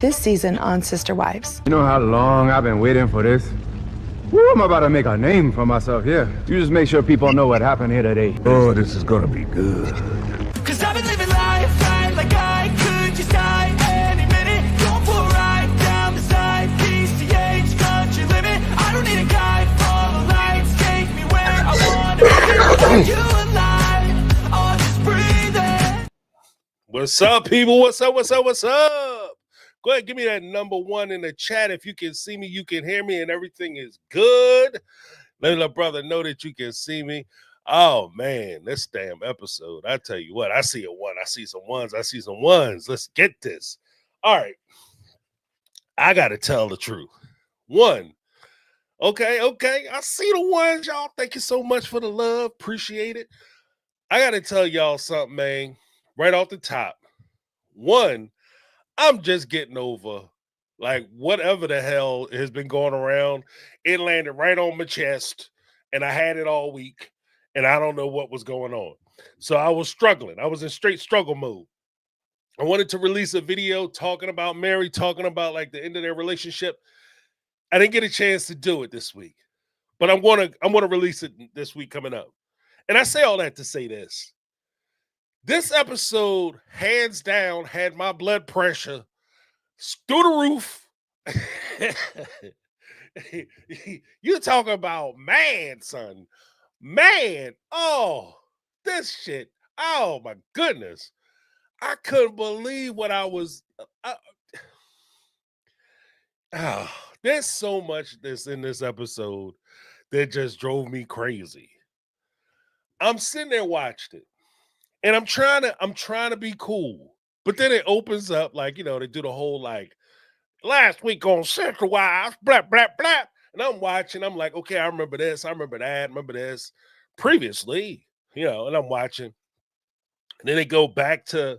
This season on Sister Wives. You know how long I've been waiting for this? Woo, I'm about to make a name for myself here. You just make sure people know what happened here today. Oh, this is gonna be good. Cause I've been living life right like I could just die any minute. Going for a ride down the side, PCH country limit. I don't need a guide, follow lights, take me where I wanna be. You alive, I'll just breathe it. What's up, people? What's up? What's up? What's up? Go ahead, give me that number one in the chat. If you can see me, you can hear me, and everything is good. Let my brother know that you can see me. Oh, man, this damn episode. I tell you what, I see a one. I see some ones. I see some ones. Let's get this. All right. I got to tell the truth. One. Okay. I see the ones, y'all. Thank you so much for the love. Appreciate it. I got to tell y'all something, man, right off the top. One, I'm just getting over, like, whatever the hell has been going around. It landed right on my chest, and I had it all week, and I don't know what was going on. So I was struggling. I was in straight struggle mode. I wanted to release a video talking about Meri, talking about, like, the end of their relationship. I didn't get a chance to do it this week, but I'm gonna release it this week coming up. And I say all that to say this. This episode, hands down, had my blood pressure through the roof. You talking about, man, son. Man, oh, this shit. Oh, my goodness. I couldn't believe what I was. There's so much in this episode that just drove me crazy. I'm sitting there watching it. And I'm trying to be cool. But then it opens up, like, you know, they do the whole, like, last week on Sister Wives, blah, blah, blah. And I'm watching. I'm like, okay, I remember this. I remember that. I remember this previously, you know, and I'm watching. And then they go back to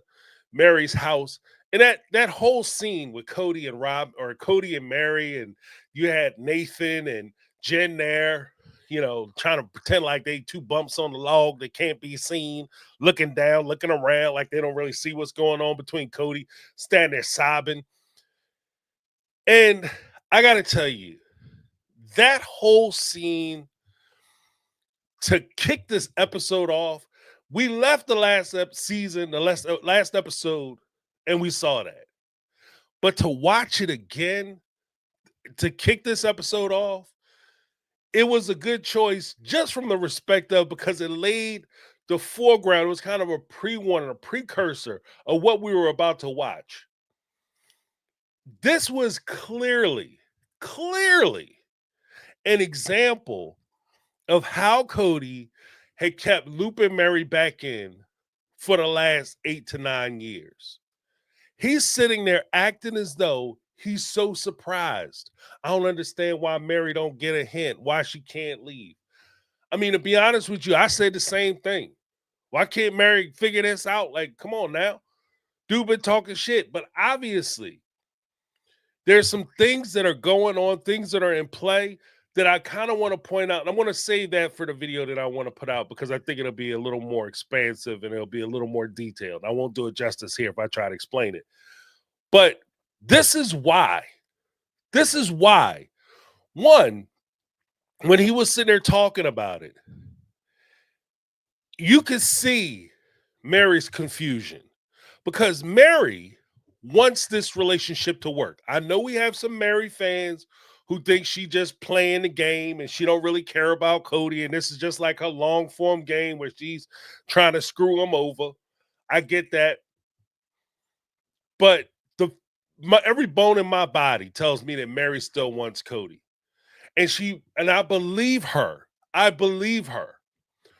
Meri's house. And that whole scene with Kody and Kody and Meri, and you had Nathan and Jen there, you know, trying to pretend like they two bumps on the log that can't be seen, looking down, looking around like they don't really see what's going on between Kody, standing there sobbing. And I got to tell you, that whole scene, to kick this episode off, we left the last season, the last episode, and we saw that. But to watch it again, to kick this episode off, it was a good choice just from the respect of, because it laid the foreground. It was kind of a pre-warning, a precursor of what we were about to watch. This was clearly an example of how Kody had kept looping Meri back in for the last 8 to 9 years. He's sitting there acting as though he's so surprised. I don't understand why Meri don't get a hint, why she can't leave. I mean, to be honest with you, I said the same thing. Why can't Meri figure this out? Like, come on now. Dude been talking shit. But obviously, there's some things that are going on, things that are in play that I kind of want to point out. And I'm going to save that for the video that I want to put out, because I think it'll be a little more expansive and it'll be a little more detailed. I won't do it justice here if I try to explain it. But this is why. One, when he was sitting there talking about it, you could see Meri's confusion, because Meri wants this relationship to work. I know we have some Meri fans who think she just playing the game and she don't really care about Kody, and this is just like her long form game where she's trying to screw him over. I get that. But every bone in my body tells me that Meri still wants Kody. And I believe her. I believe her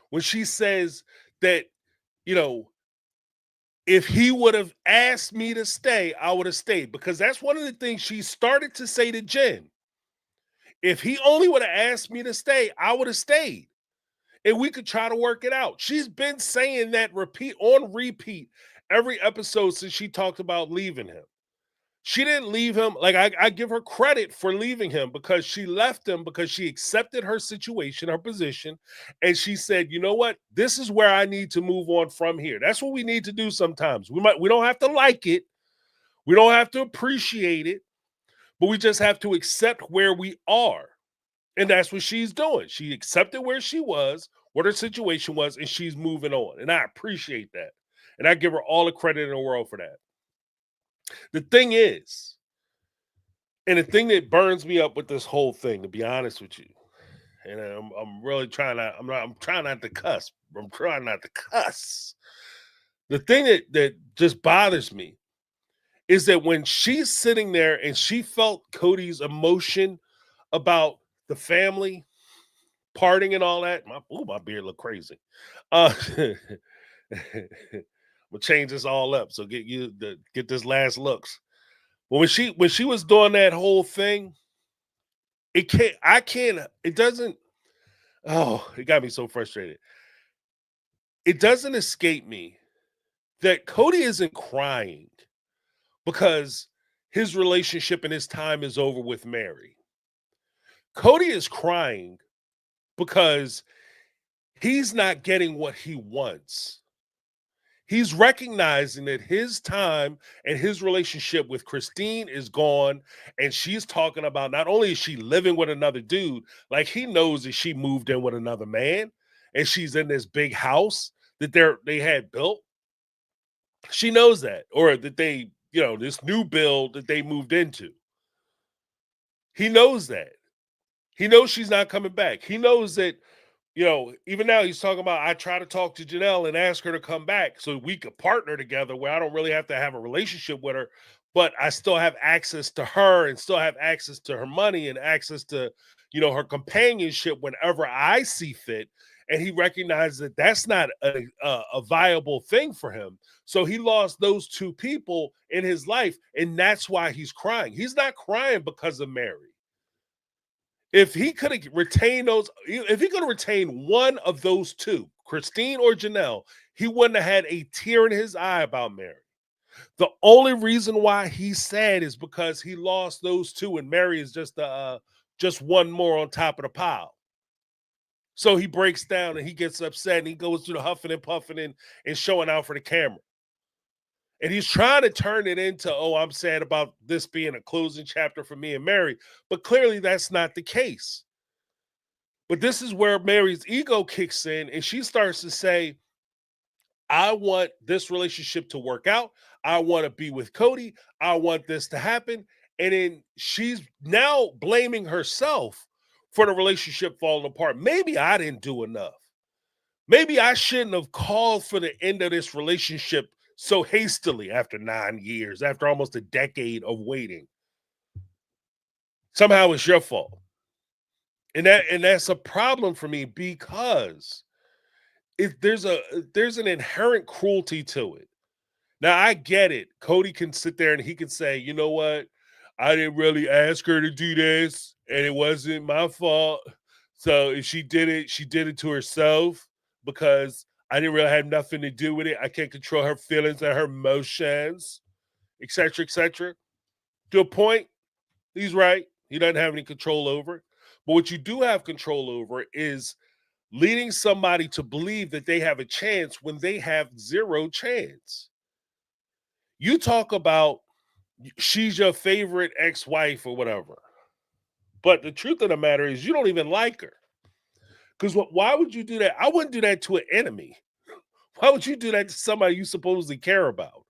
when she says that, you know, if he would have asked me to stay, I would have stayed. Because that's one of the things she started to say to Jen. If he only would have asked me to stay, I would have stayed. And we could try to work it out. She's been saying that on repeat every episode since she talked about leaving him. She didn't leave him. Like, I give her credit for leaving him, because she left him because she accepted her situation, her position, and she said, you know what? This is where I need to move on from here. That's what we need to do sometimes. We don't have to like it. We don't have to appreciate it, but we just have to accept where we are. And that's what she's doing. She accepted where she was, what her situation was, and she's moving on. And I appreciate that. And I give her all the credit in the world for that. The thing is, and the thing that burns me up with this whole thing, to be honest with you, and I'm really trying not, I'm trying not to cuss. I'm trying not to cuss. The thing that just bothers me is that when she's sitting there and she felt Kody's emotion about the family parting and all that. My beard look crazy. I'm gonna change this all up. So get this last looks. But when she was doing that whole thing, it doesn't. Oh, it got me so frustrated. It doesn't escape me that Kody isn't crying because his relationship and his time is over with Meri. Kody is crying because he's not getting what he wants. He's recognizing that his time and his relationship with Christine is gone, and she's talking about not only is she living with another dude, like he knows that she moved in with another man, and she's in this big house that they had built. She knows that, or that they, this new build that they moved into. He knows that. He knows she's not coming back. He knows that, even now he's talking about, I try to talk to Janelle and ask her to come back so we could partner together where I don't really have to have a relationship with her, but I still have access to her and still have access to her money and access to, her companionship whenever I see fit. And he recognizes that that's not a viable thing for him. So he lost those two people in his life, and that's why he's crying. He's not crying because of Meri. If he could have retained one of those two, Christine or Janelle, he wouldn't have had a tear in his eye about Meri. The only reason why he's sad is because he lost those two, and Meri is just one more on top of the pile. So he breaks down and he gets upset and he goes through the huffing and puffing and showing out for the camera. And he's trying to turn it into, oh, I'm sad about this being a closing chapter for me and Meri. But clearly that's not the case. But this is where Meri's ego kicks in and she starts to say, I want this relationship to work out. I want to be with Kody. I want this to happen. And then she's now blaming herself for the relationship falling apart. Maybe I didn't do enough. Maybe I shouldn't have called for the end of this relationship so hastily after 9 years, after almost a decade of waiting. Somehow it's your fault. And that's a problem for me because there's an inherent cruelty to it. Now I get it. Kody can sit there and he can say, you know what? I didn't really ask her to do this, and it wasn't my fault. So if she did it to herself because I didn't really have nothing to do with it. I can't control her feelings and her emotions, etc., etc. To a point, he's right. He doesn't have any control over it. But what you do have control over is leading somebody to believe that they have a chance when they have zero chance. You talk about she's your favorite ex-wife or whatever. But the truth of the matter is you don't even like her. Because why would you do that? I wouldn't do that to an enemy. Why would you do that to somebody you supposedly care about?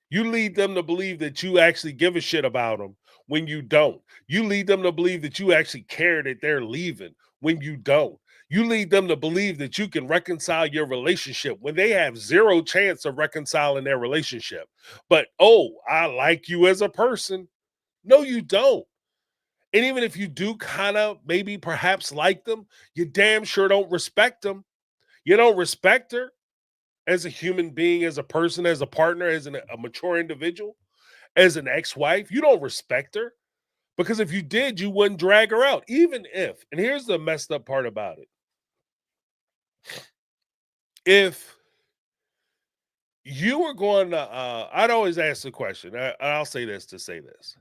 You lead them to believe that you actually give a shit about them when you don't. You lead them to believe that you actually care that they're leaving when you don't. You lead them to believe that you can reconcile your relationship when they have zero chance of reconciling their relationship. But, oh, I like you as a person. No, you don't. And even if you do kind of maybe perhaps like them, you damn sure don't respect them. You don't respect her as a human being, as a person, as a partner, as a mature individual, as an ex-wife. You don't respect her because if you did, you wouldn't drag her out. Even if, and here's the messed up part about it. If you were going to, I'd always ask the question, I'll say this to say this.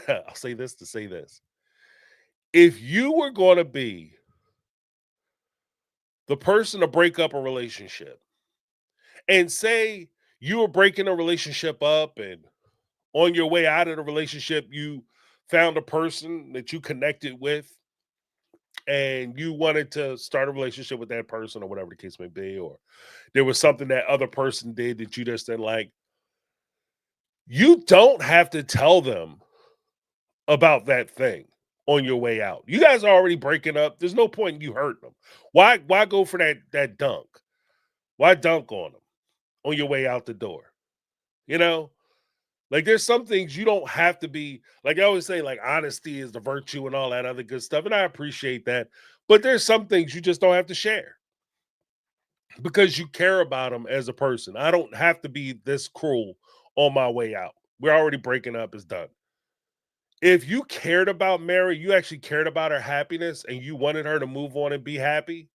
I'll say this to say this. If you were going to be the person to break up a relationship and say you were breaking a relationship up and on your way out of the relationship, you found a person that you connected with and you wanted to start a relationship with that person or whatever the case may be, or there was something that other person did that you just didn't like, you don't have to tell them about that thing on your way out. You guys are already breaking up. There's no point in you hurting them. Why go for that dunk? Why dunk on them on your way out the door? You know? Like, there's some things you don't have to be, like I always say, like, honesty is the virtue and all that other good stuff. And I appreciate that. But there's some things you just don't have to share because you care about them as a person. I don't have to be this cruel on my way out. We're already breaking up. It's done. If you cared about Meri, you actually cared about her happiness and you wanted her to move on and be happy,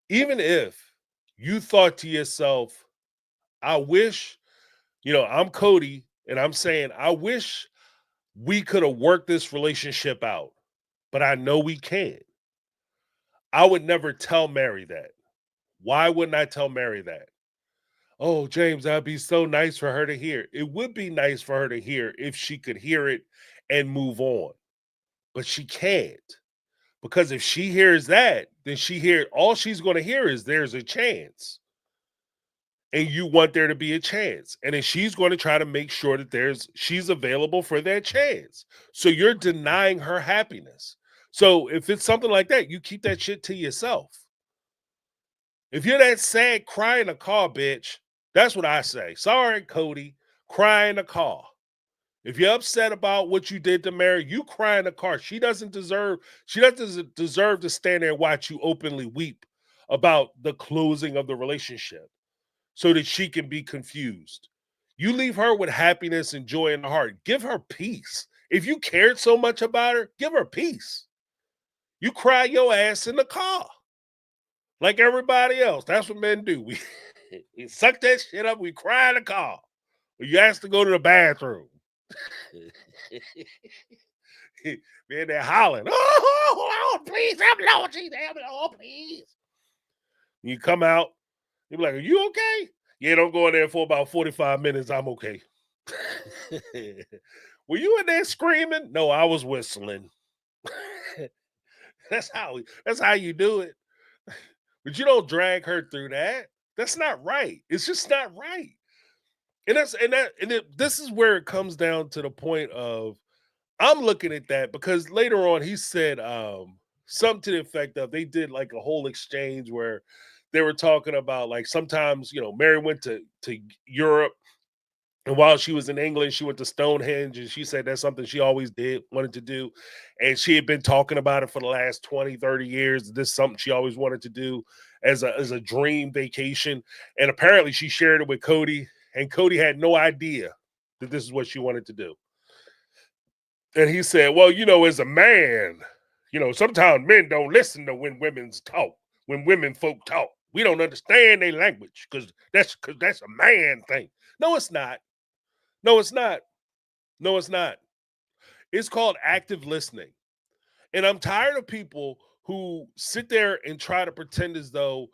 even if you thought to yourself, I wish, I'm Kody, and I'm saying, I wish we could have worked this relationship out, but I know we can't. I would never tell Meri that. Why wouldn't I tell Meri that? Oh, James, that'd be so nice for her to hear. It would be nice for her to hear if she could hear it and move on, but she can't. Because if she hears that, then all she's going to hear is there's a chance. And you want there to be a chance. And then she's going to try to make sure that she's available for that chance. So you're denying her happiness. So if it's something like that, you keep that shit to yourself. If you're that sad, cry in the car, bitch. That's what I say. Sorry, Kody. Cry in the car. If you're upset about what you did to Meri, you cry in the car. She doesn't deserve to stand there and watch you openly weep about the closing of the relationship so that she can be confused. You leave her with happiness and joy in the heart. Give her peace. If you cared so much about her, give her peace. You cry your ass in the car like everybody else. That's what men do. We suck that shit up. We cry in the car. You ask to go to the bathroom. Man, they're hollering. Oh, Lord, please, have Lord, Jesus, have Lord, please. You come out, you be like, are you okay? Yeah, don't go in there for about 45 minutes. I'm okay. Were you in there screaming? No, I was whistling. That's how you do it. But you don't drag her through that. That's not right. It's just not right. And this is where it comes down to the point of, I'm looking at that because later on he said something to the effect of, they did like a whole exchange where they were talking about, like, sometimes, Meri went to Europe, and while she was in England, she went to Stonehenge, and she said that's something she always wanted to do. And she had been talking about it for the last 20, 30 years. This is something she always wanted to do as a dream vacation. And apparently she shared it with Kody, and Kody had no idea that this is what she wanted to do. And he said, well, as a man, sometimes men don't listen to when women folk talk. We don't understand their language because that's a man thing. No, it's not. No, it's not. No, it's not. It's called active listening. And I'm tired of people who sit there and try to pretend as though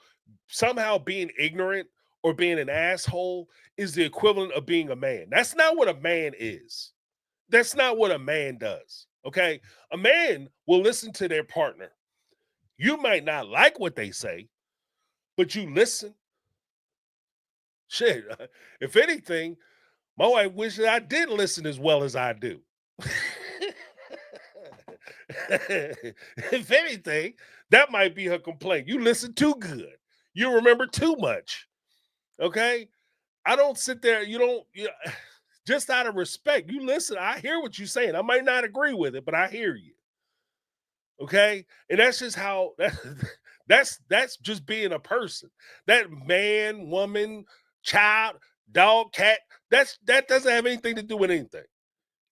somehow being ignorant or being an asshole is the equivalent of being a man. That's not what a man is. That's not what a man does. Okay? A man will listen to their partner. You might not like what they say, but you listen. Shit. If anything, my wife wishes I didn't listen as well as I do. If anything, that might be her complaint. You listen too good. You remember too much. Okay? I don't sit there. Just out of respect, you listen. I hear what you're saying. I might not agree with it, but I hear you. Okay? And that's just how that's just being a person. That man, woman, child, dog, cat, that doesn't have anything to do with anything.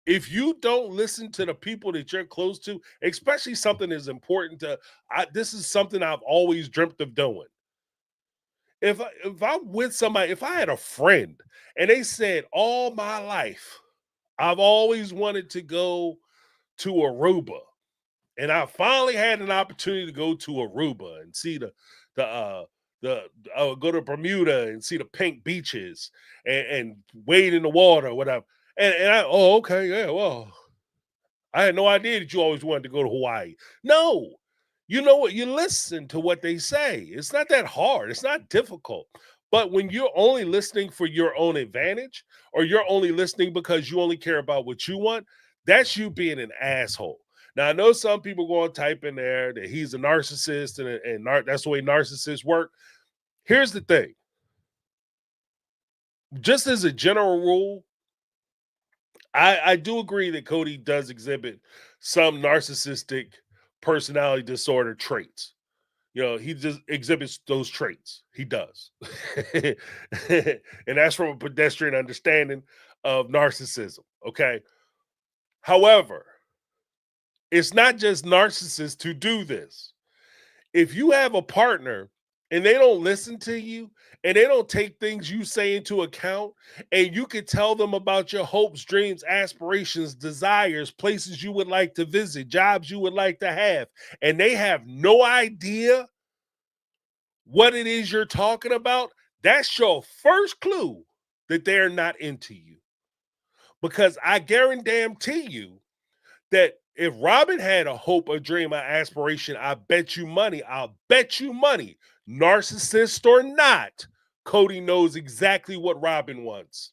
If you don't listen to the people that you're close to, especially something as important this is something I've always dreamt of doing. If I'm with somebody, if I had a friend and they said, all my life, I've always wanted to go to Aruba, and I finally had an opportunity to go to Aruba and see go to Bermuda and see the pink beaches and wade in the water or whatever. And I, oh, okay, yeah, well, I had no idea that you always wanted to go to Hawaii. No, you know what? You listen to what they say. It's not that hard. It's not difficult. But when you're only listening for your own advantage, or you're only listening because you only care about what you want, that's you being an asshole. Now, I know some people going to type in there that he's a narcissist and that's the way narcissists work. Here's the thing. Just as a general rule, I do agree that Kody does exhibit some narcissistic personality disorder traits. He just exhibits those traits. He does. And that's from a pedestrian understanding of narcissism. Okay. However, it's not just narcissists who do this. If you have a partner and they don't listen to you and they don't take things you say into account, and you can tell them about your hopes, dreams, aspirations, desires, places you would like to visit, jobs you would like to have, and they have no idea what it is you're talking about, that's your first clue that they're not into you. Because I guarantee you that if Robin had a hope, a dream, an aspiration, I'll bet you money, narcissist or not, Kody knows exactly what Robin wants.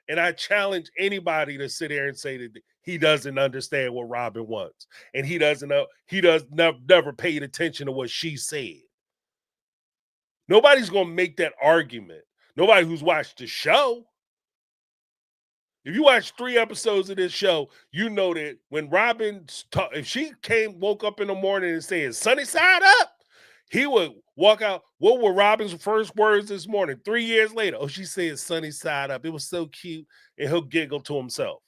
And I challenge anybody to sit here and say that he doesn't understand what Robin wants. And he doesn't know, never paid attention to what she said. Nobody's going to make that argument. Nobody who's watched the show. If you watch 3 episodes of this show, you know that when Robin, if she woke up in the morning and said, sunny side up, he would walk out. What were Robin's first words this morning? 3 years later, oh, she said sunny side up. It was so cute. And he'll giggle to himself.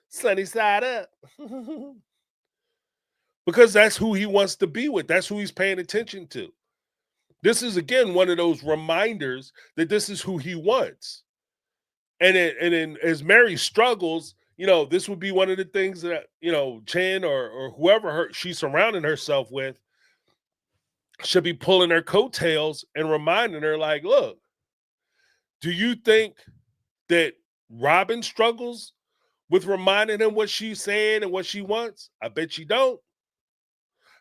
Sunny side up. Because that's who he wants to be with. That's who he's paying attention to. This is, again, one of those reminders that this is who he wants. And then as Meri struggles, this would be one of the things that, Jen or whoever she's surrounding herself with should be pulling her coattails and reminding her, like, look, do you think that Robin struggles with reminding him what she said and what she wants? I bet you don't.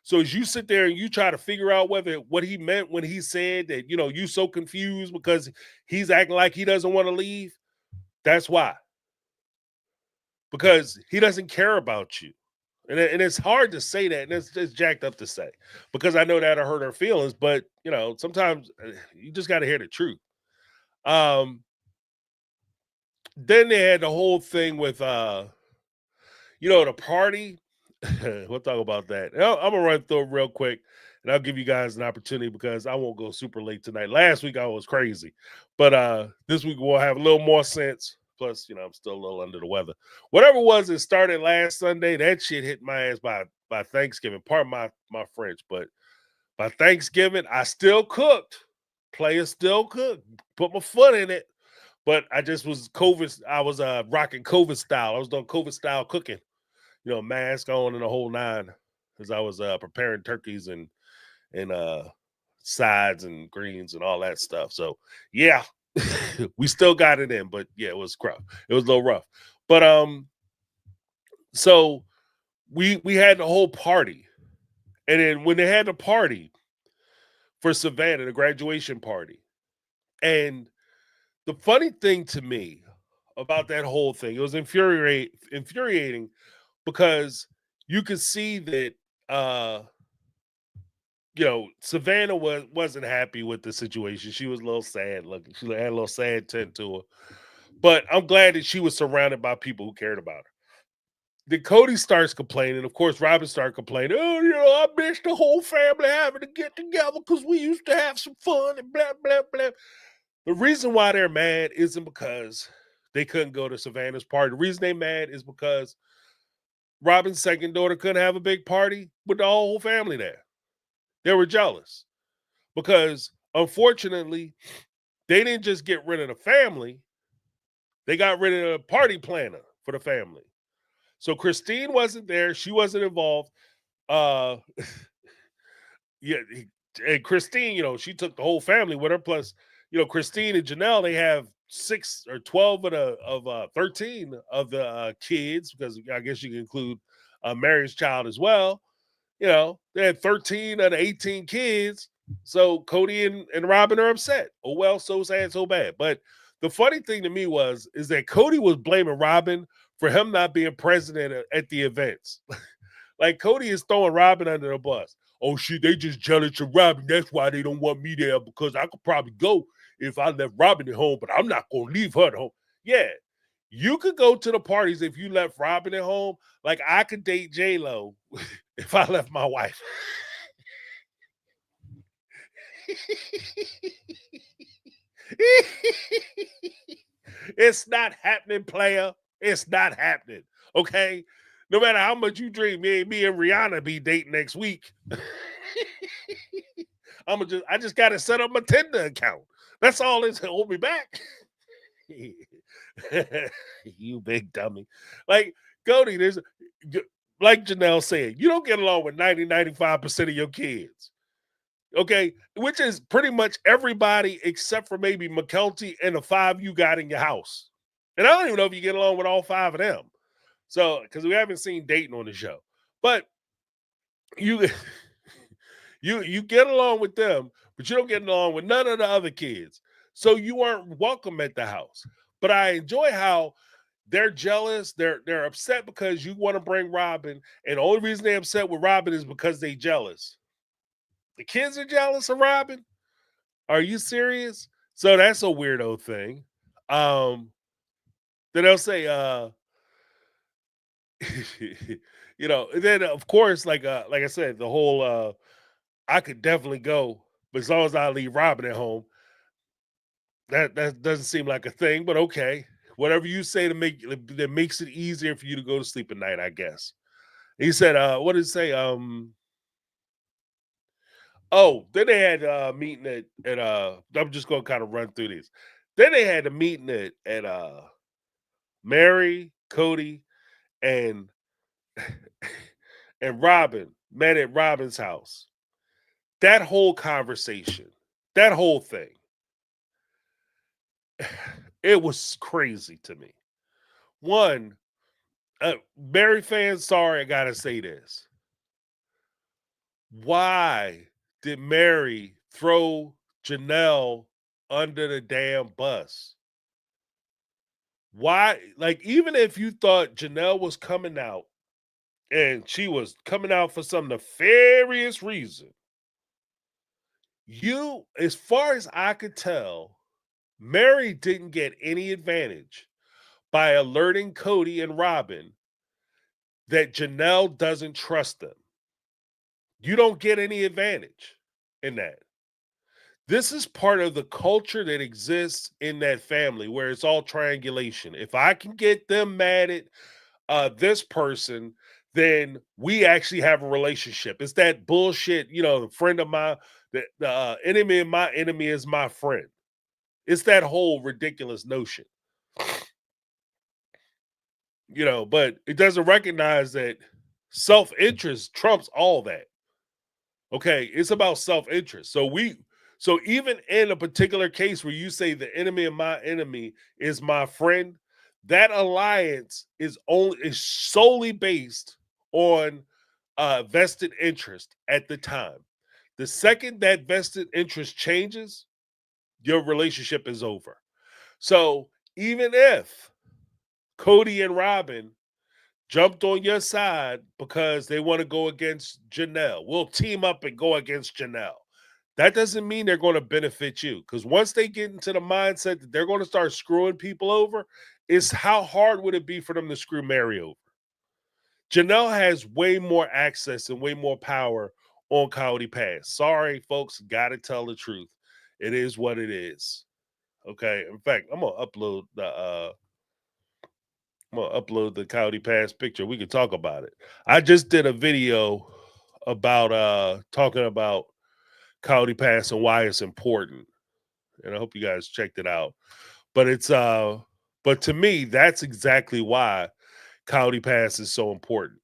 So as you sit there and you try to figure out what he meant when he said that, you so confused because he's acting like he doesn't want to leave, that's why. Because he doesn't care about you. And it's hard to say that, and it's jacked up to say, because I know that'll hurt her feelings, but, sometimes you just got to hear the truth. Then they had the whole thing with, the party. We'll talk about that. I'm going to run through it real quick, and I'll give you guys an opportunity because I won't go super late tonight. Last week I was crazy, but this week we'll have a little more sense. Plus, I'm still a little under the weather. Whatever it was, it started last Sunday. That shit hit my ass by Thanksgiving. Pardon my French, but by Thanksgiving, I still cooked. Players still cooked. Put my foot in it. But I just was COVID. I was rocking COVID style. I was doing COVID style cooking. Mask on and the whole nine, as I was preparing turkeys and sides and greens and all that stuff. So yeah, we still got it in, but yeah, it was rough. It was a little rough. But so we had the whole party, and then when they had the party for Savannah, the graduation party, and the funny thing to me about that whole thing, it was infuriating. Because you could see that, Savannah wasn't happy with the situation. She was a little sad looking. She had a little sad tint to her. But I'm glad that she was surrounded by people who cared about her. Then Kody starts complaining. Of course, Robin started complaining. Oh, I miss the whole family having to get together because we used to have some fun and blah, blah, blah. The reason why they're mad isn't because they couldn't go to Savannah's party. The reason they're mad is because Robin's second daughter couldn't have a big party with the whole family there. They were jealous because, unfortunately, they didn't just get rid of the family. They got rid of the party planner for the family. So Christine wasn't there. She wasn't involved. Yeah, and Christine, she took the whole family with her. Plus, Christine and Janelle, they have 6 or 12 of 13 of the kids, because I guess you can include Mary's child as well. You know, they had 13 of the 18 kids. So Kody and Robin are upset. Oh, well, so sad, so bad. But the funny thing to me is that Kody was blaming Robin for him not being present at the events. Like, Kody is throwing Robin under the bus. Oh, shit, they just jealous of Robin. That's why they don't want me there, because I could probably go if I left Robin at home, but I'm not going to leave her at home. Yeah, you could go to the parties if you left Robin at home. Like, I could date J-Lo if I left my wife. It's not happening, player. It's not happening. Okay? No matter how much you dream, me and Rihanna be dating next week. I just gotta set up my Tinder account. That's all that's hold me back. You big dummy. Like, Kody, like Janelle said, you don't get along with 95% of your kids. Okay, which is pretty much everybody except for maybe McKelty and the 5 you got in your house. And I don't even know if you get along with all 5 of them. So, because we haven't seen Dayton on the show, but you you get along with them, but you don't get along with none of the other kids. So you aren't welcome at the house. But I enjoy how they're jealous. They're upset because you want to bring Robin, and the only reason they're upset with Robin is because they jealous. The kids are jealous of Robin. Are you serious? So that's a weirdo thing. Then they'll say, you know, and then of course, like I said, the whole I could definitely go, but as long as I leave Robin at home, that doesn't seem like a thing, but okay. Whatever you say that makes it easier for you to go to sleep at night, I guess. He said, what did it say? Oh, then they had a meeting at I'm just gonna kind of run through these. Then they had a meeting at Meri, Kody, and and Robin met at Robin's house. That whole conversation, that whole thing, it was crazy to me. One, Meri fans, sorry, I gotta say this. Why did Meri throw Janelle under the damn bus? Why? Like, even if you thought Janelle was coming out and she was coming out for some nefarious reason, as far as I could tell, Meri didn't get any advantage by alerting Kody and Robin that Janelle doesn't trust them. You don't get any advantage in that. This is part of the culture that exists in that family where it's all triangulation. If I can get them mad at this person, then we actually have a relationship. It's that bullshit, you know, the friend of my, the enemy of my enemy is my friend. It's that whole ridiculous notion. You know, but it doesn't recognize that self-interest trumps all that. Okay, it's about self-interest. So even in a particular case where you say the enemy of my enemy is my friend, that alliance is solely based on vested interest at the time. The second that vested interest changes, your relationship is over. So even if Kody and Robin jumped on your side because they want to go against Janelle, we'll team up and go against Janelle. That doesn't mean they're going to benefit you, because once they get into the mindset that they're going to start screwing people over, is how hard would it be for them to screw Meri over? Janelle has way more access and way more power on Coyote Pass. Sorry, folks, got to tell the truth. It is what it is. Okay. In fact, I'm gonna upload the Coyote Pass picture. We can talk about it. I just did a video about talking about Coyote Pass and why it's important, and I hope you guys checked it out. But but to me, that's exactly why Coyote Pass is so important,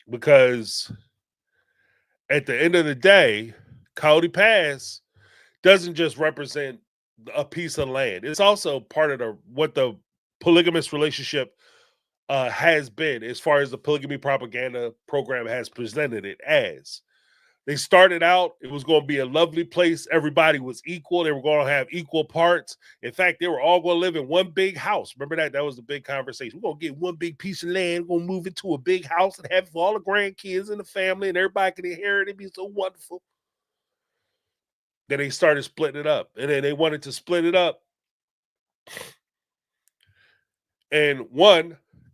because at the end of the day, Coyote Pass doesn't just represent a piece of land. It's also part of what the polygamous relationship has been, as far as the polygamy propaganda program has presented it as. They started out, it was going to be a lovely place. Everybody was equal. They were going to have equal parts. In fact, they were all going to live in one big house. Remember that? That was the big conversation. We're going to get one big piece of land. We're going to move it to a big house and have it for all the grandkids and the family, and everybody can inherit it. It'd be so wonderful. Then they started splitting it up. And then they wanted to split it up. And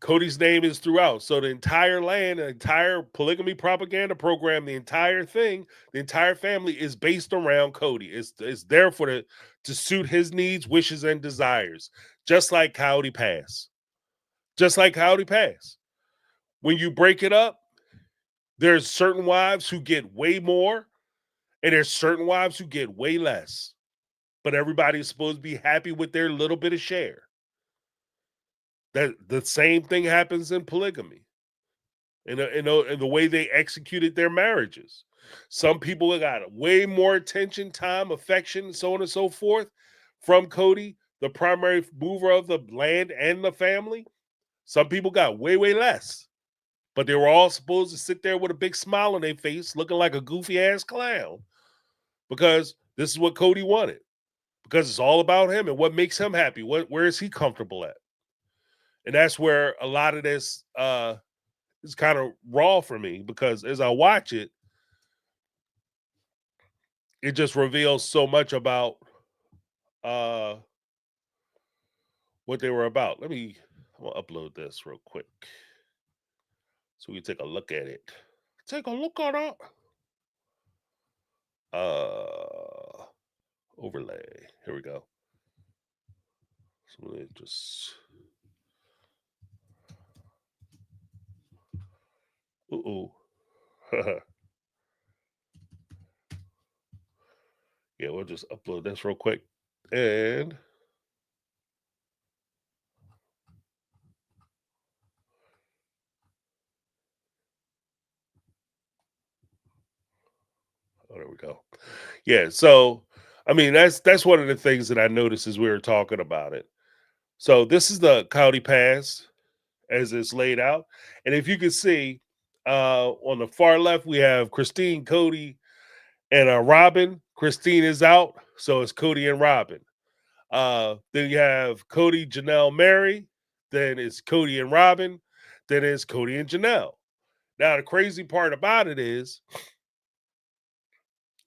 Kody's name is throughout. So the entire land, the entire polygamy propaganda program, the entire thing, the entire family is based around Kody. It's there to suit his needs, wishes, and desires. Just like Coyote Pass. Just like Coyote Pass. When you break it up, there's certain wives who get way more, and there's certain wives who get way less. But everybody's supposed to be happy with their little bit of share. That the same thing happens in polygamy, and the way they executed their marriages. Some people got way more attention, time, affection, so on and so forth from Kody, the primary mover of the land and the family. Some people got way, way less, but they were all supposed to sit there with a big smile on their face, looking like a goofy ass clown, because this is what Kody wanted, because it's all about him and what makes him happy. Where is he comfortable at? And that's where a lot of this is kind of raw for me, because as I watch it, it just reveals so much about what they were about. I'm going to upload this real quick so we can take a look at it. Take a look at it. Overlay. Here we go. So let me just... Yeah, we'll just upload this real quick. And there we go. Yeah, so I mean, that's one of the things that I noticed as we were talking about it. So this is the Coyote Pass as it's laid out. And if you can see, on the far left, we have Christine, Kody, and Robin. Christine is out, so it's Kody and Robin. Then you have Kody, Janelle, Meri. Then it's Kody and Robin. Then it's Kody and Janelle. Now, the crazy part about it is,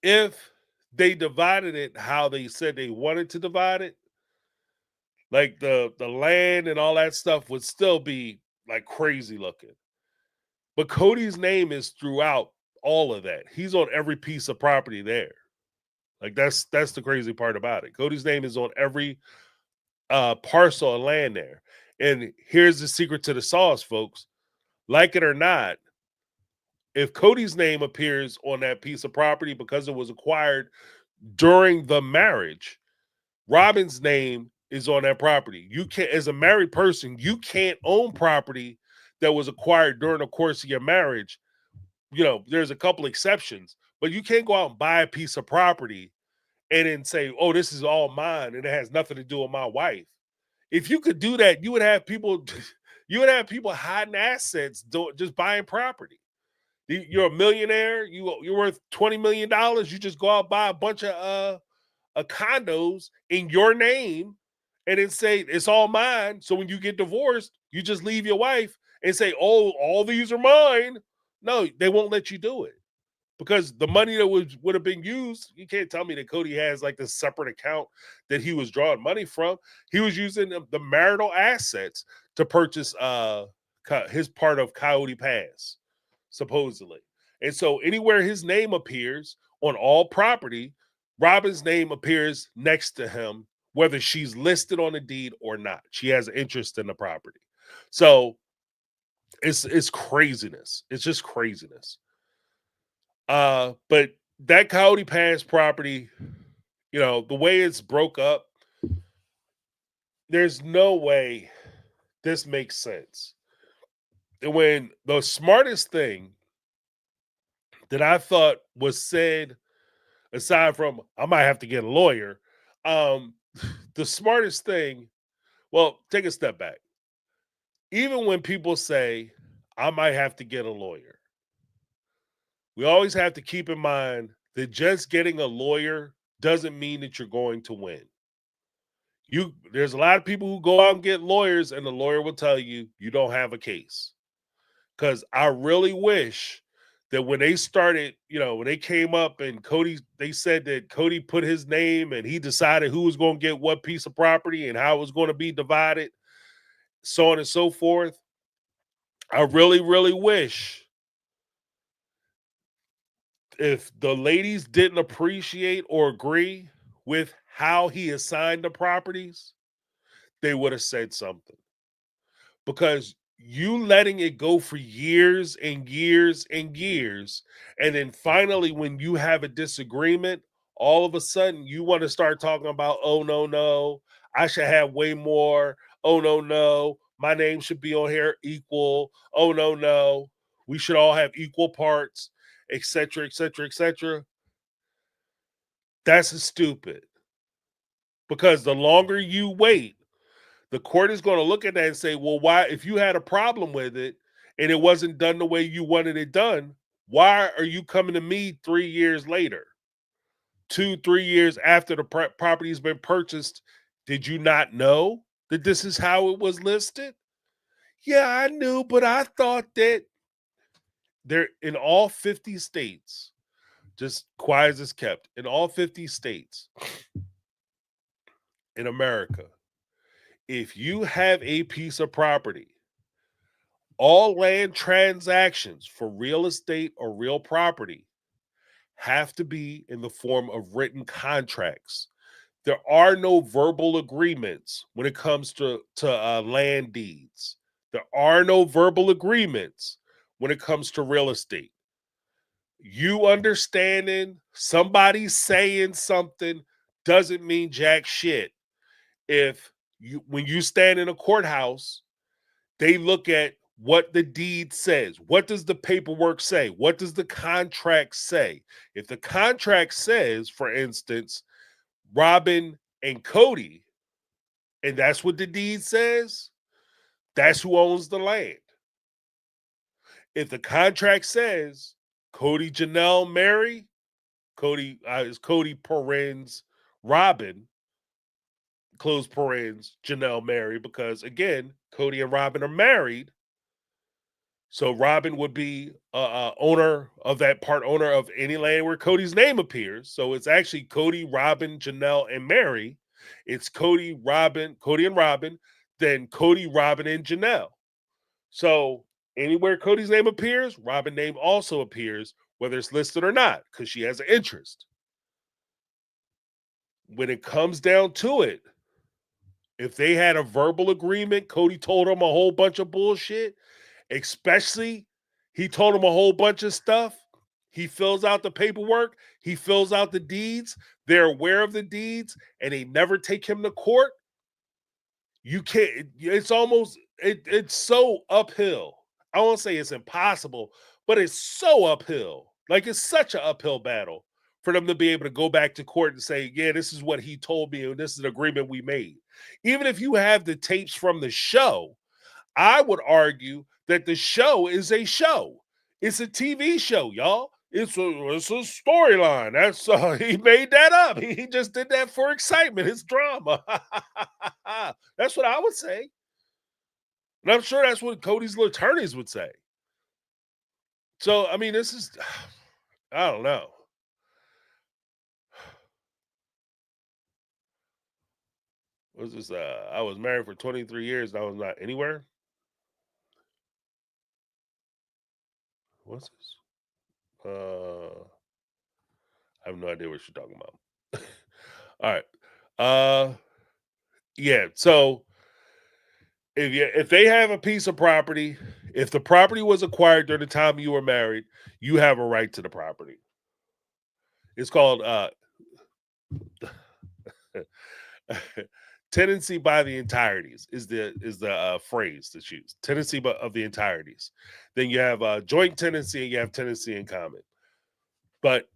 if they divided it how they said they wanted to divide it, like the land and all that stuff would still be like crazy looking. But Kody's name is throughout all of that. He's on every piece of property there. Like that's the crazy part about it. Kody's name is on every parcel of land there. And here's the secret to the sauce, folks. Like it or not, if Kody's name appears on that piece of property because it was acquired during the marriage, Robin's name is on that property. You can't, as a married person, you can't own property that was acquired during the course of your marriage. You know, there's a couple exceptions, but you can't go out and buy a piece of property and then say, oh, this is all mine and it has nothing to do with my wife. If you could do that, you would have people hiding assets, just buying property. You're a millionaire, you're worth $20 million. You just go out and buy a bunch of condos in your name and then say it's all mine. So when you get divorced, you just leave your wife and say, oh, all these are mine. No, they won't let you do it, because the money that would have been used, you can't tell me that Kody has like this separate account that he was drawing money from. He was using the marital assets to purchase his part of Coyote Pass, supposedly. And so anywhere his name appears on all property, Robin's name appears next to him, whether she's listed on the deed or not. She has an interest in the property. So it's craziness. It's just craziness. But that Coyote Pass property, you know, the way it's broke up, there's no way this makes sense. And when the smartest thing that I thought was said, aside from I might have to get a lawyer, the smartest thing, well, take a step back. Even when people say, I might have to get a lawyer, we always have to keep in mind that just getting a lawyer doesn't mean that you're going to win. There's a lot of people who go out and get lawyers, and the lawyer will tell you you don't have a case. Because I really wish that when they started, when they came up and they said that Kody put his name and he decided who was going to get what piece of property and how it was going to be divided, so on and so forth. I really, really wish if the ladies didn't appreciate or agree with how he assigned the properties, they would have said something. Because you letting it go for years and years and years, and then finally when you have a disagreement, all of a sudden you want to start talking about, oh no, I should have way more. Oh no, my name should be on here equal. Oh no, we should all have equal parts, etc., etc., etc. That's stupid. Because the longer you wait, the court is going to look at that and say, well, why, if you had a problem with it and it wasn't done the way you wanted it done, why are you coming to me 3 years later? 2-3 years after the property has been purchased? Did you not know that this is how it was listed? Yeah, I knew, but I thought that they're in all 50 states, just quiet as it's kept, in all 50 states in America, if you have a piece of property, all land transactions for real estate or real property have to be in the form of written contracts. There are no verbal agreements when it comes to land deeds. There are no verbal agreements when it comes to real estate. You understanding somebody saying something doesn't mean jack shit. When you stand in a courthouse, they look at what the deed says. What does the paperwork say? What does the contract say? If the contract says, for instance, Robin and Kody, and that's what the deed says, that's who owns the land. If the contract says Kody, Janelle, Meri, Kody is Kody parens Robin, close parens Janelle, Meri, because again, Kody and Robin are married. So Robin would be owner of that part, owner of any land where Kody's name appears. So it's actually Kody, Robin, Janelle, and Meri. It's Kody and Robin, then Kody, Robin, and Janelle. So anywhere Kody's name appears, Robin's name also appears, whether it's listed or not, because she has an interest. When it comes down to it, if they had a verbal agreement, Kody told him a whole bunch of bullshit, especially he told him a whole bunch of stuff. He fills out the paperwork. He fills out the deeds. They're aware of the deeds, and they never take him to court. You can't. It's almost. It's so uphill. I won't say it's impossible, but it's so uphill. Like it's such an uphill battle for them to be able to go back to court and say, yeah, this is what he told me, and this is an agreement we made. Even if you have the tapes from the show, I would argue that the show is a show. It's a TV show, y'all. It's a storyline. That's he made that up. He just did that for excitement. It's drama. That's what I would say. And I'm sure that's what Kody's attorneys would say. So, I mean, this is, I don't know. What's this? I was married for 23 years and I was not anywhere. What's this? I have no idea what you're talking about. All right. Yeah. So if they have a piece of property, if the property was acquired during the time you were married, you have a right to the property. It's called tenancy by the entireties is the phrase that's used. Tenancy of the entireties. Then you have joint tenancy and you have tenancy in common. But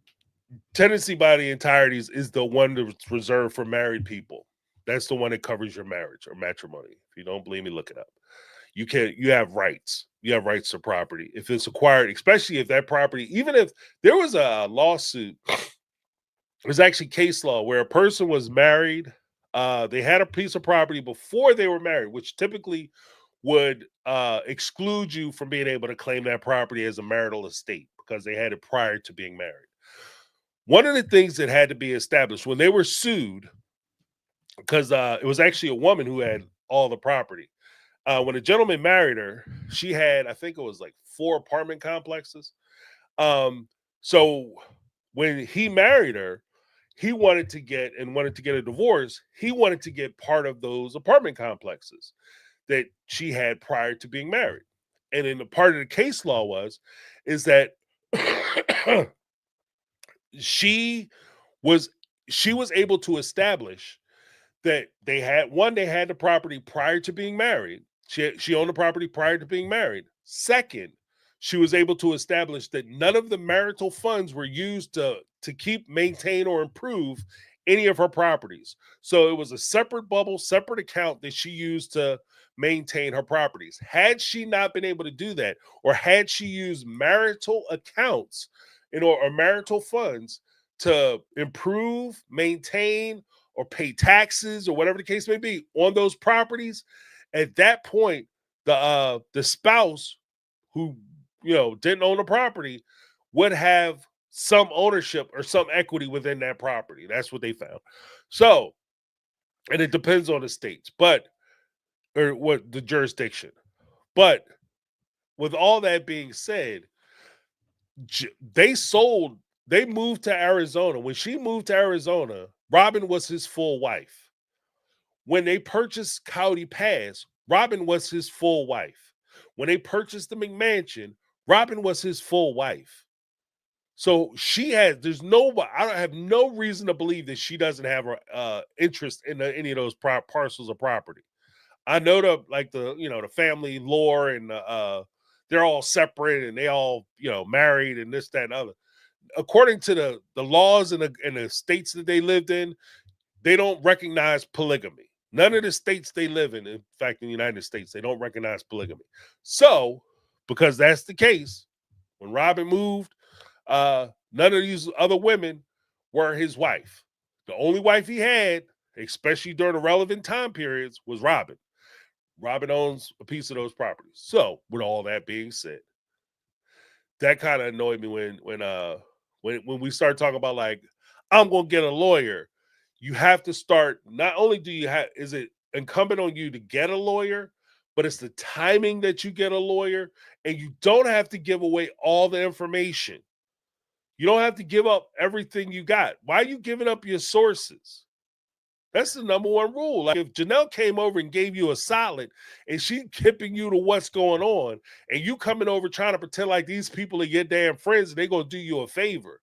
tenancy by the entireties is the one that's reserved for married people. That's the one that covers your marriage or matrimony. If you don't believe me, look it up. You have rights. You have rights to property. If it's acquired, especially if that property, even if there was a lawsuit, there's actually case law where a person was married, they had a piece of property before they were married, which typically would exclude you from being able to claim that property as a marital estate because they had it prior to being married. One of the things that had to be established when they were sued, because it was actually a woman who had all the property. When a gentleman married her, she had, I think it was like 4 apartment complexes. So when he married her, he wanted to get a divorce. He wanted to get part of those apartment complexes that she had prior to being married. And then the part of the case law is that she was able to establish that they had the property prior to being married. She owned the property prior to being married. Second, she was able to establish that none of the marital funds were used to keep, maintain, or improve any of her properties. So it was a separate bubble, separate account that she used to maintain her properties. Had she not been able to do that, or had she used marital accounts or marital funds to improve, maintain, or pay taxes, or whatever the case may be on those properties, at that point, the spouse who didn't own the property would have some ownership or some equity within that property. That's what they found. So, and it depends on the states, or what the jurisdiction. But with all that being said, they moved to Arizona. When she moved to Arizona, Robin was his full wife. When they purchased Coyote Pass, Robin was his full wife. When they purchased the McMansion, Robin was his full wife. So I have no reason to believe that she doesn't have her interest in any of those parcels of property. I know the family lore, and they're all separate and they all married and this, that, and other. According to the laws in the states that they lived in, they don't recognize polygamy. None of the states they live in fact, in the United States, they don't recognize polygamy. So, because that's the case, when Robin moved, none of these other women were his wife. The only wife he had, especially during the relevant time periods, was Robin. Robin owns a piece of those properties. So, with all that being said, that kind of annoyed me when we start talking about, like, I'm gonna get a lawyer. You have to start, not only is it incumbent on you to get a lawyer, but it's the timing that you get a lawyer, and you don't have to give away all the information. You don't have to give up everything you got. Why are you giving up your sources? That's the number one rule. Like, if Janelle came over and gave you a solid and she tipping you to what's going on, and you coming over trying to pretend like these people are your damn friends and they're going to do you a favor,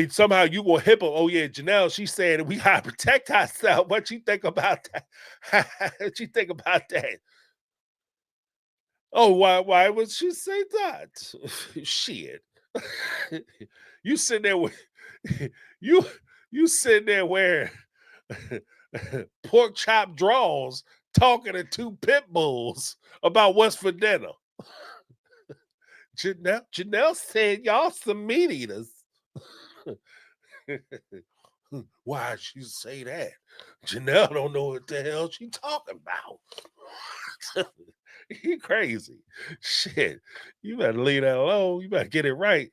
somehow you will hip them. Oh yeah, Janelle, she's saying we gotta protect ourselves. What you think about that? What you think about that? Oh, why would she say that? Shit. You sitting there with you sitting there wearing pork chop draws, talking to 2 pit bulls about what's for dinner. Janelle said y'all some meat eaters. Why'd she say that? Janelle don't know what the hell she talking about. You crazy. Shit. You better leave that alone. You better get it right.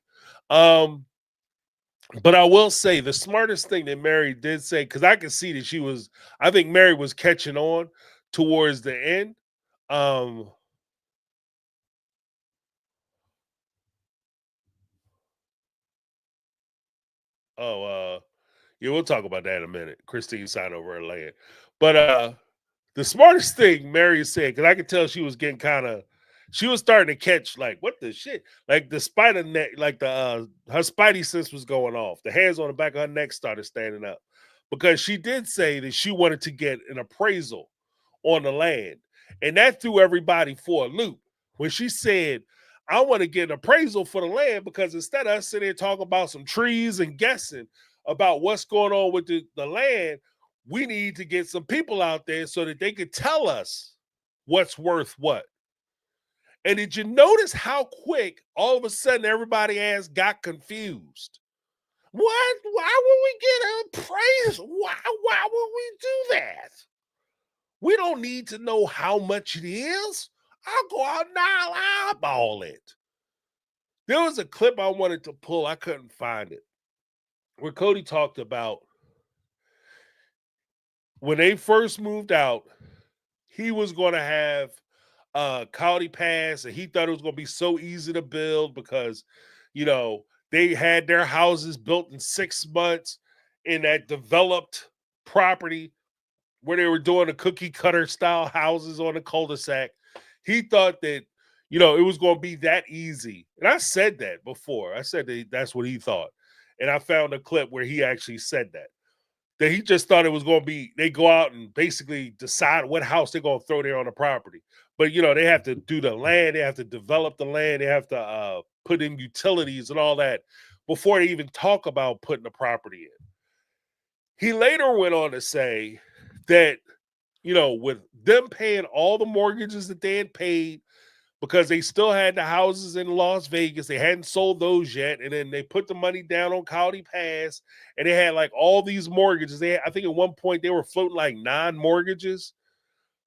But I will say the smartest thing that Meri did say, because I can see that I think Meri was catching on towards the end. Yeah, we'll talk about that in a minute. Christine signed over her land. But the smartest thing Meri said, because I could tell she was getting she was starting to catch, like, what the shit? Like the spider neck, like her spidey sense was going off. The hairs on the back of her neck started standing up. Because she did say that she wanted to get an appraisal on the land. And that threw everybody for a loop. When she said, I want to get an appraisal for the land, because instead of us sitting there talking about some trees and guessing about what's going on with the land, we need to get some people out there so that they could tell us what's worth what. And did you notice how quick all of a sudden everybody ass got confused? What? Why would we get appraised? Why would we do that? We don't need to know how much it is. I'll go out and I'll eyeball it. There was a clip I wanted to pull. I couldn't find it. Where Kody talked about when they first moved out, he was going to have Coyote Pass, and he thought it was going to be so easy to build because, you know, they had their houses built in 6 months in that developed property where they were doing the cookie cutter style houses on the cul-de-sac. He thought that, you know, it was going to be that easy. And I said that before. I said that that's what he thought. And I found a clip where he actually said that he just thought it was going to be, they go out and basically decide what house they're going to throw there on the property. But, you know, they have to do the land. They have to develop the land. They have to put in utilities and all that before they even talk about putting the property in. He later went on to say that, you know, with them paying all the mortgages that they had paid because they still had the houses in Las Vegas, they hadn't sold those yet, and then they put the money down on Coyote Pass, and they had like all these mortgages. They had, I think at one point they were floating like 9 mortgages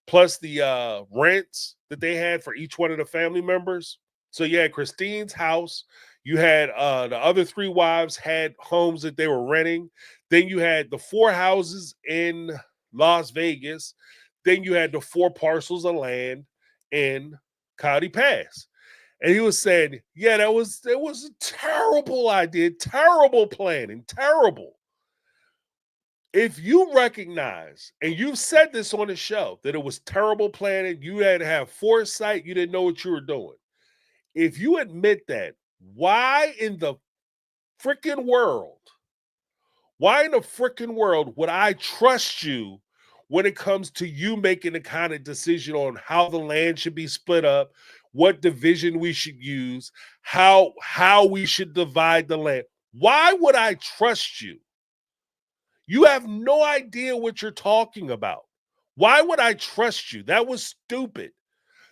plus the rents that they had for each one of the family members. So you had Christine's house, you had the other 3 wives had homes that they were renting, then you had the 4 houses in Las Vegas, then you had the 4 parcels of land in Coyote Pass. And he was saying, yeah, it was a terrible idea, terrible planning, terrible. If you recognize, and you've said this on the show, that it was terrible planning, you had to have foresight, you didn't know what you were doing. If you admit that, why in the freaking world would I trust you when it comes to you making the kind of decision on how the land should be split up, what division we should use, how we should divide the land? Why would I trust you? You have no idea what you're talking about. Why would I trust you? That was stupid.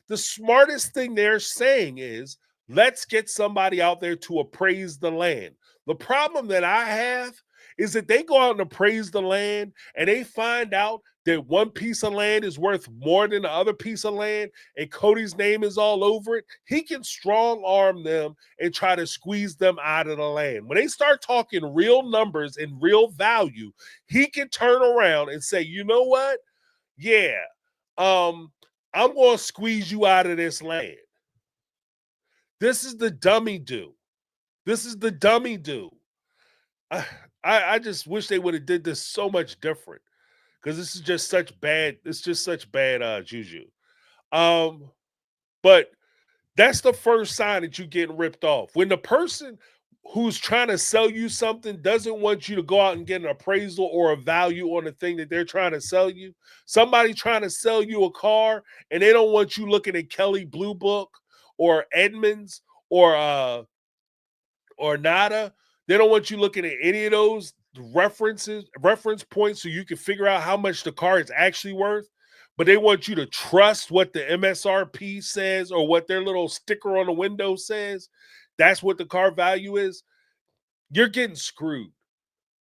The smartest thing they're saying is, let's get somebody out there to appraise the land. The problem that I have is that they go out and appraise the land and they find out that one piece of land is worth more than the other piece of land and Kody's name is all over it. He can strong arm them and try to squeeze them out of the land. When they start talking real numbers and real value, he can turn around and say, you know what? Yeah, I'm going to squeeze you out of this land. This is the dummy do. I just wish they would have did this so much different because this is just such bad. It's just such bad juju. But that's the first sign that you're getting ripped off. When the person who's trying to sell you something doesn't want you to go out and get an appraisal or a value on the thing that they're trying to sell you. Somebody trying to sell you a car and they don't want you looking at Kelley Blue Book or Edmunds or Nada. They don't want you looking at any of those reference points so you can figure out how much the car is actually worth. But they want you to trust what the MSRP says or what their little sticker on the window says. That's what the car value is. You're getting screwed.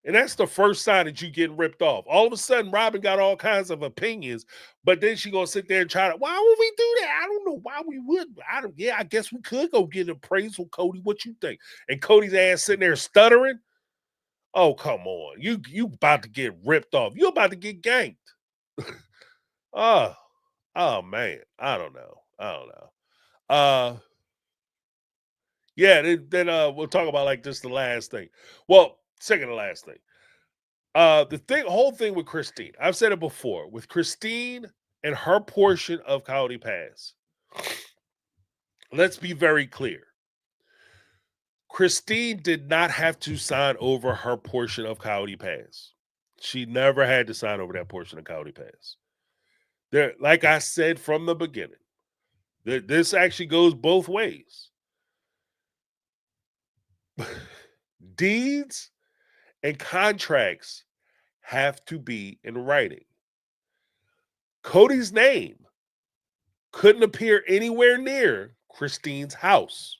And that's the first sign that you're getting ripped off. All of a sudden, Robin got all kinds of opinions, but then she gonna sit there and try to, why would we do that? I don't know why we would. I guess we could go get an appraisal, Kody. What you think? And Cody's ass sitting there stuttering. Oh, come on. You about to get ripped off. You about to get ganked. Oh man. I don't know. Yeah, then we'll talk about like this the last thing. Well, second to last thing. Whole thing with Christine. I've said it before. With Christine and her portion of Coyote Pass, let's be very clear. Christine did not have to sign over her portion of Coyote Pass. She never had to sign over that portion of Coyote Pass. There, like I said from the beginning, this actually goes both ways. Deeds and contracts have to be in writing. Kody's name couldn't appear anywhere near Christine's house.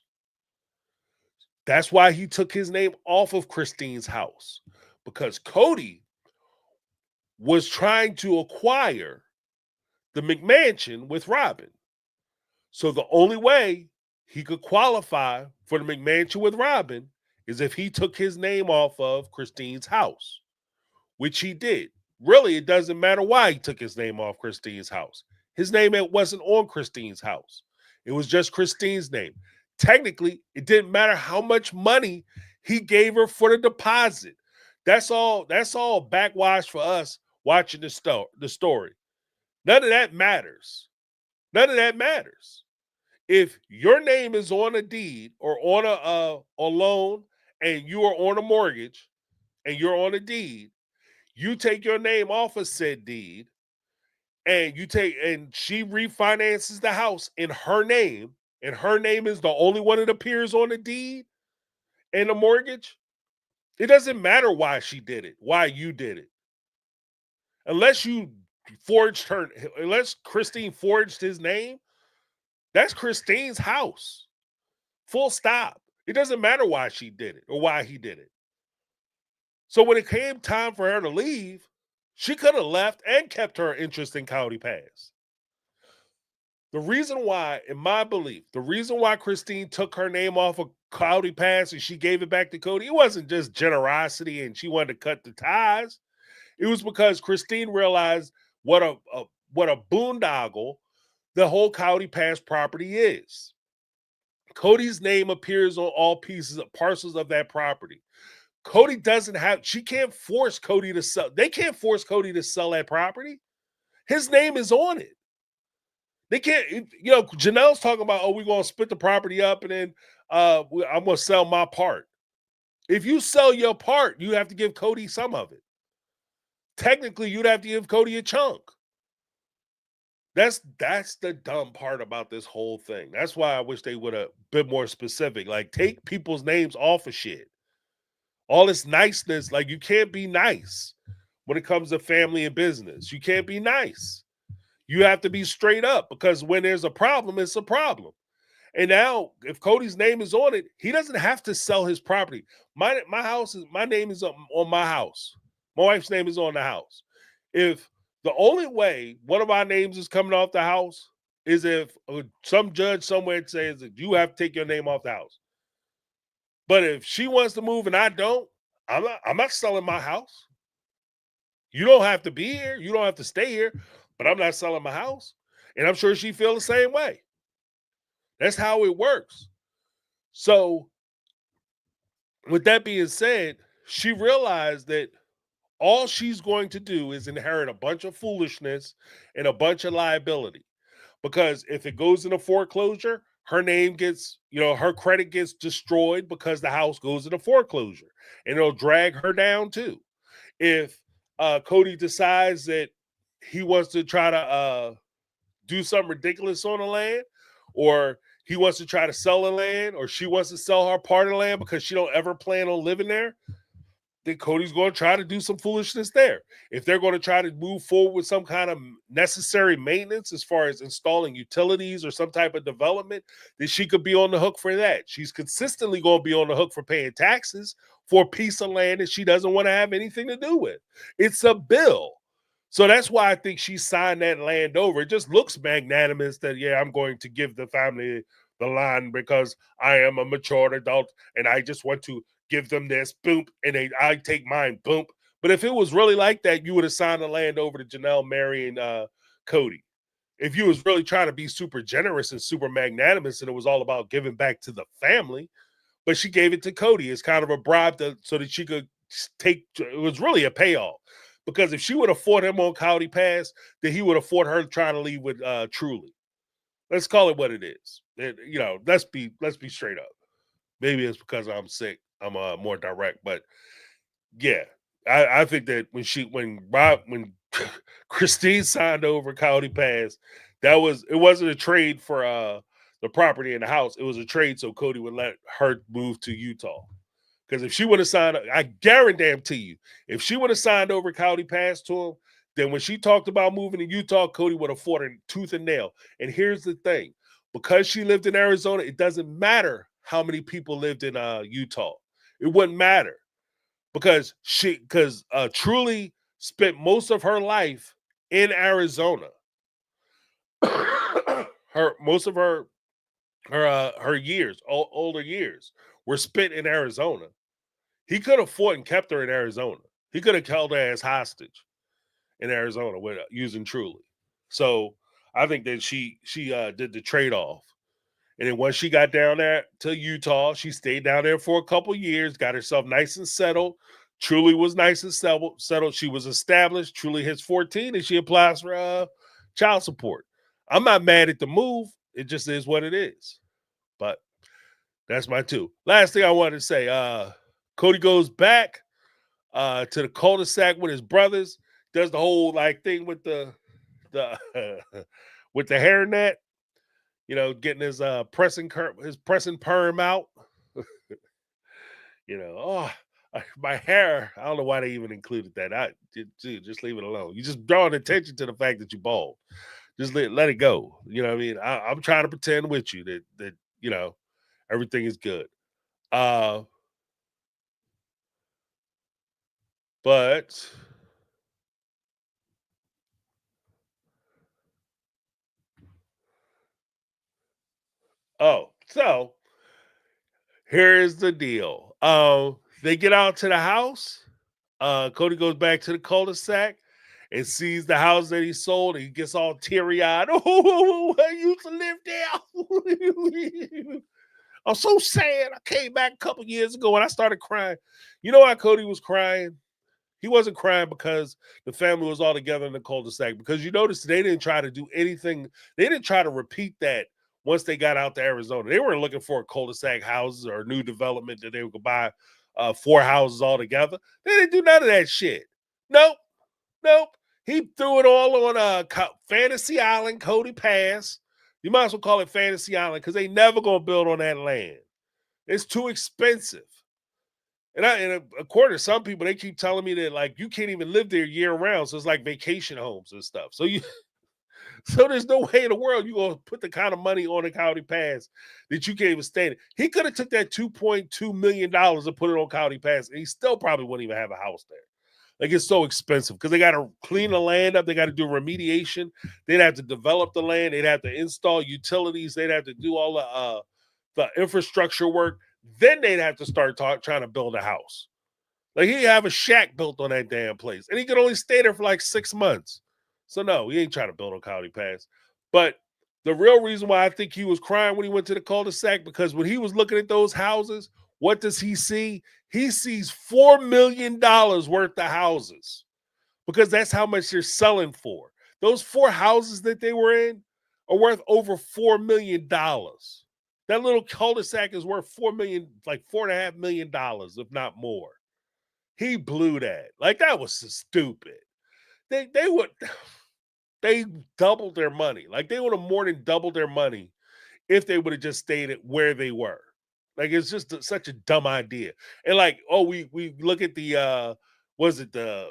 That's why he took his name off of Christine's house, because Kody was trying to acquire the McMansion with Robin. So the only way he could qualify for the McMansion with Robin is if he took his name off of Christine's house, which he did. Really, it doesn't matter why he took his name off Christine's house. His name wasn't on Christine's house. It was just Christine's name. Technically, it didn't matter how much money he gave her for the deposit. That's all backwash for us watching the story. None of that matters. None of that matters. If your name is on a deed or on a loan and you are on a mortgage and you're on a deed, you take your name off of said deed and she refinances the house in her name, and her name is the only one that appears on the deed and the mortgage, it doesn't matter why she did it, why you did it. Unless Christine forged his name, that's Christine's house. Full stop. It doesn't matter why she did it or why he did it. So when it came time for her to leave, she could have left and kept her interest in Coyote Pass. The reason why, in my belief, the reason why Christine took her name off of Coyote Pass and she gave it back to Kody, it wasn't just generosity and she wanted to cut the ties. It was because Christine realized what a boondoggle the whole Coyote Pass property is. Kody's name appears on all parcels of that property. Kody she can't force Kody to sell. They can't force Kody to sell that property. His name is on it. They can't, Janelle's talking about, we're going to split the property up and then I'm going to sell my part. If you sell your part, you have to give Kody some of it. Technically, you'd have to give Kody a chunk. That's the dumb part about this whole thing. That's why I wish they would have been more specific. Like, take people's names off of shit. All this niceness, like, you can't be nice when it comes to family and business. You can't be nice. You have to be straight up, because when there's a problem, it's a problem. And now, if Kody's name is on it, he doesn't have to sell his property. My name is on my house. My wife's name is on the house. If the only way one of our names is coming off the house is if some judge somewhere says that you have to take your name off the house. But if she wants to move and I don't, I'm not selling my house. You don't have to be here. You don't have to stay here, but I'm not selling my house. And I'm sure she feels the same way. That's how it works. So with that being said, she realized that all she's going to do is inherit a bunch of foolishness and a bunch of liability. Because if it goes into foreclosure, her name gets, her credit gets destroyed because the house goes into foreclosure. And it'll drag her down too. If Kody decides that he wants to try to do something ridiculous on the land, or he wants to try to sell the land, or she wants to sell her part of the land because she don't ever plan on living there, then Kody's going to try to do some foolishness there. If they're going to try to move forward with some kind of necessary maintenance as far as installing utilities or some type of development, then she could be on the hook for that. She's consistently going to be on the hook for paying taxes for a piece of land that she doesn't want to have anything to do with. It's a bill. So that's why I think she signed that land over. It just looks magnanimous that, I'm going to give the family the land because I am a mature adult and I just want to give them this, boom, and I take mine, boom. But if it was really like that, you would have signed the land over to Janelle, Meri, and Kody. If you was really trying to be super generous and super magnanimous and it was all about giving back to the family, but she gave it to Kody as kind of a bribe so that she could it was really a payoff. Because if she would have fought him on Coyote Pass, then he would have fought her trying to leave with Truly. Let's call it what it is. Let's be straight up. Maybe it's because I'm sick. I'm more direct, but yeah, I think that when Christine signed over Coyote Pass, it wasn't a trade for the property in the house. It was a trade so Kody would let her move to Utah. Because if she would have signed, I guarantee you, if she would have signed over Coyote Pass to him, then when she talked about moving to Utah, Kody would have fought her tooth and nail. And here's the thing. Because she lived in Arizona, it doesn't matter how many people lived in Utah. It wouldn't matter. Because Truly spent most of her life in Arizona. Most of her years, older years, were spent in Arizona. He could have fought and kept her in Arizona. He could have held her as hostage in Arizona with using Truly. So I think that she did the trade-off. And then once she got down there to Utah, she stayed down there for a couple years, got herself nice and settled. Truly was nice and settled. She was established. Truly hits 14 and she applies for child support. I'm not mad at the move. It just is what it is. But that's my two. Last thing I wanted to say, Kody goes back to the cul-de-sac with his brothers, does the whole like thing with the with the hairnet, getting his pressing perm out. My hair. I don't know why they even included that. Dude, just leave it alone. You just drawing attention to the fact that you bald. Just let it go. You know what I mean? I'm trying to pretend with you that everything is good. But so here's the deal. They get out to the house. Kody goes back to the cul-de-sac and sees the house that he sold, and he gets all teary-eyed. Oh, I used to live there. I'm so sad. I came back a couple years ago and I started crying. You know why Kody was crying? He wasn't crying because the family was all together in the cul-de-sac. Because you notice they didn't try to do anything. They didn't try to repeat that once they got out to Arizona. They weren't looking for cul-de-sac houses or new development that they could buy 4 houses all together. They didn't do none of that shit. Nope. He threw it all on Fantasy Island, Coyote Pass. You might as well call it Fantasy Island because they never going to build on that land. It's too expensive. And according to some people, they keep telling me that like you can't even live there year round. So it's like vacation homes and stuff. So there's no way in the world you're gonna put the kind of money on the Coyote Pass that you can't even stay in. He could have took that $2.2 million and put it on Coyote Pass, and he still probably wouldn't even have a house there. Like it's so expensive because they got to clean the land up, they got to do remediation, they'd have to develop the land, they'd have to install utilities, they'd have to do all the infrastructure work. Then they'd have to start trying to build a house. Like he'd have a shack built on that damn place. And he could only stay there for like 6 months. So no, he ain't trying to build on Coyote Pass. But the real reason why I think he was crying when he went to the cul-de-sac, because when he was looking at those houses, what does he see? He sees $4 million worth of houses because that's how much they're selling for. Those 4 houses that they were in are worth over $4 million. That little cul-de-sac is worth $4 million, like $4.5 million, if not more. He blew that. Like that was so stupid. They doubled their money. Like they would have more than doubled their money if they would have just stayed at where they were. Like it's just such a dumb idea. And like, we look at the was it the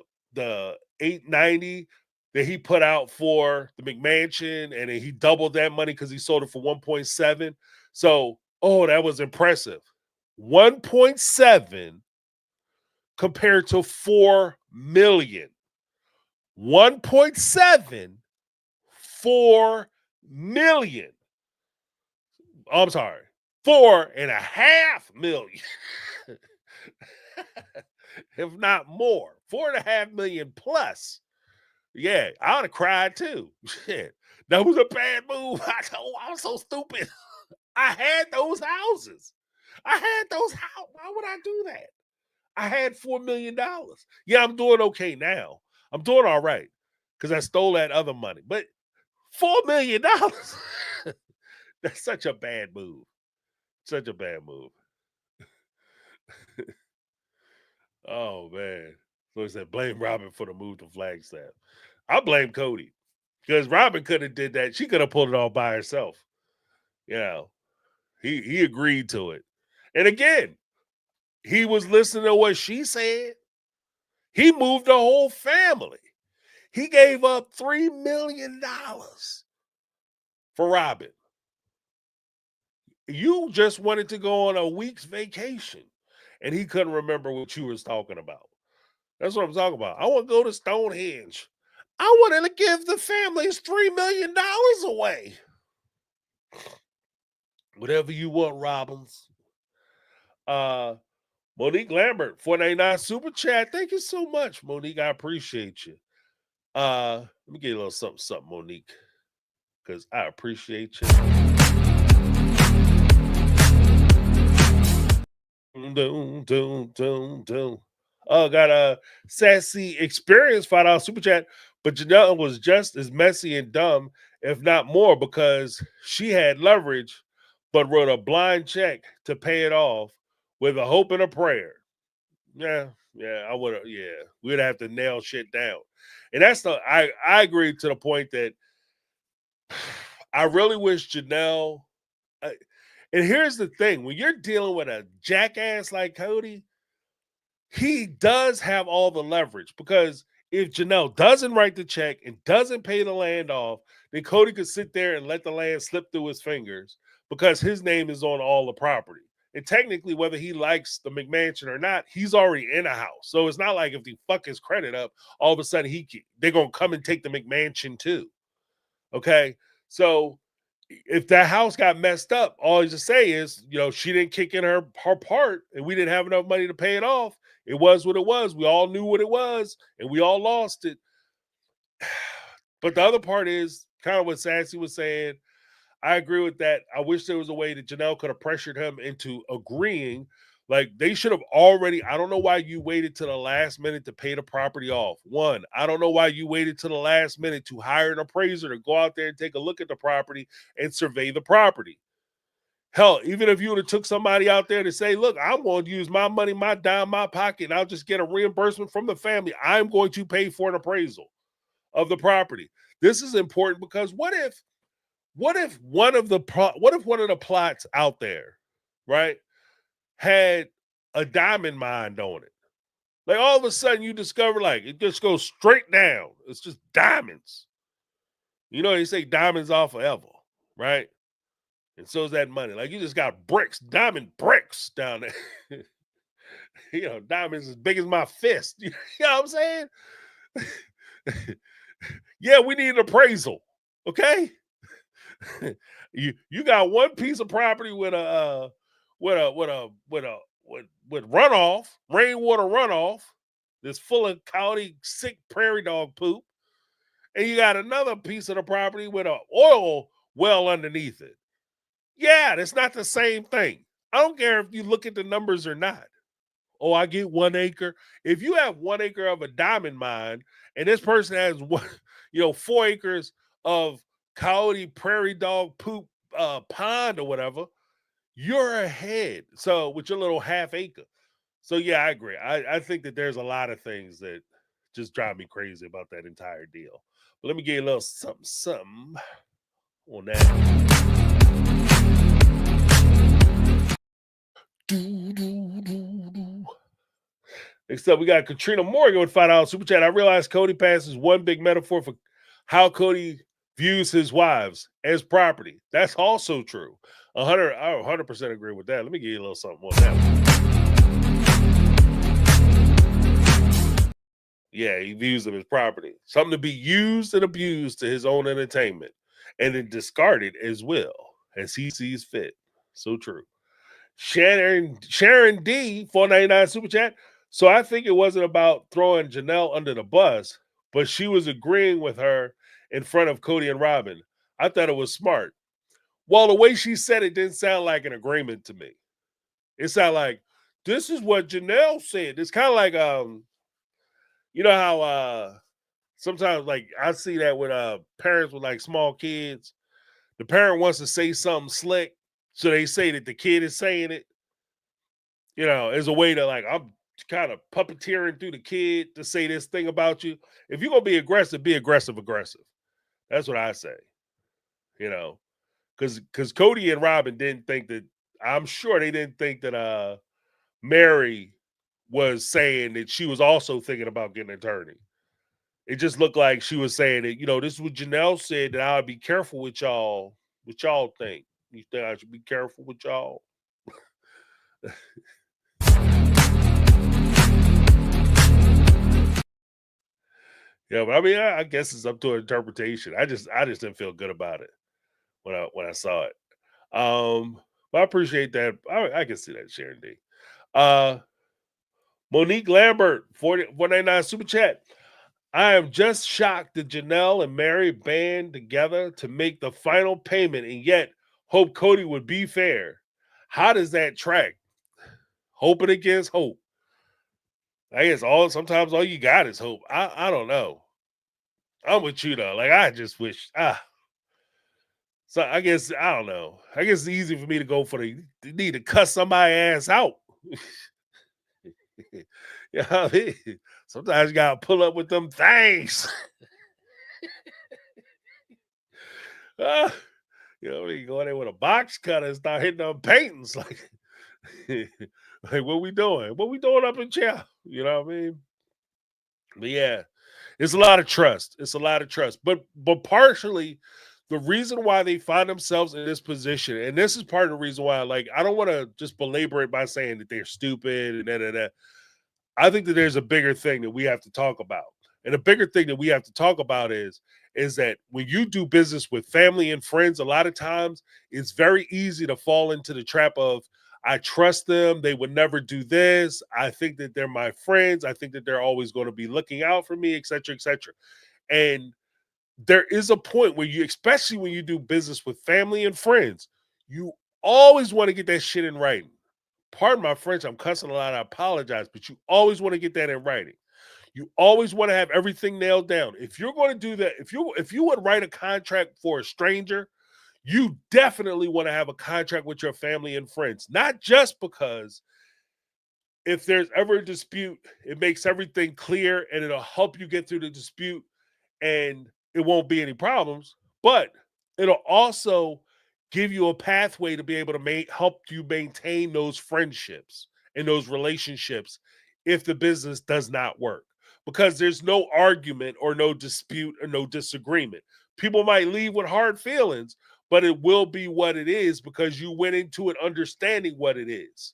890 that he put out for the McMansion, and then he doubled that money because he sold it for 1.7. So, that was impressive. 1.7 compared to 4 million. 1.7, 4 million. I'm sorry, 4.5 million. If not more. 4.5 million plus. Yeah, I would have cried too. Shit. That was a bad move. I was so stupid. I had those houses. Why would I do that? I had $4 million. Yeah, I'm doing okay now. I'm doing all right because I stole that other money. But $4 million, that's such a bad move. Such a bad move. Oh, man. So he said, blame Robin for the move to Flagstaff. I blame Kody because Robin could have did that. She could have pulled it all by herself. You know, he agreed to it. And again, he was listening to what she said. He moved the whole family. He gave up $3 million for Robin. You just wanted to go on a week's vacation, and he couldn't remember what you was talking about. That's what I'm talking about. I want to go to Stonehenge. I wanted to give the families $3 million away. Whatever you want, Robbins. Monique Lambert, $4.99 super chat. Thank you so much, Monique. I appreciate you. Let me get a little something, Monique, because I appreciate you. Got a sassy experience $5 super chat, but Janelle was just as messy and dumb, if not more, because she had leverage, but wrote a blind check to pay it off with a hope and a prayer. Yeah, I would have. Yeah, we'd have to nail shit down, and that's the. I agree to the point that I really wish Janelle. And here's the thing: when you're dealing with a jackass like Kody, he does have all the leverage, because if Janelle doesn't write the check and doesn't pay the land off, then Kody could sit there and let the land slip through his fingers because his name is on all the property. And technically, whether he likes the McMansion or not, he's already in a house. So it's not like if they fuck his credit up, all of a sudden they're going to come and take the McMansion too. Okay? So if that house got messed up, all you just say is, she didn't kick in her part and we didn't have enough money to pay it off. It was what it was. We all knew what it was and we all lost it. But the other part is kind of what Sassy was saying. I agree with that. I wish there was a way that Janelle could have pressured him into agreeing. Like, they should have already. I don't know why you waited to the last minute to pay the property off. One, I don't know why you waited to the last minute to hire an appraiser to go out there and take a look at the property and survey the property. Hell, even if you would have took somebody out there to say, look, I'm going to use my money, my dime, my pocket, and I'll just get a reimbursement from the family. I'm going to pay for an appraisal of the property. This is important because what if one of the plots out there, right, had a diamond mine on it? Like, all of a sudden you discover, like, it just goes straight down. It's just diamonds. They say diamonds are forever, right? And so is that money. Like, you just got bricks, diamond bricks down there. Diamonds as big as my fist. You know what I'm saying? Yeah, we need an appraisal. Okay. You got one piece of property with runoff, rainwater runoff that's full of coyote sick prairie dog poop, and you got another piece of the property with an oil well underneath it. Yeah, that's not the same thing. I don't care if you look at the numbers or not. Oh, I get 1 acre. If you have 1 acre of a diamond mine and this person has 4 acres of coyote prairie dog poop pond or whatever, you're ahead. So with your little half acre. So yeah, I agree. I think that there's a lot of things that just drive me crazy about that entire deal. But let me get a little something on that. Next up, we got Katrina Morgan with $5 super chat. I realize Coyote Pass is one big metaphor for how Kody views his wives as property. That's also true. I 100% agree with that. Let me give you a little something on that one. Yeah, he views them as property. Something to be used and abused to his own entertainment and then discarded as well as he sees fit. So true. Sharon D, $4.99 super chat. So I think it wasn't about throwing Janelle under the bus, but she was agreeing with her in front of Kody and Robin. I thought it was smart. Well, the way she said it didn't sound like an agreement to me. It sounded like, this is what Janelle said. It's kind of like, how sometimes, like, I see that with parents with like small kids. The parent wants to say something slick, so they say that the kid is saying it, as a way to, like, I'm kind of puppeteering through the kid to say this thing about you. If you're going to be aggressive, be aggressive. That's what I say, because Kody and Robin didn't think that, I'm sure they didn't think that Meri was saying that she was also thinking about getting an attorney. It just looked like she was saying that, this is what Janelle said, that I would be careful with y'all. What y'all think? You think I should be careful with y'all? Yeah, but I mean, I guess it's up to interpretation. I just didn't feel good about it when I saw it. But I appreciate that. I can see that, Sharon D. Monique Lambert, 499 super chat. I am just shocked that Janelle and Meri band together to make the final payment, and yet hope Kody would be fair. How does that track? Hoping against hope. I guess sometimes all you got is hope. I don't know. I'm with you though. Like, I just wish so I guess I don't know. I guess it's easy for me to go for the need to cuss somebody ass out. You know what I mean? Sometimes you gotta pull up with them things. You go in there with a box cutter and start hitting them paintings like, like what we doing? What we doing up in jail? You know what I mean? But yeah, it's a lot of trust. It's a lot of trust. But partially the reason why they find themselves in this position, and this is part of the reason why, like, I don't want to just belabor it by saying that they're stupid and da. I think that there's a bigger thing that we have to talk about. And the bigger thing that we have to talk about is that when you do business with family and friends, a lot of times it's very easy to fall into the trap of, I trust them. They would never do this. I think that they're my friends. I think that they're always going to be looking out for me, et cetera, et cetera. And there is a point where especially when you do business with family and friends, you always want to get that shit in writing. Pardon my French, I'm cussing a lot. I apologize, but you always want to get that in writing. You always want to have everything nailed down. If you're going to do that, if you would write a contract for a stranger, you definitely want to have a contract with your family and friends. Not just because if there's ever a dispute, it makes everything clear and it'll help you get through the dispute and it won't be any problems, but it'll also give you a pathway to be able to help you maintain those friendships and those relationships if the business does not work. Because there's no argument or no dispute or no disagreement. People might leave with hard feelings, but it will be what it is because you went into it understanding what it is.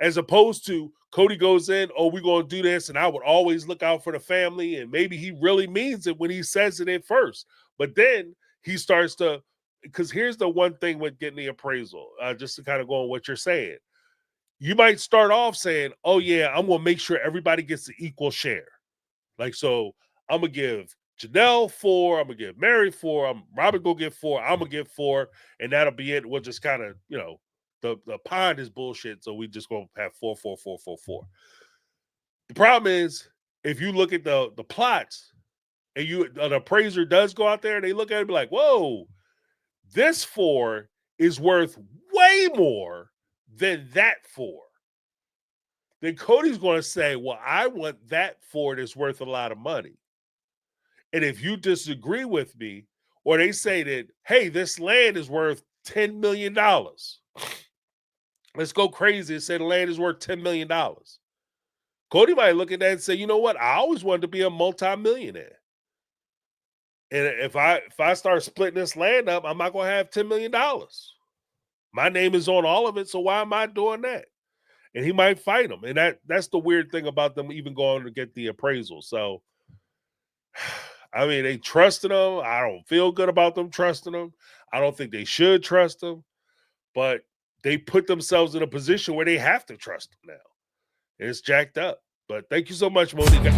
As opposed to Kody goes in, oh, we're going to do this, and I would always look out for the family, and maybe he really means it when he says it at first. But then he starts to, because here's the one thing with getting the appraisal, just to kind of go on what you're saying. You might start off saying, oh, yeah, I'm going to make sure everybody gets the equal share. Like, so I'm going to give Janelle 4, I'm going to give Meri 4, Robert going to get 4, I'm going to get 4, and that'll be it. We'll just kind of, the pond is bullshit, so we just going to have 4, 4, 4, 4, 4. The problem is, if you look at the plots, and an appraiser does go out there and they look at it and be like, whoa, this 4 is worth way more than that 4. Then Kody's going to say, well, I want that 4 that's worth a lot of money. And if you disagree with me, or they say that, hey, this land is worth $10 million. Let's go crazy and say the land is worth $10 million. Kody might look at that and say, you know what? I always wanted to be a multimillionaire. And if I start splitting this land up, I'm not going to have $10 million. My name is on all of it, so why am I doing that? And he might fight him. And that's the weird thing about them even going to get the appraisal. So, I mean, they trusted him. I don't feel good about them trusting him. I don't think they should trust him. But they put themselves in a position where they have to trust him now. And it's jacked up. But thank you so much, Monique.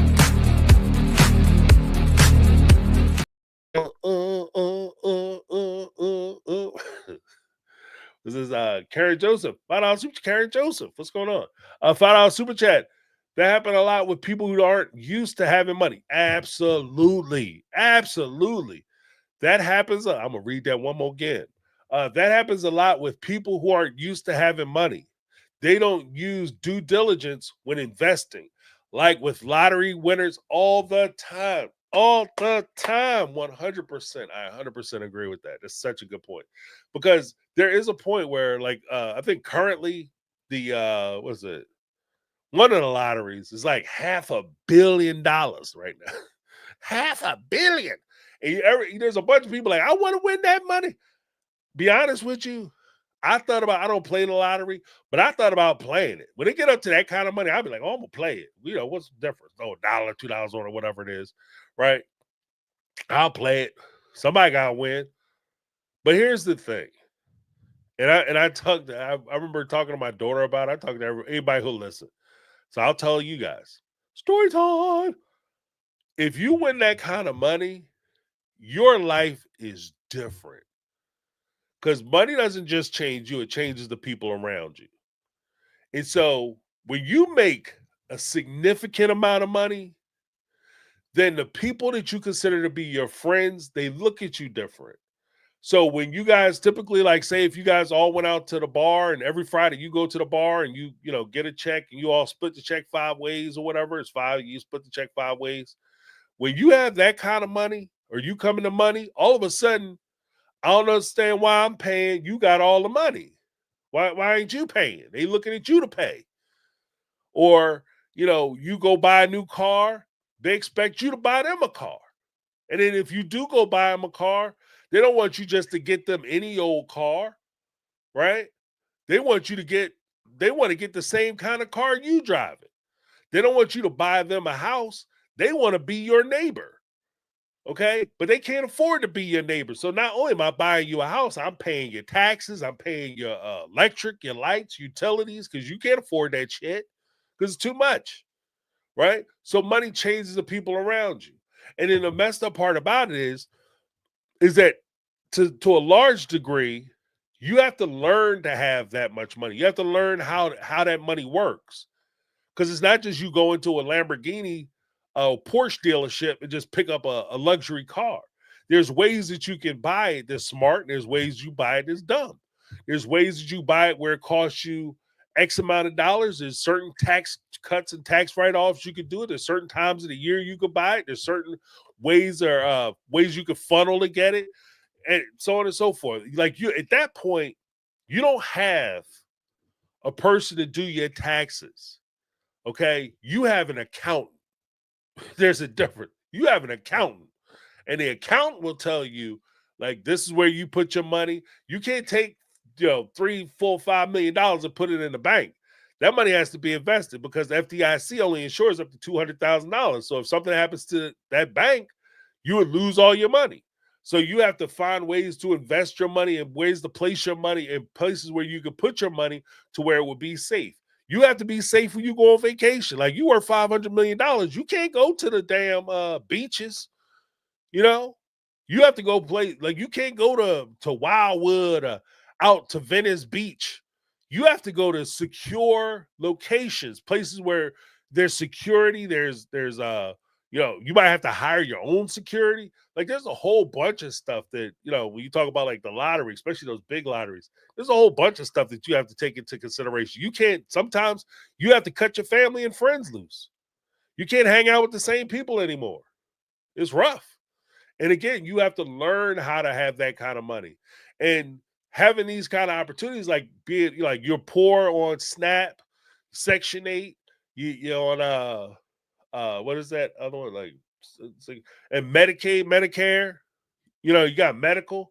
This is Karen Joseph. $5 super Karen Joseph. What's going on? $5 super chat. That happened a lot with people who aren't used to having money. Absolutely. Absolutely. That happens. I'm going to read that one more again. That happens a lot with people who aren't used to having money. They don't use due diligence when investing, like with lottery winners all the time. All the time. 100%. I 100% agree with that. That's such a good point. Because there is a point where, like, I think currently the, One of the lotteries is like $500 million right now. $500 million. And there's a bunch of people like, I want to win that money. Be honest with you, I don't play the lottery, but I thought about playing it. When they get up to that kind of money, I'd be like, oh, I'm going to play it. You know, what's the difference? Oh, $1, $2 on it, whatever it is, right? I'll play it. Somebody got to win. But here's the thing. And I remember talking to my daughter about it. I talk to anybody who'll listen. So I'll tell you guys, story time. If you win that kind of money, your life is different. Because money doesn't just change you, it changes the people around you. And so when you make a significant amount of money, then the people that you consider to be your friends, they look at you different. So when you guys typically, like, say if you guys all went out to the bar and every Friday you go to the bar and you get a check and you all split the check 5 ways or whatever, it's 5, you split the check 5 ways. When you have that kind of money or you come into money, all of a sudden, I don't understand why I'm paying. You got all the money. Why ain't you paying? They looking at you to pay. Or, you go buy a new car, they expect you to buy them a car. And then if you do go buy them a car, they don't want you just to get them any old car, right? They want to get the same kind of car you driving. They don't want you to buy them a house. They want to be your neighbor. Okay, but they can't afford to be your neighbor. So not only am I buying you a house, I'm paying your taxes, I'm paying your electric, your lights, utilities, because you can't afford that shit because it's too much, right? So money changes the people around you. And then the messed up part about it is that to a large degree, you have to learn to have that much money. You have to learn how that money works, because it's not just you go into a Lamborghini, a Porsche dealership and just pick up a luxury car. There's ways that you can buy it that's smart, and there's ways you buy it that's dumb. There's ways that you buy it where it costs you X amount of dollars. There's certain tax cuts and tax write-offs you could do it. There's certain times of the year you could buy it. There's certain ways you could funnel to get it, and so on and so forth. Like, you at that point, you don't have a person to do your taxes. Okay, you have an accountant. There's a difference. You have an accountant, and the accountant will tell you, like, this is where you put your money. You can't take, $3, $4, $5 million and put it in the bank. That money has to be invested because the FDIC only insures up to $200,000. So if something happens to that bank, you would lose all your money. So you have to find ways to invest your money and ways to place your money in places where you can put your money to where it would be safe. You have to be safe when you go on vacation. Like, you worth $500 million. You can't go to the damn beaches. You have to go play. Like, you can't go to Wildwood or out to Venice Beach. You have to go to secure locations, places where there's security. There's you might have to hire your own security. Like, there's a whole bunch of stuff that, when you talk about like the lottery, especially those big lotteries, there's a whole bunch of stuff that you have to take into consideration. Sometimes you have to cut your family and friends loose. You can't hang out with the same people anymore. It's rough. And again, you have to learn how to have that kind of money. And having these kind of opportunities, like being like you're poor on SNAP, Section 8, you're on what is that other one, like, and Medicaid, Medicare, you got medical,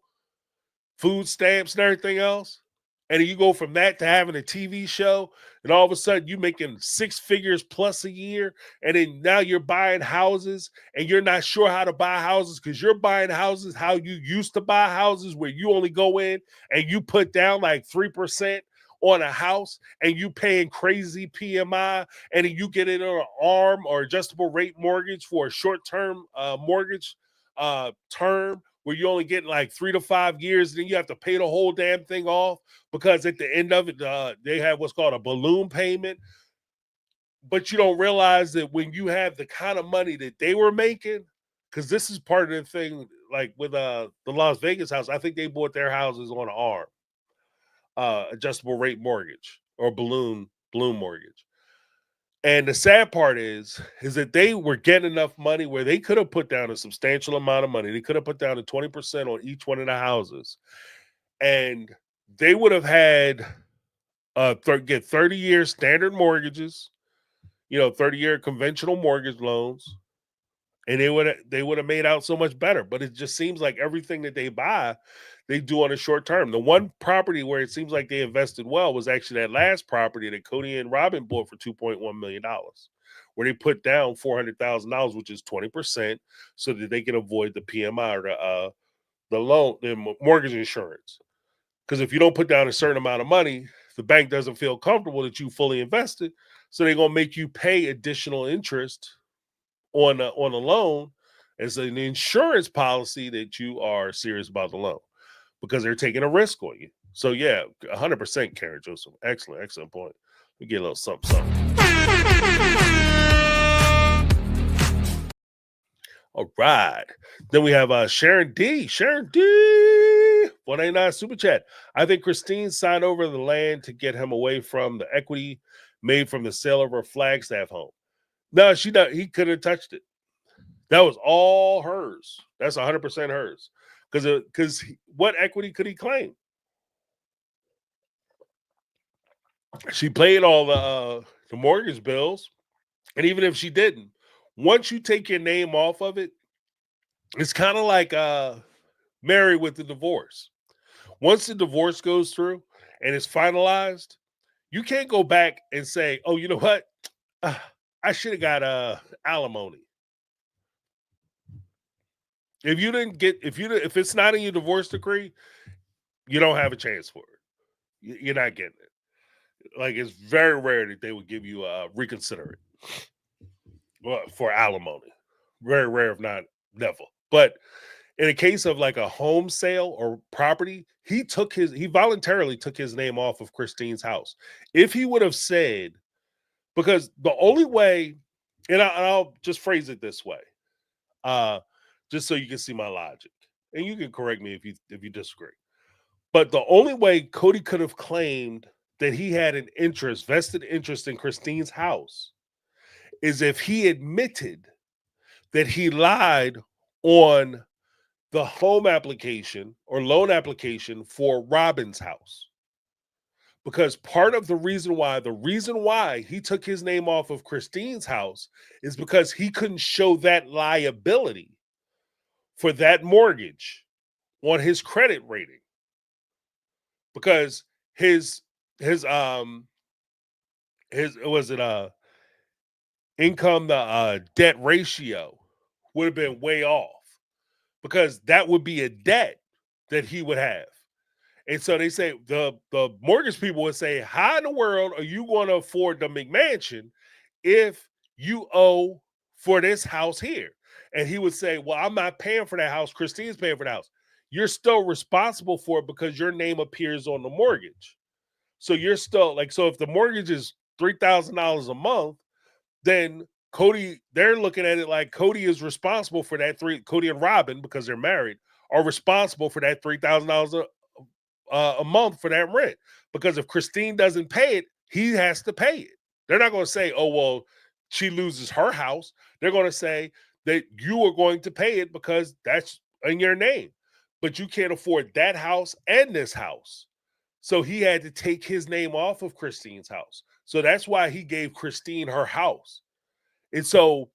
food stamps and everything else. And you go from that to having a TV show, and all of a sudden you're making 6 figures plus a year. And then now you're buying houses, and you're not sure how to buy houses because you're buying houses how you used to buy houses, where you only go in and you put down like 3% on a house, and you paying crazy PMI, and then you get it on an ARM or adjustable rate mortgage for a short-term mortgage term, where you only get like 3 to 5 years, and then you have to pay the whole damn thing off because at the end of it, they have what's called a balloon payment. But you don't realize that when you have the kind of money that they were making, because this is part of the thing, like with the Las Vegas house, I think they bought their houses on an ARM, adjustable rate mortgage or balloon mortgage. And the sad part is that they were getting enough money where they could have put down a substantial amount of money. They could have put down a 20% on each one of the houses, and they would have had get 30-year standard mortgages. 30-year conventional mortgage loans, and they would have made out so much better. But it just seems like everything that they buy, they do on a short term. The one property where it seems like they invested well was actually that last property that Kody and Robin bought for $2.1 million, where they put down $400,000, which is 20%, so that they can avoid the PMI or the loan, the mortgage insurance. Because if you don't put down a certain amount of money, the bank doesn't feel comfortable that you fully invested, so they're gonna make you pay additional interest on a loan as an insurance policy that you are serious about the loan, because they're taking a risk on you. So yeah, 100%, Karen Joseph. Excellent point. We get a little something. All right. Then we have Sharon D. Sharon D. 189 super chat. I think Christine signed over the land to get him away from the equity made from the sale of her Flagstaff home. No, he could have touched it. That was all hers. That's 100% hers. Because what equity could he claim? She paid all the mortgage bills, and even if she didn't, once you take your name off of it, it's kind of like Meri with the divorce. Once the divorce goes through and it's finalized, you can't go back and say, "Oh, you know what? I should have got alimony." If it's not in your divorce decree, you don't have a chance for it. You're not getting it. Like, it's very rare that they would give you reconsider it for alimony. Very rare, if not never. But in a case of like a home sale or property, he voluntarily took his name off of Christine's house. If he would have said, because the only way, and I'll just phrase it this way, just so you can see my logic, and you can correct me if you disagree. But the only way Kody could have claimed that he had an vested interest in Christine's house, is if he admitted that he lied on the home application or loan application for Robin's house. Because part of the reason why he took his name off of Christine's house is because he couldn't show that liability for that mortgage on his credit rating. Because his income to debt ratio would have been way off, because that would be a debt that he would have. And so they say, the mortgage people would say, how in the world are you going to afford the McMansion if you owe for this house here? And he would say, well, I'm not paying for that house. Christine's paying for the house. You're still responsible for it because your name appears on the mortgage. So you're still like, so if the mortgage is $3,000 a month, then Kody, they're looking at it like Kody is responsible for that. Kody and Robin, because they're married, are responsible for that $3,000 a month for that rent. Because if Christine doesn't pay it, he has to pay it. They're not going to say, oh, well, she loses her house. They're going to say that you are going to pay it because that's in your name. But you can't afford that house and this house. So he had to take his name off of Christine's house. So that's why he gave Christine her house. And so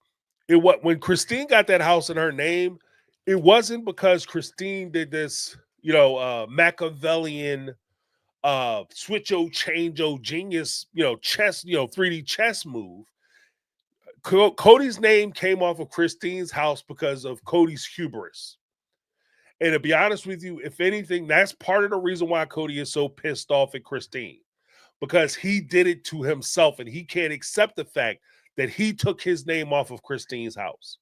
when Christine got that house in her name, it wasn't because Christine did this, Machiavellian change genius, chess, 3D chess move. Kody's name came off of Christine's house because of Kody's hubris. And to be honest with you, if anything, that's part of the reason why Kody is so pissed off at Christine, because he did it to himself and he can't accept the fact that he took his name off of Christine's house.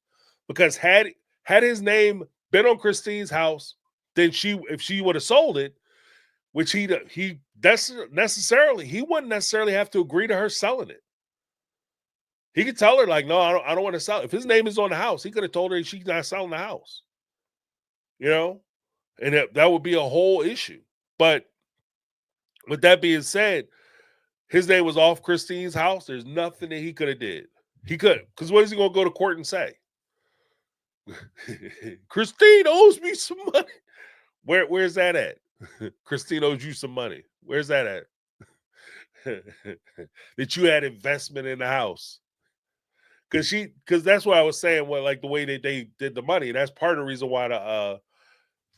Because had his name been on Christine's house, then if she would have sold it, which he wouldn't necessarily have to agree to her selling it. He could tell her, like, no, I don't want to sell it. If his name is on the house, he could have told her she's not selling the house. And that would be a whole issue. But with that being said, his name was off Christine's house. There's nothing that he could have did. He could, because what is he going to go to court and say? Christine owes me some money. Where's that at? Christine owes you some money. Where's that at? That you had investment in the house. because that's what I was saying. What like the way that they did the money. That's part of the reason why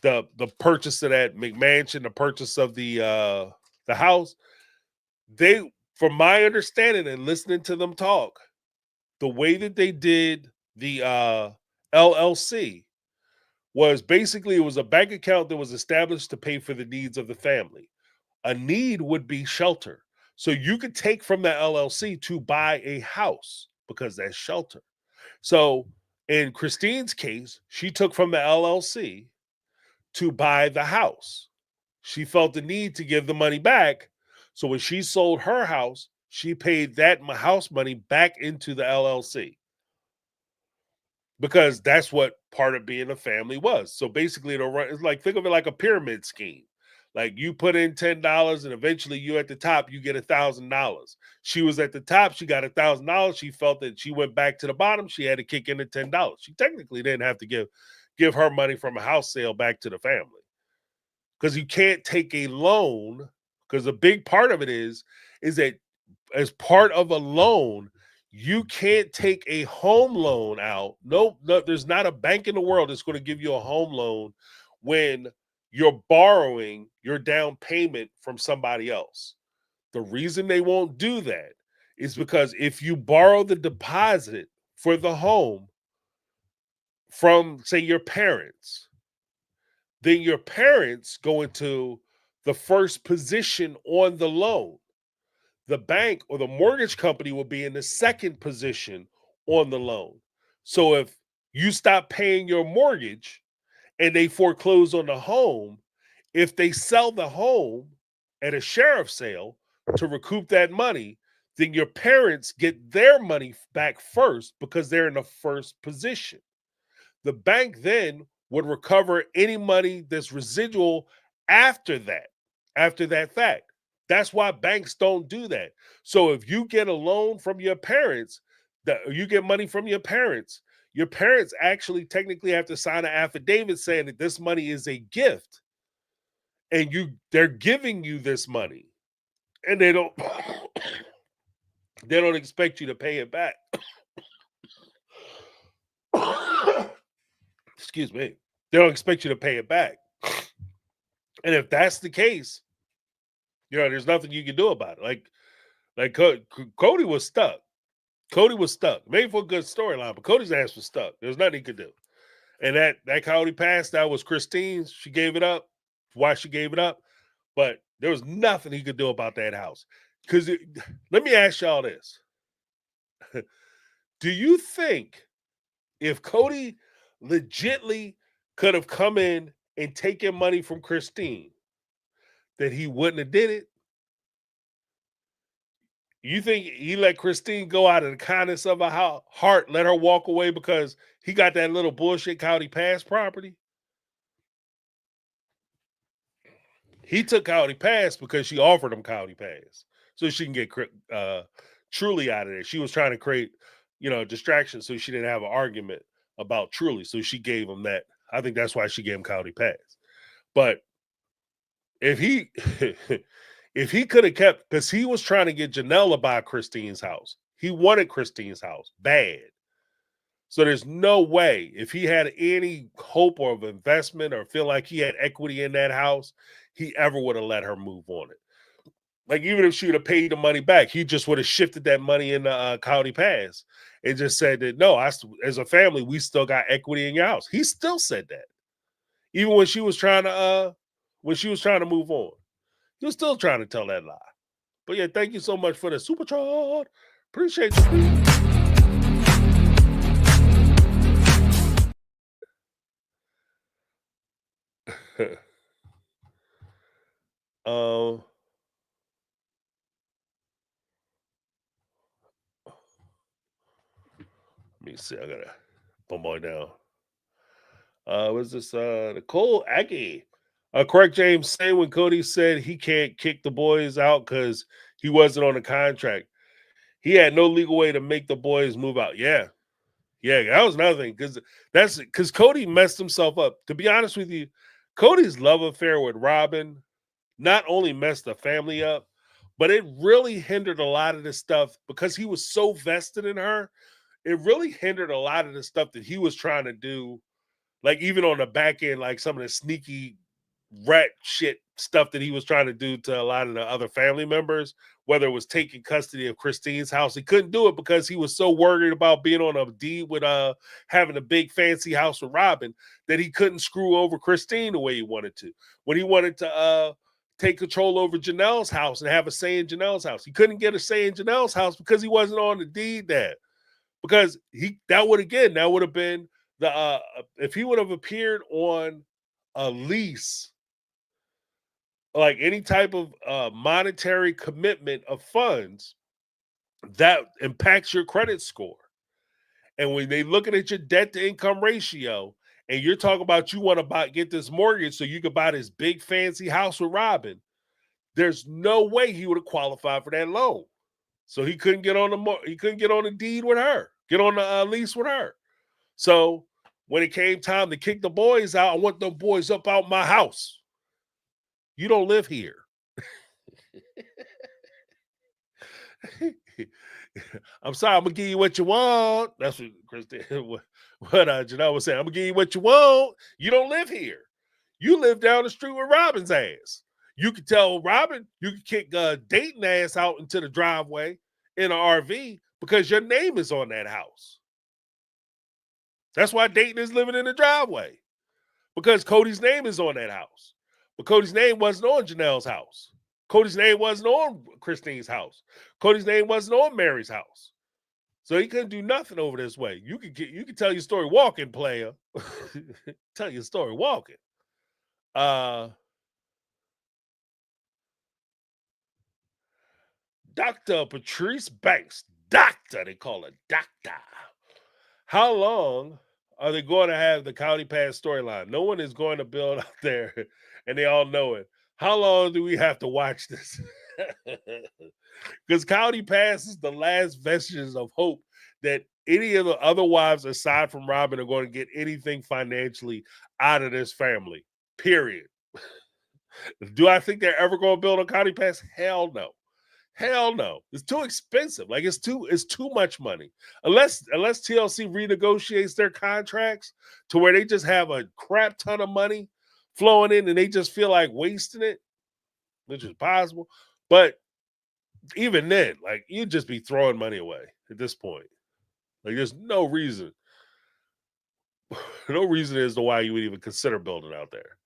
the purchase of that McMansion, the purchase of the house. They, from my understanding and listening to them talk, the way that they did the LLC was basically it was a bank account that was established to pay for the needs of the family. A need would be shelter. So you could take from the LLC to buy a house because that's shelter. So in Christine's case, she took from the LLC to buy the house. She felt the need to give the money back. So when she sold her house, she paid that house money back into the LLC because that's what part of being a family was. So basically, it's like, think of it like a pyramid scheme. Like you put in $10 and eventually you at the top, you get $1,000. She was at the top, she got $1,000. She felt that she went back to the bottom, she had to kick in the $10. She technically didn't have to give her money from a house sale back to the family. Because you can't take a loan, because a big part of it is that as part of a loan, you can't take a home loan out. No, there's not a bank in the world that's going to give you a home loan when you're borrowing your down payment from somebody else. The reason they won't do that is because if you borrow the deposit for the home from, say, your parents, then your parents go into the first position on the loan. The bank or the mortgage company will be in the second position on the loan. So if you stop paying your mortgage and they foreclose on the home, if they sell the home at a sheriff sale to recoup that money, then your parents get their money back first because they're in the first position. The bank then would recover any money that's residual after that fact. That's why banks don't do that. So if you get a loan from your parents, you get money from your parents actually technically have to sign an affidavit saying that this money is a gift and they're giving you this money and they don't expect you to pay it back. Excuse me. They don't expect you to pay it back. And if that's the case, there's nothing you can do about it. Like Kody was stuck. Kody was stuck. Maybe for a good storyline, but Cody's ass was stuck. There's nothing he could do. And that Coyote Pass, that was Christine's. She gave it up. Why she gave it up. But there was nothing he could do about that house. Because let me ask y'all this. Do you think if Kody legitly could have come in and taken money from Christine, that he wouldn't have did it? You think he let Christine go out of the kindness of her heart, let her walk away because he got that little bullshit Coyote Pass property? He took Coyote Pass because she offered him Coyote Pass so she can get Truly out of there. She was trying to create, distraction so she didn't have an argument about Truly. So she gave him that. I think that's why she gave him Coyote Pass. But if he if he could have kept, because he was trying to get Janelle to buy Christine's house. He wanted Christine's house bad. So there's no way, if he had any hope or of investment or feel like he had equity in that house, he ever would have let her move on it. Like, even if she would have paid the money back, he just would have shifted that money in the Coyote Pass and just said that, no, as a family, we still got equity in your house. He still said that. Even when she was trying to move on. He was still trying to tell that lie. But yeah, thank you so much for the super chat. Appreciate you. Let me see. I gotta bump on down. What's this? Nicole Aggie. Correct James saying when Kody said he can't kick the boys out because he wasn't on the contract. He had no legal way to make the boys move out. Yeah, that was another thing because Kody messed himself up. To be honest with you, Cody's love affair with Robin not only messed the family up, but it really hindered a lot of this stuff because he was so vested in her. it really hindered a lot of the stuff that he was trying to do. Like even on the back end, like some of the sneaky rat shit stuff that he was trying to do to a lot of the other family members, whether it was taking custody of Christine's house. He couldn't do it because he was so worried about being on a deed with having a big fancy house with Robin that he couldn't screw over Christine the way he wanted to. When he wanted to take control over Janelle's house and have a say in Janelle's house, he couldn't get a say in Janelle's house because he wasn't on the deed there. Because that would have been the if he would have appeared on a lease, like any type of monetary commitment of funds, that impacts your credit score. And when they looking at your debt to income ratio, and you're talking about you want to get this mortgage so you could buy this big fancy house with Robin, there's no way he would have qualified for that loan. So he couldn't get on the deed with her, get on the lease with her. So when it came time to kick the boys out, I want the boys up out my house. You don't live here. I'm sorry, I'm gonna give you what you want. That's what Janelle was saying. I'm gonna give you what you want. You don't live here. You live down the street with Robin's ass. You can tell Robin, you can kick Dayton ass out into the driveway in an RV because your name is on that house. That's why Dayton is living in the driveway, because Kody's name is on that house. But Kody's name wasn't on Janelle's house. Kody's name wasn't on Christine's house. Kody's name wasn't on Mary's house. So he couldn't do nothing over this way. You can tell your story walking, player. Tell your story walking. Dr. Patrice Banks. Doctor, they call it doctor. How long are they going to have the Coyote Pass storyline? No one is going to build out there, and they all know it. How long do we have to watch this? Because Coyote Pass is the last vestiges of hope that any of the other wives aside from Robin are going to get anything financially out of this family, period. Do I think they're ever going to build a Coyote Pass? Hell no. Hell no. It's too expensive. Like it's too much money. Unless TLC renegotiates their contracts to where they just have a crap ton of money flowing in and they just feel like wasting it, which is possible. But even then, like you'd just be throwing money away at this point. Like there's no reason. No reason as to why you would even consider building out there.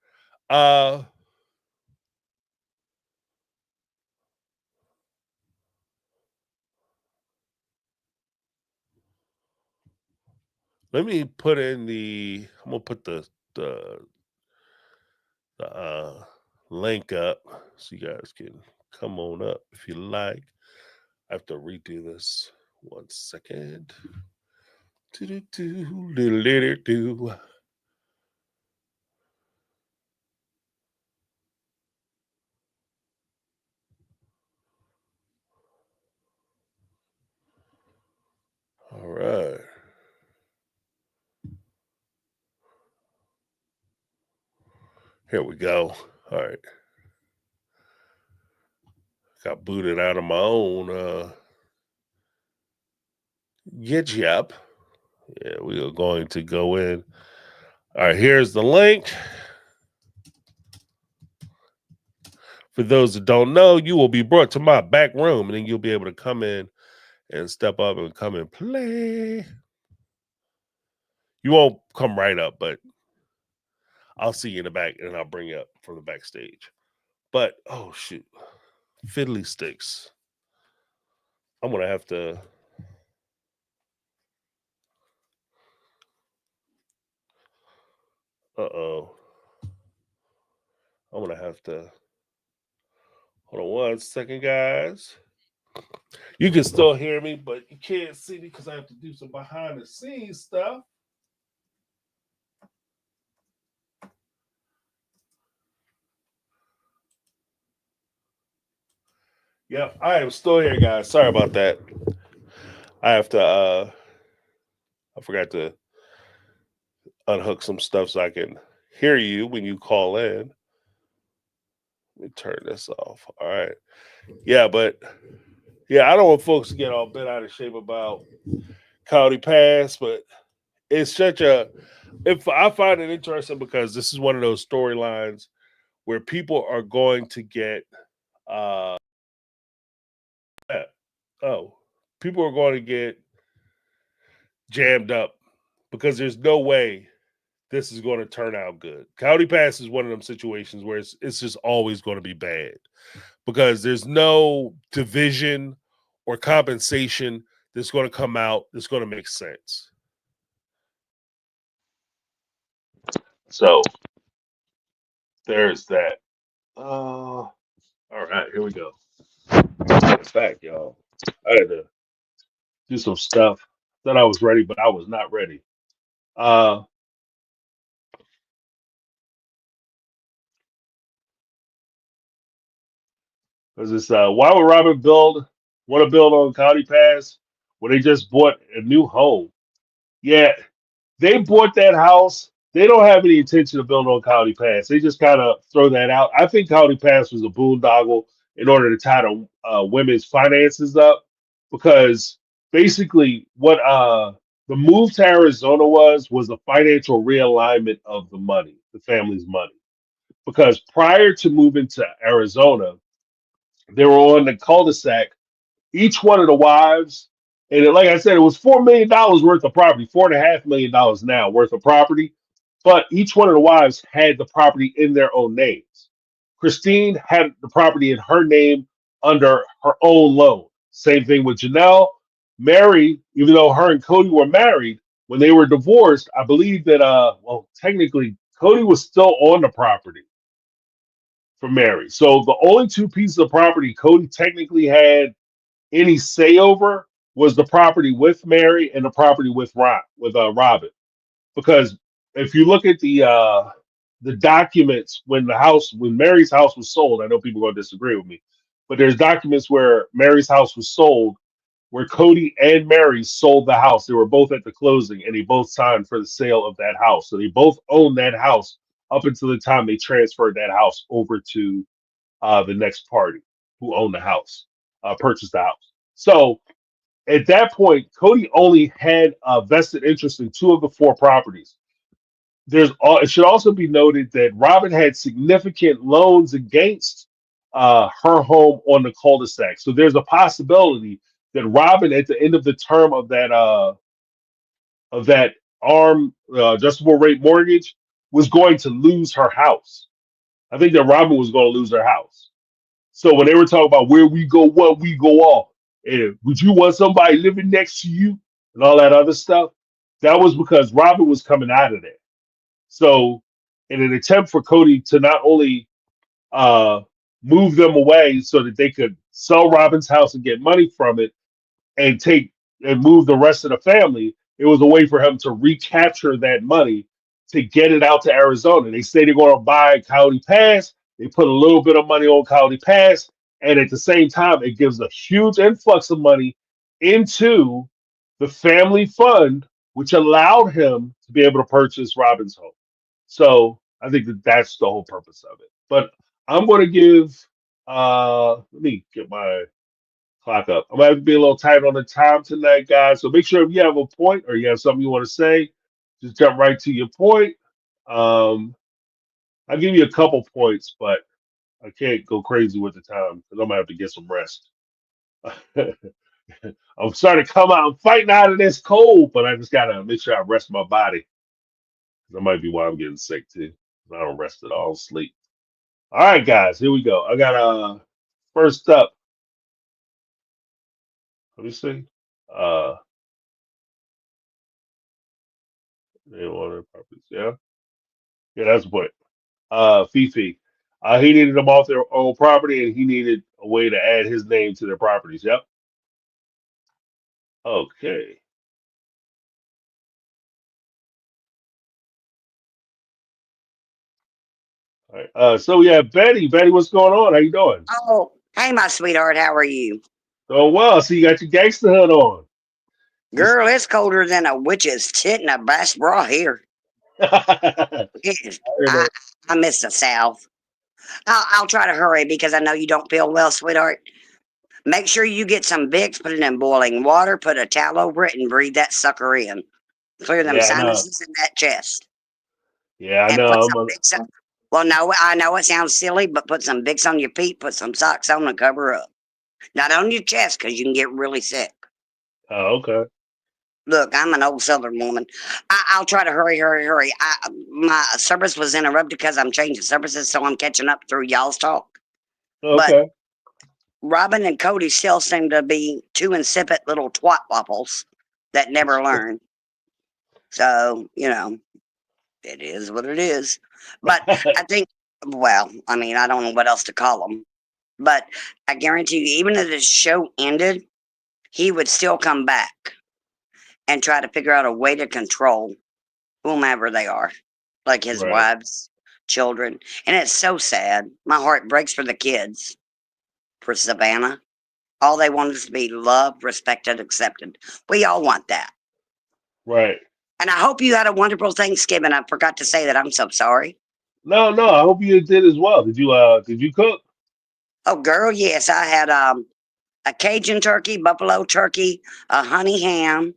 Let me put in I'm gonna put the link up so you guys can come on up if you like. I have to redo this 1 second. Do. All right. Here we go. All right. Got booted out of my own GitHub. Yeah, we are going to go in. All right, here's the link. For those that don't know, you will be brought to my back room, and then you'll be able to come in and step up and come and play. You won't come right up, but I'll see you in the back, and I'll bring you up from the backstage. But, oh, shoot. Fiddly sticks. I'm going to have to... Uh-oh. I'm going to have to... Hold on 1 second, guys. You can still hear me, but you can't see me because I have to do some behind-the-scenes stuff. Yeah, I am still here, guys. Sorry about that. I have to... I forgot to unhook some stuff so I can hear you when you call in. Let me turn this off. All right. Yeah, but... Yeah, I don't want folks to get all bent out of shape about Coyote Pass, but it's such a. If I find it interesting because this is one of those storylines where people are going to get. People are going to get jammed up because there's no way this is going to turn out good. Coyote Pass is one of them situations where it's just always going to be bad because there's no division or compensation that's going to come out that's going to make sense. So there's that. All right, here we go. In fact, y'all, I had to do some stuff. Thought I was ready, but I was not ready. Because it's why would Robin want to build on County Pass when they just bought a new home? Yeah, they bought that house. They don't have any intention of building on County Pass. They just kind of throw that out. I think County Pass was a boondoggle in order to tie the women's finances up because basically what the move to Arizona was a financial realignment of the money, the family's money. Because prior to moving to Arizona, they were on the cul-de-sac. Each one of the wives, and like I said, it was $4 million worth of property, $4.5 million now worth of property. But each one of the wives had the property in their own names. Christine had the property in her name under her own loan. Same thing with Janelle. Meri, even though her and Kody were married, when they were divorced, I believe that technically Kody was still on the property for Meri. So the only two pieces of property Kody technically had any say over was the property with Meri and the property with Robin. Because if you look at the documents when Meri's house was sold, I know people are going to disagree with me, but there's documents where Meri's house was sold, where Kody and Meri sold the house. They were both at the closing, and they both signed for the sale of that house. So they both owned that house up until the time they transferred that house over to the next party who owned the house, purchased the house. So at that point, Kody only had a vested interest in two of the four properties. It should also be noted that Robin had significant loans against her home on the cul-de-sac. So there's a possibility that Robin, at the end of the term of that adjustable rate mortgage, was going to lose her house. I think that Robin was going to lose her house. So when they were talking about where we go, what we go off, and would you want somebody living next to you and all that other stuff, that was because Robin was coming out of there. So in an attempt for Kody to not only move them away so that they could sell Robin's house and get money from it and move the rest of the family, it was a way for him to recapture that money to get it out to Arizona. They say they're going to buy Coyote Pass. They put a little bit of money on Coyote Pass, and at the same time, it gives a huge influx of money into the family fund, which allowed him to be able to purchase Robin's home. So I think that's the whole purpose of it. But I'm going to give. Let me get my clock up. I'm going to have to be a little tight on the time tonight, guys. So make sure if you have a point or you have something you want to say, just jump right to your point. I'll give you a couple points, but I can't go crazy with the time because I'm going to have to get some rest. I'm starting to come out. I'm fighting out of this cold, but I just got to make sure I rest my body. That might be why I'm getting sick too. I don't rest at all, sleep. All right, guys, here we go. I got first up. Let me see. Yeah, that's the point. Fifi. He needed them off their own property, and he needed a way to add his name to their properties. Yep. Okay. All right. So we have Betty. Betty, what's going on? How you doing? Oh, hey, my sweetheart. How are you? Oh well. So you got your gangster hood on. Girl, it's colder than a witch's tit in a bass bra here. Yes, I miss the South. I'll try to hurry because I know you don't feel well, sweetheart. Make sure you get some Vicks, put it in boiling water, put a towel over it, and breathe that sucker in. Clear them Yeah, I know. sinuses in that chest. Yeah, I And put know. some Vicks on. Well, no, I know it sounds silly, but put some Vicks on your feet, put some socks on and cover up. Not on your chest, because you can get really sick. Oh, okay. Look, I'm an old Southern woman. I'll try to hurry. My service was interrupted because I'm changing services, so I'm catching up through y'all's talk. But Okay. Robin and Kody still seem to be two insipid little twat waffles that never learn. So, it is what it is. But I think, well, I mean, I don't know what else to call them. But I guarantee you, even if the show ended, he would still come back and try to figure out a way to control whomever they are, like his Right. wives, children. And it's so sad. My heart breaks for the kids, for Savannah. All they want is to be loved, respected, accepted. We all want that. Right. And I hope you had a wonderful Thanksgiving. I forgot to say that. I'm so sorry. No, no. I hope you did as well. Did you cook? Oh, girl, yes. I had a Cajun turkey, buffalo turkey, a honey ham.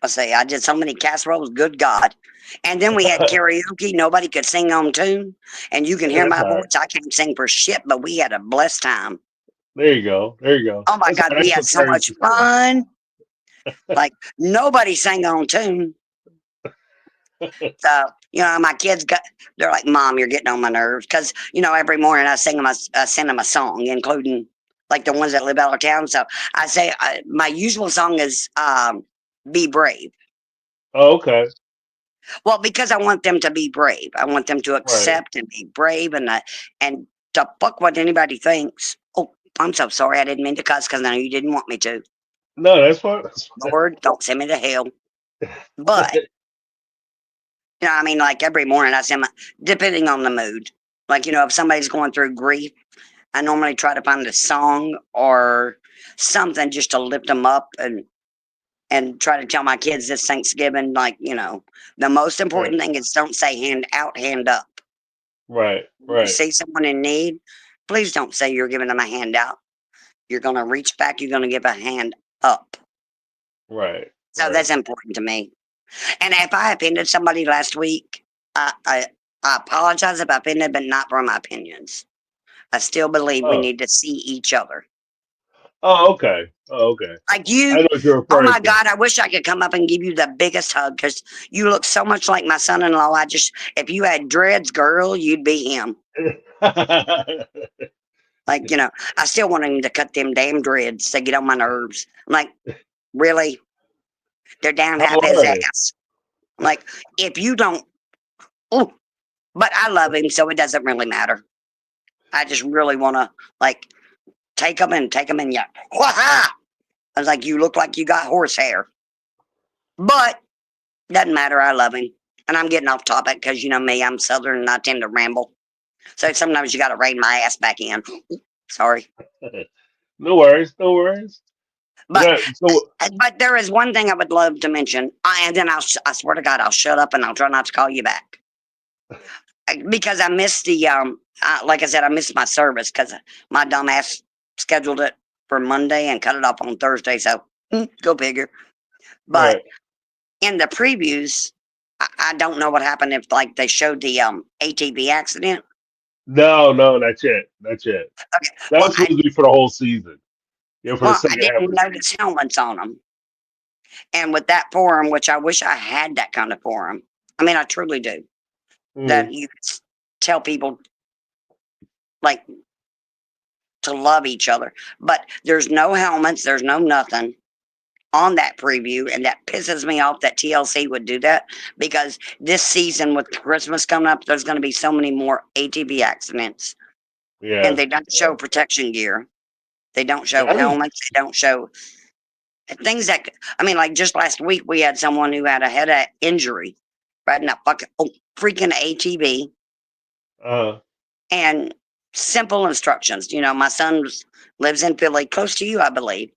Let's see, I did so many casseroles, good God. And then we had karaoke. Nobody could sing on tune. And you can hear That's my all voice. right. I can't sing for shit, but we had a blessed time. There you go. There you go. Oh my That's all God, right. we That's had what so parents much are for. fun. Like nobody sang on tune. So, my kids they're like, Mom, you're getting on my nerves. Because, every morning I send them a song, including like the ones that live out of town. So I say, my usual song is Be Brave. Oh, okay. Well, because I want them to be brave. I want them to Right. accept and be brave and to fuck what anybody thinks. Oh, I'm so sorry. I didn't mean to cuss because I know you didn't want me to. No, that's fine. That's fine. Lord, don't send me to hell. But, I mean, like every morning I send depending on the mood. Like, if somebody's going through grief, I normally try to find a song or something just to lift them up and try to tell my kids this Thanksgiving, like, the most Right. important thing is don't say hand out, hand up. Right. You Right. see someone in need, please don't say you're giving them a handout. You're going to reach back, you're going to give a hand up. Right. So Right. that's important to me. And if I offended somebody last week, I apologize if I offended, but not for my opinions. I still believe we Oh. need to see each other. Oh, okay. Oh, okay. Like I you, know what you're oh referring my to. God, I wish I could come up and give you the biggest hug because you look so much like my son-in-law. If you had dreads, girl, you'd be him. Like, I still want him to cut them damn dreads to get on my nerves. I'm like, really? They're down How half old his are they? ass. I'm like, if you don't, oh, but I love him, so it doesn't really matter. I just really want to, like, take him and yeah. Wah-ha! I was like, you look like you got horse hair. But doesn't matter. I love him. And I'm getting off topic because you know me, I'm Southern and I tend to ramble. So sometimes you got to rein my ass back in. Sorry. No worries. No worries. But Yeah. So. there is one thing I would love to mention, and then I swear to God, I'll shut up and I'll try not to call you back because I missed the like I said, I missed my service because my dumb ass scheduled it for Monday and cut it off on Thursday. So go figure. But Right. in the previews, I don't know what happened if like they showed the ATV accident. No, no, not yet. Not yet. Okay, That was supposed to be for the whole season. Yeah, for the I second half of didn't the notice season. helmets on them. And with that forum, which I wish I had that kind of forum. I mean, I truly do. Mm, That you tell people like to love each other, but there's no helmets, there's no nothing on that preview, and that pisses me off that TLC would do that because this season with Christmas coming up, there's going to be so many more ATV accidents, and yeah. they don't show protection gear, they don't show Yeah. helmets, they don't show things that I mean, like just last week we had someone who had a head injury riding a freaking ATV, Uh, and simple instructions. My son lives in Philly, close to you, I believe.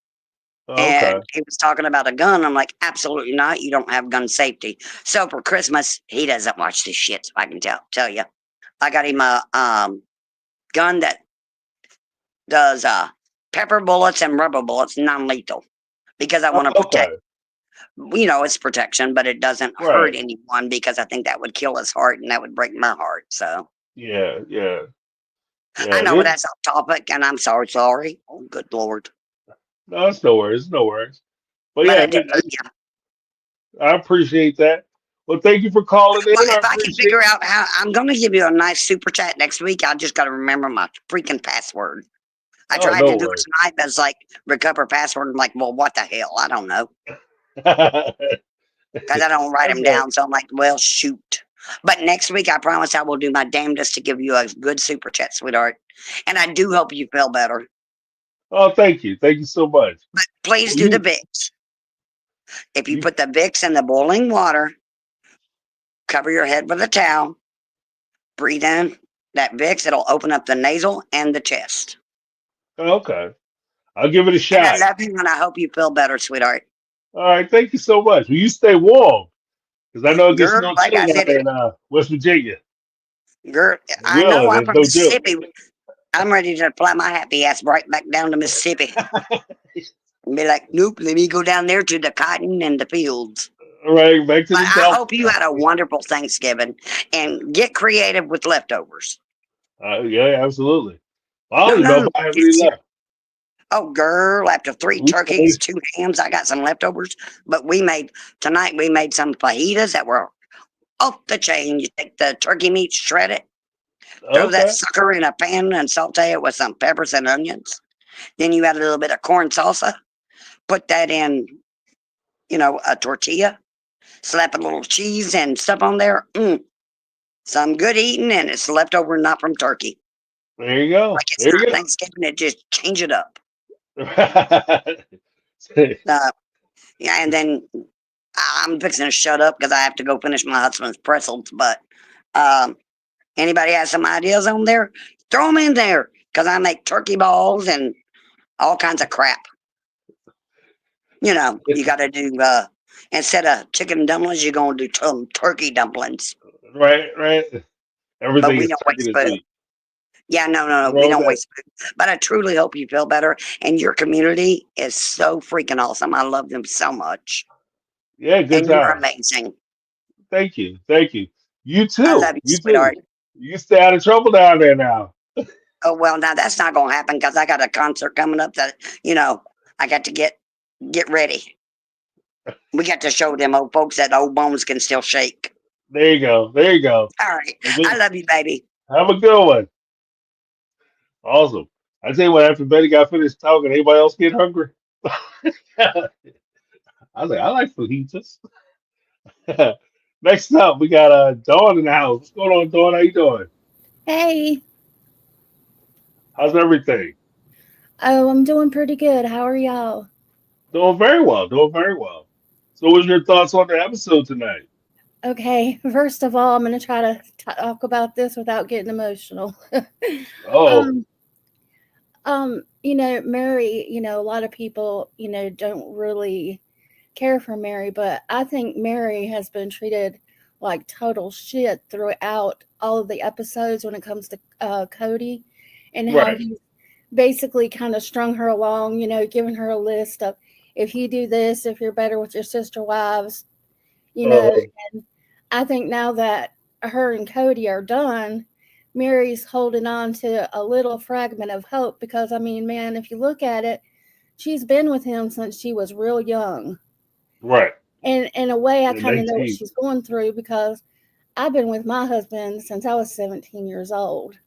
okay. And he was talking about a gun. I'm like, absolutely not. You don't have gun safety. So for Christmas, he doesn't watch this shit. So I can tell you, I got him a gun that does pepper bullets and rubber bullets non-lethal because I want to Okay. protect. It's protection, but it doesn't hurt Right. anyone because I think that would kill his heart and that would break my heart. So Yeah. Yeah. I Yeah. know that's off topic, and I'm sorry. Oh, good Lord. No, it's no worries. No worries. But But I yeah, do love you. I appreciate that. Well, thank you for calling Well, in. I if I can appreciate figure it. out how, I'm going to give you a nice super chat next week. I just got to remember my freaking password. I Oh, tried to no do it worries. tonight, but it's like recover password. I'm like, well, what the hell? I don't know because I don't write them Okay. down. So I'm like, well, shoot. But next week, I promise I will do my damnedest to give you a good super chat, sweetheart. And I do hope you feel better. Oh, thank you. Thank you so much. But please Well, do the Vicks. If you you, put the Vicks in the boiling water, cover your head with a towel, breathe in that Vicks, it'll open up the nasal and the chest. okay. I'll give it a And I shot. love you and I hope you feel better, sweetheart. All right. Thank you so much. Will you stay warm? Because I know it gets a Girl, little like I chilly down said, there in West Virginia. girl, It I will. know I'm There's from no joke. Mississippi. I'm ready to fly my happy ass right back down to Mississippi and be like, nope, let me go down there to the cotton and the fields. All right. Back to But the I Delta. hope you had a wonderful Thanksgiving and get creative with leftovers. Yeah, absolutely. I No, don't even no, know no. if I have Get any serious. left. Oh, girl, after 3 We turkeys, 2 hams, I got some leftovers. But tonight we made some fajitas that were off the chain. You take the turkey meat, shred it, throw that Okay. sucker in a pan and saute it with some peppers and onions. Then you add a little bit of corn salsa, put that in, a tortilla, slap a little cheese and stuff on there. Some good eating, and it's leftover, not from turkey. There you go. Like it's There not you Thanksgiving, it just change it up. go. Uh, yeah, and then I'm fixing to shut up because I have to go finish my husband's pretzels. But um, anybody has some ideas on there? Throw them in there because I make turkey balls and all kinds of crap. You got to do, instead of chicken dumplings, you're going to do turkey dumplings. Right, right. But Everything we is don't turkey waste this food. week. Yeah, no, we Roll don't that. waste food. But I truly hope you feel better. And your community is so freaking awesome. I love them so much. Yeah, good And you're times. amazing. Thank you. Thank you. You I too. love you, You too. sweetheart. You stay out of trouble down there now. Oh, well, now that's not going to happen because I got a concert coming up that, I got to get ready. We got to show them old folks that old bones can still shake. There you go. There you go. All right. Well, I love you, baby. have a good one. Awesome. I tell you what, after Betty got finished talking, anybody else get hungry? I was like, I like fajitas. Next up, we got Dawn in the house. What's going on, Dawn? How you doing? Hey, How's everything? oh, I'm doing pretty good. How are y'all? Doing very well. Doing very well. So, what's your thoughts on the episode tonight? Okay, first of all, I'm going to try to talk about this without getting emotional. Oh, um, Mary, a lot of people, don't really care for Mary, but I think Mary has been treated like total shit throughout all of the episodes when it comes to Kody and how right. he's basically kind of strung her along, giving her a list of if you do this, if you're better with your sister wives, you know. Uh, And I think now that her and Kody are done, Mary's holding on to a little fragment of hope because, I mean, man, if you look at it, she's been with him since she was real young. right. And in a way, I Yeah, kind of know what 19. she's going through because I've been with my husband since I was 17 years old.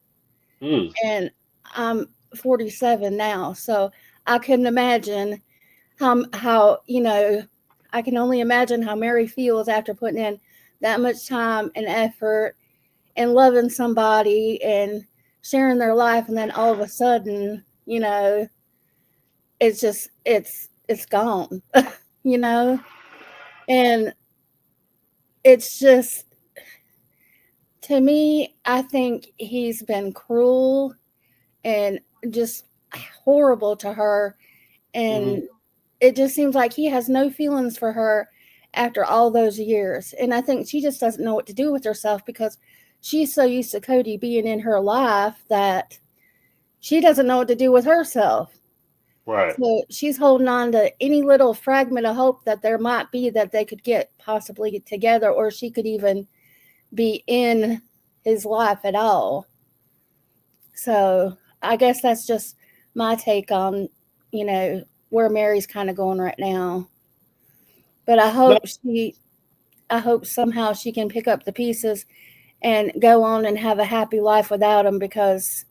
Mm, And I'm 47 now. So I couldn't imagine how I can only imagine how Mary feels after putting in that much time and effort and loving somebody and sharing their life, and then all of a sudden, it's just it's gone, you know? And it's just, to me, I think he's been cruel and just horrible to her. hmm And it just seems like he has no feelings for her after all those years. And I think she just doesn't know what to do with herself because she's so used to Kody being in her life that she doesn't know what to do with herself. Right. So she's holding on to any little fragment of hope that there might be that they could get possibly together, or she could even be in his life at all. So I guess that's just my take on, where Mary's kind of going right now. But I hope somehow she can pick up the pieces and go on and have a happy life without him, because,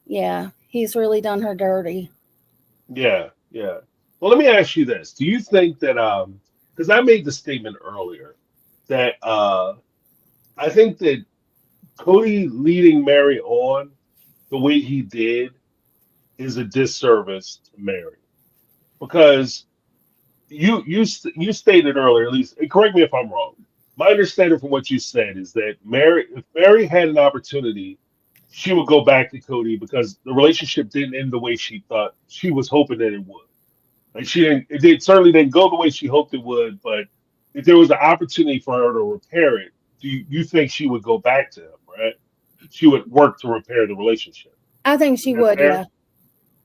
yeah, he's really done her dirty. Yeah, yeah. Well, let me ask you this. Do you think that because I made the statement earlier that I think that Cody leading Mary on the way he did is a disservice to Mary, because you stated earlier, at least, and correct me if I'm wrong. My understanding from what you said is that if Mary had an opportunity, she would go back to Cody because the relationship didn't end the way she thought she was hoping that it would. Like certainly didn't go the way she hoped it would, but if there was an opportunity for her to repair it, do you think she would go back to him, right? She would work to repair the relationship. I think she Is that would, fair? yeah.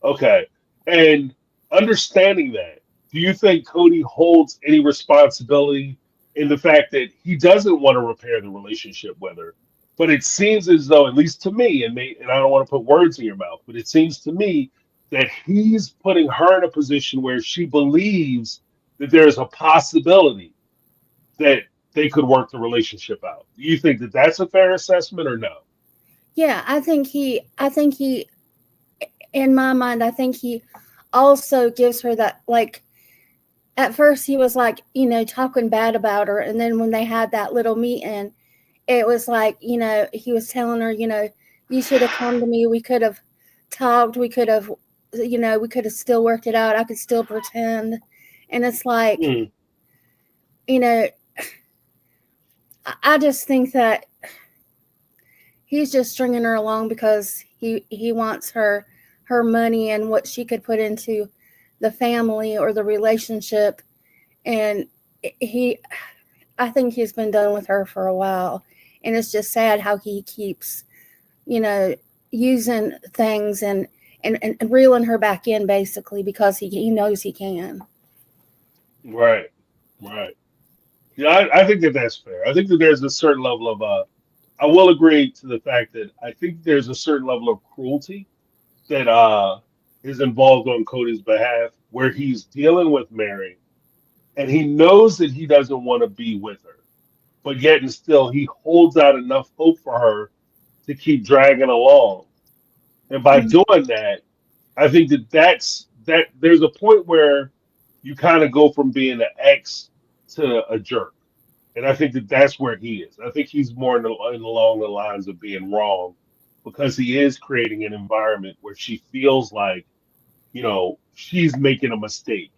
Okay. And understanding that, do you think Cody holds any responsibility in the fact that he doesn't want to repair the relationship with her? But it seems as though, at least to me, and I don't want to put words in your mouth, but it seems to me that he's putting her in a position where she believes that there's a possibility that they could work the relationship out. Do you think that that's a fair assessment or no? Yeah, I think he, in my mind, I think he also gives her that, like, at first he was like, talking bad about her. And then when they had that little meeting, it was like, he was telling her, you should have come to me. We could have talked. We could have, we could have still worked it out. I could still pretend. And it's like, I just think that he's just stringing her along because he wants her money and what she could put into the family or the relationship. And I think he's been done with her for a while. And it's just sad how he keeps, using things and reeling her back in, basically, because he knows he can. Right. Yeah, I think that that's fair. I think that there's a certain level of I will agree to the fact that I think there's a certain level of cruelty that is involved on Cody's behalf, where he's dealing with Mary, and he knows that he doesn't want to be with her, but yet and still he holds out enough hope for her to keep dragging along. And by doing that, I think that there's a point where you kind of go from being an ex to a jerk. And I think that that's where he is. I think he's more along the lines of being wrong, because he is creating an environment where she feels like, she's making a mistake,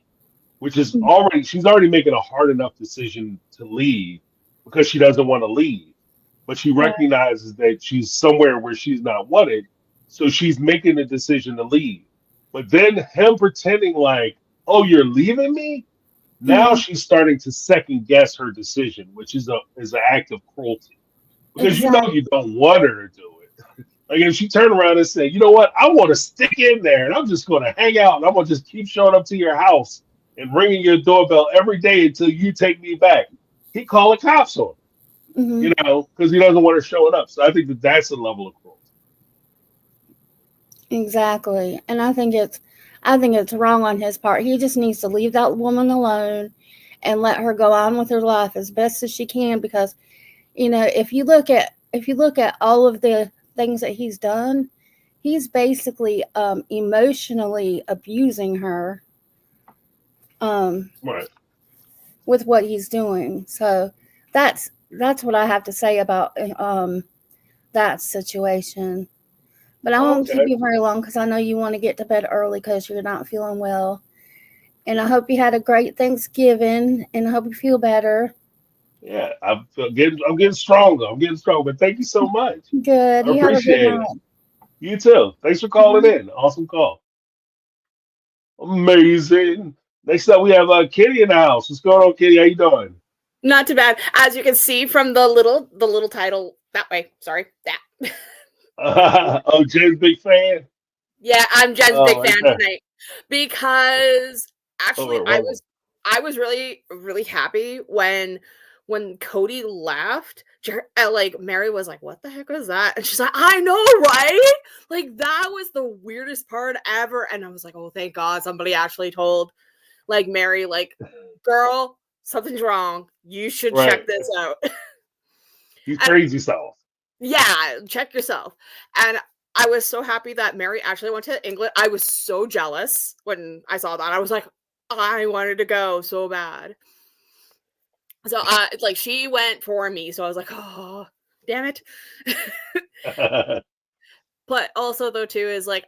which is she's already making a hard enough decision to leave because she doesn't want to leave. But she recognizes that she's somewhere where she's not wanted. So she's making the decision to leave. But then him pretending like, oh, you're leaving me? Now she's starting to second guess her decision, which is an act of cruelty, because you don't want her to do it. Like, if she turned around and said, you know what, I want to stick in there and I'm just going to hang out and I'm going to just keep showing up to your house and ringing your doorbell every day until you take me back, he'd call the cops on her, because he doesn't want her showing up. So I think that that's a level of cruelty. Exactly. And I think it's wrong on his part. He just needs to leave that woman alone and let her go on with her life as best as she can, because if you look at all of the things that he's done, he's basically emotionally abusing her with what he's doing. So that's what I have to say about that situation. But I won't keep you very long, because I know you want to get to bed early because you're not feeling well. And I hope you had a great Thanksgiving, and I hope you feel better. Yeah, I'm getting stronger. But thank you so much. Good. I appreciate it. You too. Thanks for calling in. Awesome call. Amazing. Next up, we have Kitty in the house. What's going on, Kitty? How you doing? Not too bad. As you can see from the little title that way. Sorry, that. Oh, Jen's big fan. Yeah, I'm Jen's big fan Okay. tonight because actually Oh, well, I was really really happy when Kody left. Like Meri was like, "What the heck was that?" And she's like, "I know, right?" Like that was the weirdest part ever. And I was like, "Oh, thank God, somebody actually told like Meri, like, girl, something's wrong. You should right. check this out." You And crazy self. yeah, check yourself. And I was so happy that Meri actually went to England. I was so jealous when I saw that. I was like, I wanted to go so bad. So like she went for me. So I was like, oh, damn it. But also though too is like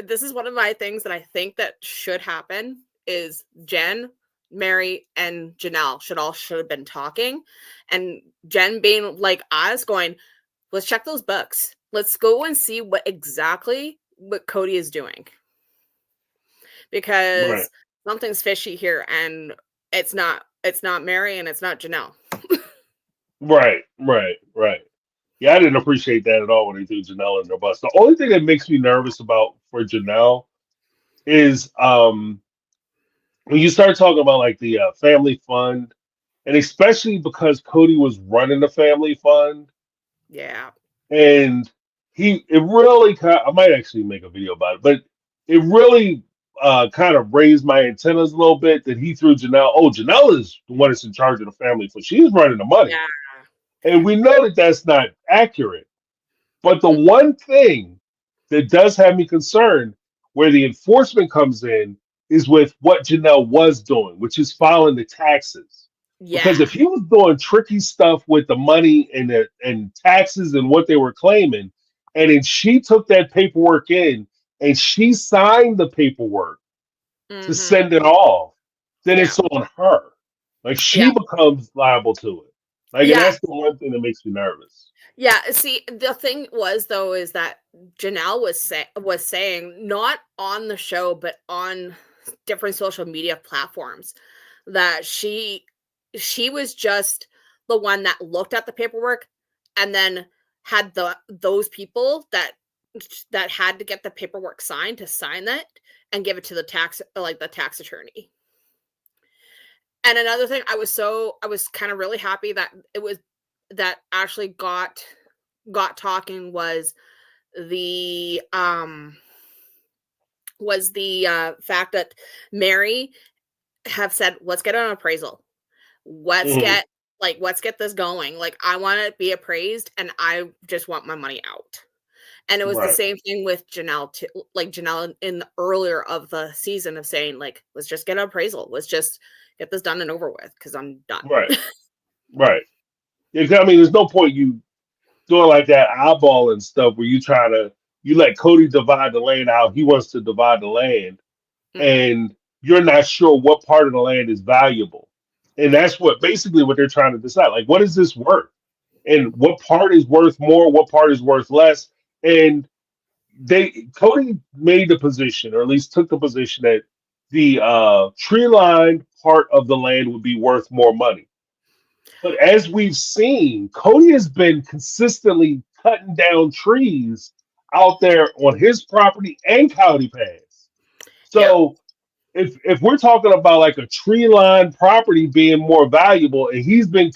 this is one of my things that I think that should happen is Jen, Meri, and Janelle should have been talking. And Jen being like us going, let's check those books. Let's go and see what Kody is doing. Right. Because something's fishy here and it's not Meri and it's not Janelle. Right. Right. Yeah, I didn't appreciate that at all when they threw Janelle in their bus. The only thing that makes me nervous about for Janelle is when you start talking about like the family fund, and especially because Cody was running the family fund, Yeah. and it really kind I might actually make a video about it, but it really kind of raised my antennas a little bit that he threw Janelle. Oh, Janelle is the one that's in charge of the family fund. She's running the money, Yeah. and we know that that's not accurate. But the one thing that does have me concerned, where the enforcement comes in, is with what Janelle was doing, which is filing the taxes. Yeah. Because if he was doing tricky stuff with the money and taxes and what they were claiming, and then she took that paperwork in and she signed the paperwork to Mm-hmm. send it off, then Yeah. it's on her. Like Yeah. she becomes liable to it. Like, and Yeah. that's the one thing that makes me nervous. Yeah, see, the thing was though is that Janelle was saying not on the show but on different social media platforms that she was just the one that looked at the paperwork and then had those people that had to get the paperwork signed to sign that and give it to the tax attorney. And another thing, I was kind of really happy that it was that actually got talking was the fact that Meri have said, let's get an appraisal. Let's Mhm. get this going. Like, I want to be appraised and I just want my money out. And it was the Right. same thing with Janelle too. Like Janelle in the earlier of the season of saying, like, let's just get an appraisal. Let's just get this done and over with because I'm done. Right. Right. Yeah, 'cause, I mean, there's no point you doing like that eyeball and stuff where you let Cody divide the land out. He wants to divide the land, Mhm. and you're not sure what part of the land is valuable. And that's basically what they're trying to decide. Like, what is this worth? And what part is worth more? What part is worth less? And Cody made the position, or at least took the position that the tree lined part of the land would be worth more money. But as we've seen, Cody has been consistently cutting down trees out there on his property and Coyote Pass. Yep. So if we're talking about like a tree lined property being more valuable, and he's been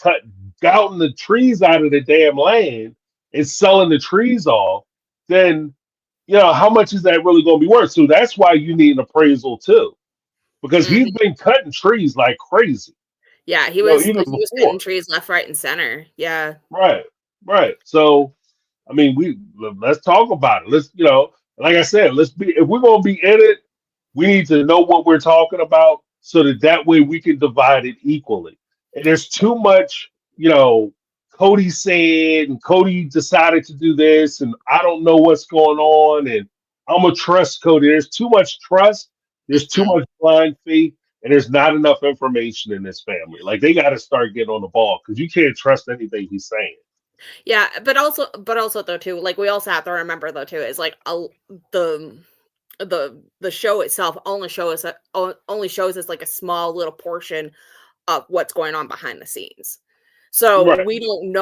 gouting the trees out of the damn land and selling the trees off, then how much is that really going to be worth? So that's why you need an appraisal too, because Mhm. he's been cutting trees like crazy. Yeah, Even he was cutting before. trees left, right, and center. Yeah. Right, right. So, I mean, let's talk about it. Like I said, let's be if we're gonna be in it, we need to know what we're talking about so that way we can divide it equally. And there's too much, Cody said, and Cody decided to do this, and I don't know what's going on, and I'm gonna trust Cody. There's too much trust. There's too Mhm. much blind faith, and there's not enough information in this family. Like they got to start getting on the ball because you can't trust anything he's saying. Yeah, but also though too, like we also have to remember though too is like the the show itself only shows us like a small little portion of what's going on behind the scenes. So Right. we don't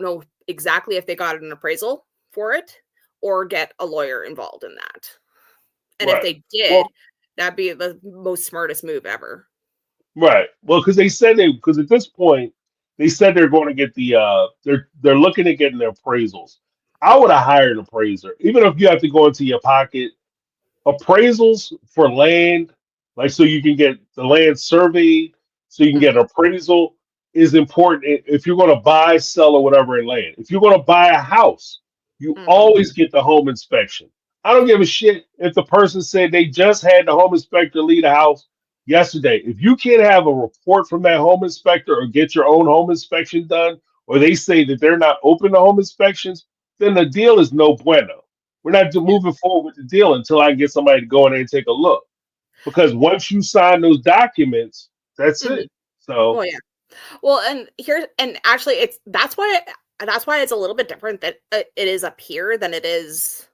know exactly if they got an appraisal for it or get a lawyer involved in that. And if Right. they did, Well, that'd be the most smartest move ever. right. Well, because because at this point they said they're going to get they're looking at getting their appraisals. I would have hired an appraiser, even if you have to go into your pocket. Appraisals for land, like so you can get the land surveyed, so you can get Mhm. an appraisal is important if you're going to buy, sell, or whatever in land. If you're going to buy a house, you Mhm. always get the home inspection. I don't give a shit if the person said they just had the home inspector leave the house yesterday. If you can't have a report from that home inspector or get your own home inspection done, or they say that they're not open to home inspections, then the deal is no bueno. We're not Yeah. moving forward with the deal until I get somebody to go in there and take a look. Because once you sign those documents, that's Mhm. it. So, Well, yeah. Well, and actually, that's why it's a little bit different that it is up here than it is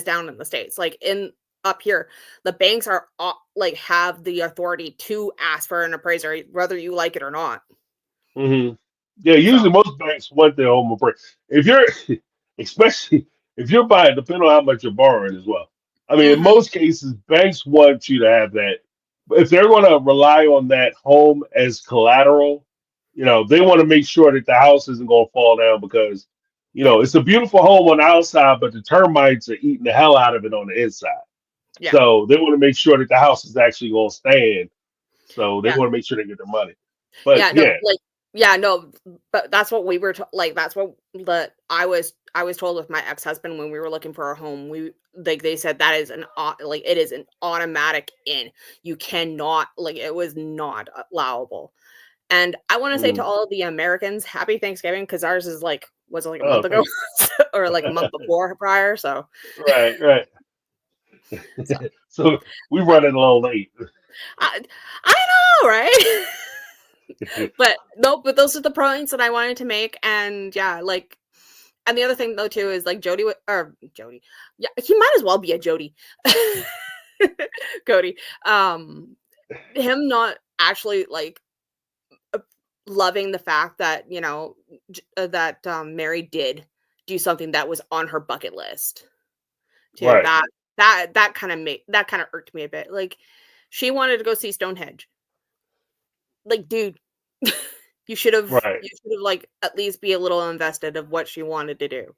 down in the States. Like in up here, the banks are like have the authority to ask for an appraiser, whether you like it or not. mhm. Yeah, usually So, most banks want their home appraised. If you're, especially if you're buying, depending on how much you're borrowing as well. I mean, in hmm most cases, banks want you to have that. But if they're going to rely on that home as collateral, they want to make sure that the house isn't going to fall down because, yeah, it's a beautiful home on the outside, but the termites are eating the hell out of it on the inside. yeah, So they want to make sure that the house is actually going to stand. So they yeah. want to make sure they get their money. But Yeah, no, yeah. like yeah, no, but that's what we were like that's what the I was told with my ex-husband when we were looking for a home. We like they said that is like it is an automatic in. You cannot like it was not allowable. And I want to say to Mm. all of the Americans, happy Thanksgiving because ours is like was it like a Oh, month ago thanks. or like a month before prior, Right, right. so So we but running a little late. I I know, right? But no, but those are the points that I wanted to make and yeah, like and the other thing though too is like Jody. Yeah, he might as well be a Jody. Cody. Him not actually like uh, loving the fact that, that Mary did do something that was on her bucket list. Too. Right, That kind of irked me a bit. Like she wanted to go see Stonehenge. Like, dude, right. you should have like at least be a little invested of what she wanted to do.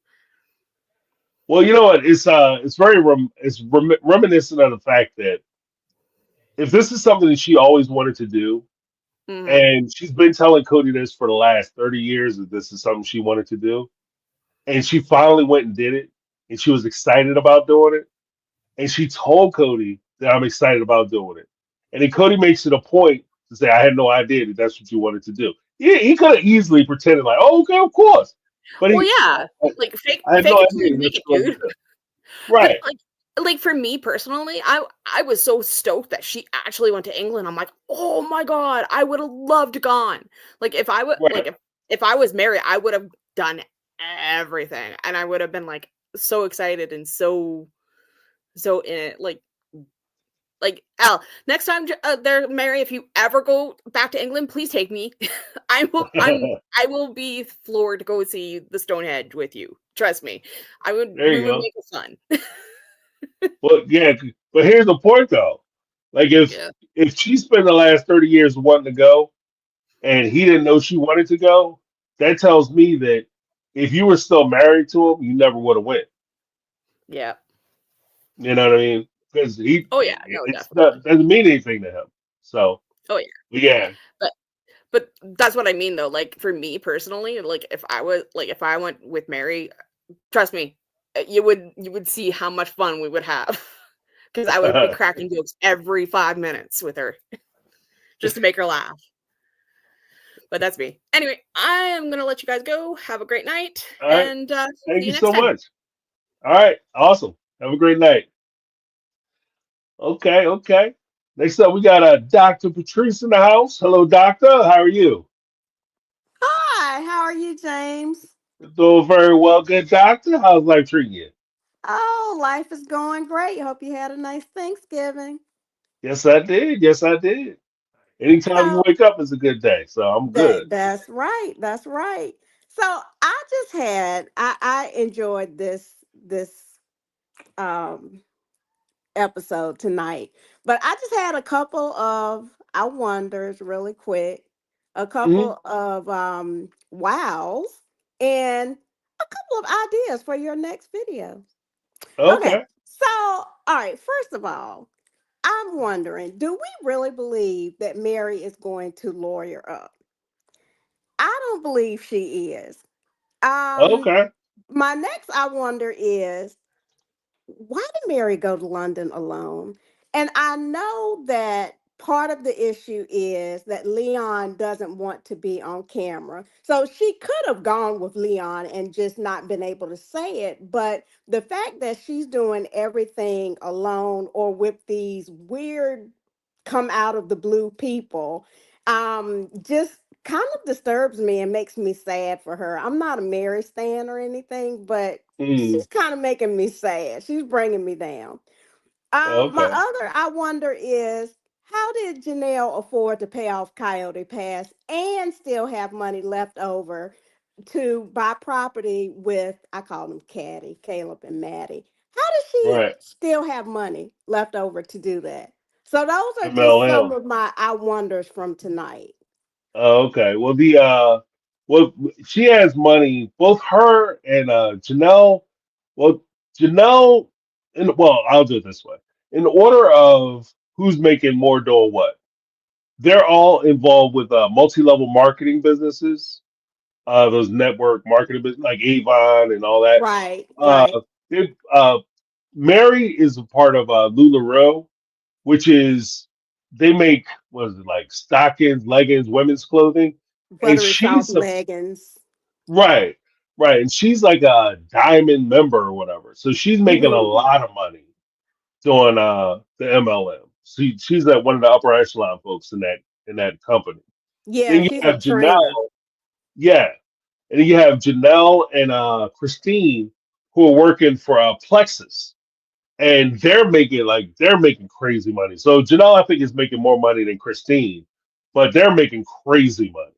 Well, you know what? It's very reminiscent of the fact that if this is something that she always wanted to do, Mhm. and she's been telling Cody this for the last 30 years that this is something she wanted to do, and she finally went and did it, and she was excited about doing it, and she told Cody that I'm excited about doing it, and then Cody makes it a point to say I had no idea that that's what you wanted to do. He could have easily pretended like, oh, okay, of course, but Well, yeah, like I had fake no it till you idea make that's it, what you dude. wanted to do. But Right, like for me personally, I was so stoked that she actually went to England. I'm like, oh my god, I would have loved gone. Like if I would right. like if I was married, I would have done everything, and I would have been like so excited and so in it. Like Al, next time they're married, if you ever go back to England, please take me. I will be floored to go see the Stonehenge with you. Trust me, There we you would go. make it fun. Well, yeah, but here's the point though. Like Yeah. if she spent the last 30 years wanting to go and he didn't know she wanted to go, that tells me that if you were still married to him, you never would have went. Yeah. You know what I mean? Because Oh yeah. No, it's definitely. not doesn't mean anything to him. So Oh yeah. yeah, But but that's what I mean though. Like for me personally, like if I went with Mary, trust me, you would see how much fun we would have. Because I would be all cracking jokes every 5 minutes with her just to make her laugh. But that's me. Anyway, I am gonna let you guys go. Have a great night, right. and Thank see you you next so time. much. All right, awesome. Have a great night. Okay, okay. Next up, we got Dr. Patrice in the house. Hello, doctor. How are you? Hi, how are you, James? Doing very well, good doctor. How's life treating you? Oh, life is going great. Hope you had a nice Thanksgiving. Yes, I did. Yes, I did. Anytime you So wake up is a good day, so I'm good. that's right. That's right. So I just had I enjoyed this um episode tonight. But I just had a couple of I wonders really quick, a Hmm. couple of wows, and a couple of ideas for your next video. Okay. Okay. So, all right, first of all, I'm wondering, do we really believe that Mary is going to lawyer up? I don't believe she is. Um, Okay. my next I wonder is, why did Mary go to London alone? And I know that part of the issue is that Leon doesn't want to be on camera. So she could have gone with Leon and just not been able to say it. But the fact that she's doing everything alone or with these weird come out of the blue people just kind of disturbs me and makes me sad for her. I'm not a Mary stan or anything, but Mm. she's kind of making me sad. She's bringing me down. My Okay. other I wonder is, how did Janelle afford to pay off Coyote Pass and still have money left over to buy property with, I call them Caddy, Caleb and Maddie. How does she Right. still have money left over to do that? So those are just some MLM. of my I wonders from tonight. Okay. Well, well, she has money. Both her and Janelle. Well, Janelle. Well, I'll do it this way. In order of who's making more doing what, they're all involved with multi-level marketing businesses. Those network marketing business like Avon and all that. Right, Uh, right. it, Mary is a part of LuLaRoe, which is they make what is it like stockings, leggings, women's clothing, and Buttery soft leggings. right, right, and she's like a diamond member or whatever. So she's making a Hmm. lot of money doing the MLM. She's like one of the upper echelon folks in that company. Yeah, Then you she's a have trainer. Janelle, yeah, and then you have Janelle and Christine who are working for Plexus, and they're making crazy money. So Janelle, I think, is making more money than Christine, but they're making crazy money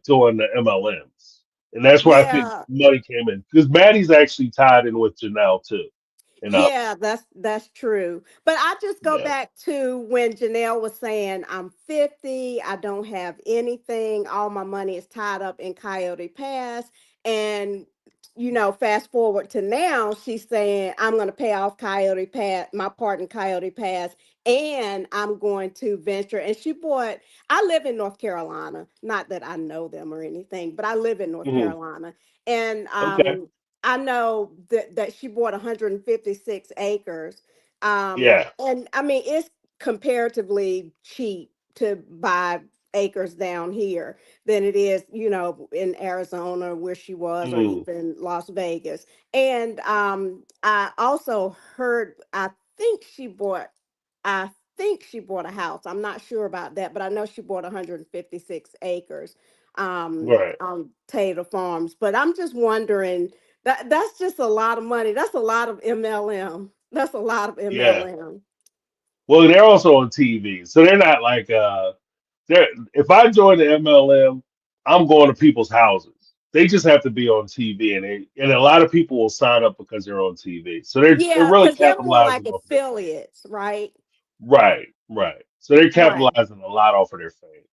doing the MLMs, and that's where I think Yeah, money came in because Maddie's actually tied in with Janelle too. And yeah, that's true. But I just go yeah, back to when Janelle was saying, I'm 50, I don't have anything, all my money is tied up in Coyote Pass. And fast forward to now, she's saying, I'm going to pay off Coyote Pass, my part in Coyote Pass, and I'm going to venture. And I live in North Carolina. Not that I know them or anything, but I live in North hmm, Carolina. And okay, I know that she bought 156 acres. yeah, And I mean, it's comparatively cheap to buy acres down here than it is, in Arizona where she was, or mm, even Las Vegas. And I also heard, I think she bought a house. I'm not sure about that, but I know she bought 156 acres right, on Tater Farms. But I'm just wondering, that's just a lot of money. That's a lot of MLM. That's a lot of yeah. MLM. Well, they're also on TV, so they're not like they're. If I join the MLM, I'm going to people's houses. They just have to be on TV, and a lot of people will sign up because they're on TV. So they're Yeah, really because they're more capitalizing like off their fame. affiliates, right? Right, right. So they're Right, capitalizing a lot off of their fame.